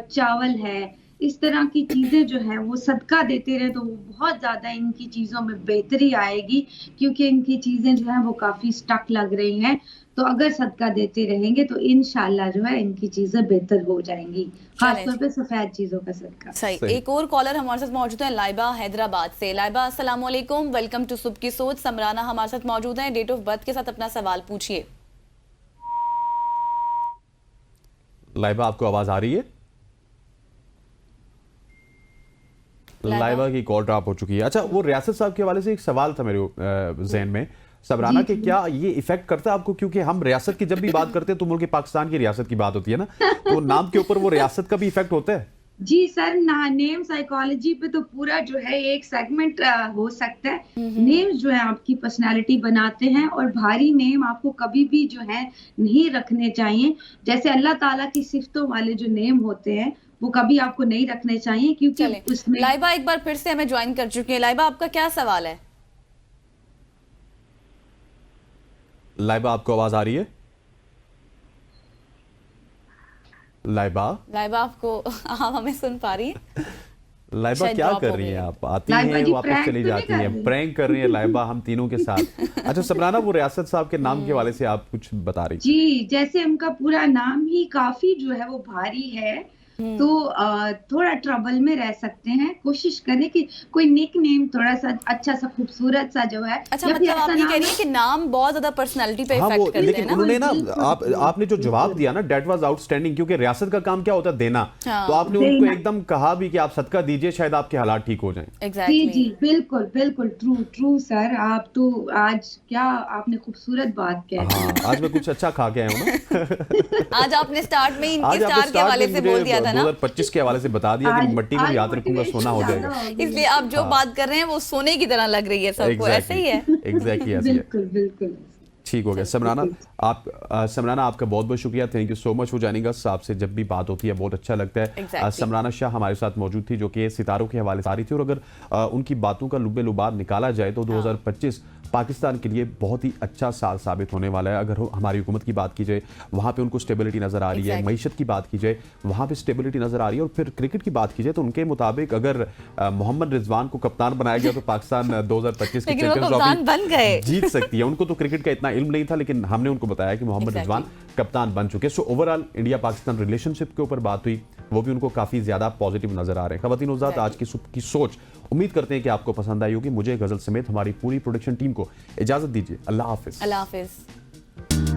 चावल है, इस तरह की चीजें जो है वो सदका देते रहे तो वो बहुत ज्यादा इनकी चीजों में बेहतरी आएगी, क्योंकि इनकी चीजें जो है वो काफी स्टक लग रही हैं। तो अगर सदका देते रहेंगे तो इंशाल्लाह जो है इनकी चीजें बेहतर हो जाएंगी, खासतौर पे सफेद चीजों का सदका। सही। एक और कॉलर हमारे साथ मौजूद है, लाइबा हैदराबाद से। लाइबा, अस्सलाम वालेकुम, वेलकम टू सुबह की सोच। समराना हमारे साथ मौजूद है, डेट ऑफ बर्थ के साथ अपना सवाल पूछिए। लाइबा, आपको आवाज आ रही है? लाइबा की कॉल ड्रॉप हो चुकी है। अच्छा, वो रियासत साहब के हवाले से एक सवाल था मेरे ज़हन में, सबराना, कि क्या ये इफेक्ट करता है आपको? क्योंकि हम रियासत की जब भी बात करते हैं तो मुल्क पाकिस्तान की रियासत की बात होती है ना, तो नाम के ऊपर वो रियासत का भी इफेक्ट होता है? जी सर, नेम साइकोलॉजी पे तो पूरा जो है एक सेगमेंट हो सकता है। नेम्स जो है आपकी पर्सनालिटी बनाते हैं और भारी नेम आपको कभी भी जो है नहीं रखने चाहिए। जैसे अल्लाह ताला की सिफतों वाले जो नेम होते हैं वो कभी आपको नहीं रखने चाहिए, क्योंकि उसमें। लाइबा एक बार फिर से हमें ज्वाइन कर चुकी है। लाइबा, आपका क्या सवाल है? लाइबा, आपको आवाज आ रही है? लाइबा, आपको आप हमें सुन पा रही हैं? लाइबा, क्या कर रही हैं आप? आती हैं, वापस चली जाती हैं, प्रैंक कर रही है लाइबा हम तीनों के साथ। अच्छा समराना, वो रियासत साहब के नाम के हवाले से आप कुछ बता रही थी। जी, जैसे उनका पूरा नाम ही काफी जो है वो भारी है, तो थोड़ा ट्रबल में रह सकते हैं। कोशिश करें कि कोई निक नेम थोड़ा सा अच्छा सा खूबसूरत सा जो है। अच्छा, मतलब आप ये कह रही हैं कि नाम बहुत ज्यादा पर्सनालिटी पे इफेक्ट करते हैं ना? लेकिन उन्होंने ना आपने जो जवाब दिया ना, दैट वाज आउटस्टैंडिंग, क्योंकि रियासत का काम क्या होता है? देना। तो आपने उनको एकदम कहा भी कि आप सदका दीजिए, शायद आपके हालात ठीक हो जाएं। जी जी, बिल्कुल बिल्कुल ट्रू सर। आप तो आज क्या आपने खूबसूरत बात कही। आज मैं कुछ अच्छा खा के आया हूँ ना। आज आपने स्टार्ट में इनके स्टार के हवाले से बोल दिया था ना, 2025 के हवाले से बता दिया कि मिट्टी को याद रखूंगा, सोना हो जाएगा। इसलिए आप जो बात कर रहे हैं वो सोने की तरह लग रही है सबको। ऐसे ही है, एग्जैक्टली। बिल्कुल बिल्कुल। ठीक हो गया। समराना समराना आपका बहुत बहुत शुक्रिया, thank you so much for joining us. आपसे जब भी बात होती है बहुत अच्छा लगता है। Exactly. समराना शाह हमारे साथ मौजूद थी, जो कि सितारों के हवाले से आ रही थी, और अगर उनकी बातों का लुब्बे लुबाब निकाला जाए तो 2025 पाकिस्तान के लिए बहुत ही अच्छा साल साबित होने वाला है। अगर हमारी हुकूमत की बात की जाए, वहाँ पे उनको स्टेबिलिटी नज़र आ रही है। मईशत की बात की जाए, वहाँ पे स्टेबिलिटी नज़र आ रही है। और फिर क्रिकेट की बात की जाए तो उनके मुताबिक अगर मोहम्मद रिजवान को कप्तान बनाया गया तो पाकिस्तान 2025 की चैंपियंस ट्रॉफी बन गए। जीत सकती है। उनको तो क्रिकेट का इतना इल्म नहीं था, लेकिन हमने उनको बताया कि मोहम्मद रिजवान कप्तान बन चुके। So overall India Pakistan relationship के ऊपर बात हुई, वो भी उनको काफी ज्यादा पॉजिटिव नजर आ रहे हैं। खवातीन उज़ात, आज की सुबह की सोच उम्मीद करते हैं कि आपको पसंद आई होगी। मुझे गजल समेत हमारी पूरी प्रोडक्शन टीम को इजाजत दीजिए। अल्लाह हाफिज। अल्लाह हाफिज।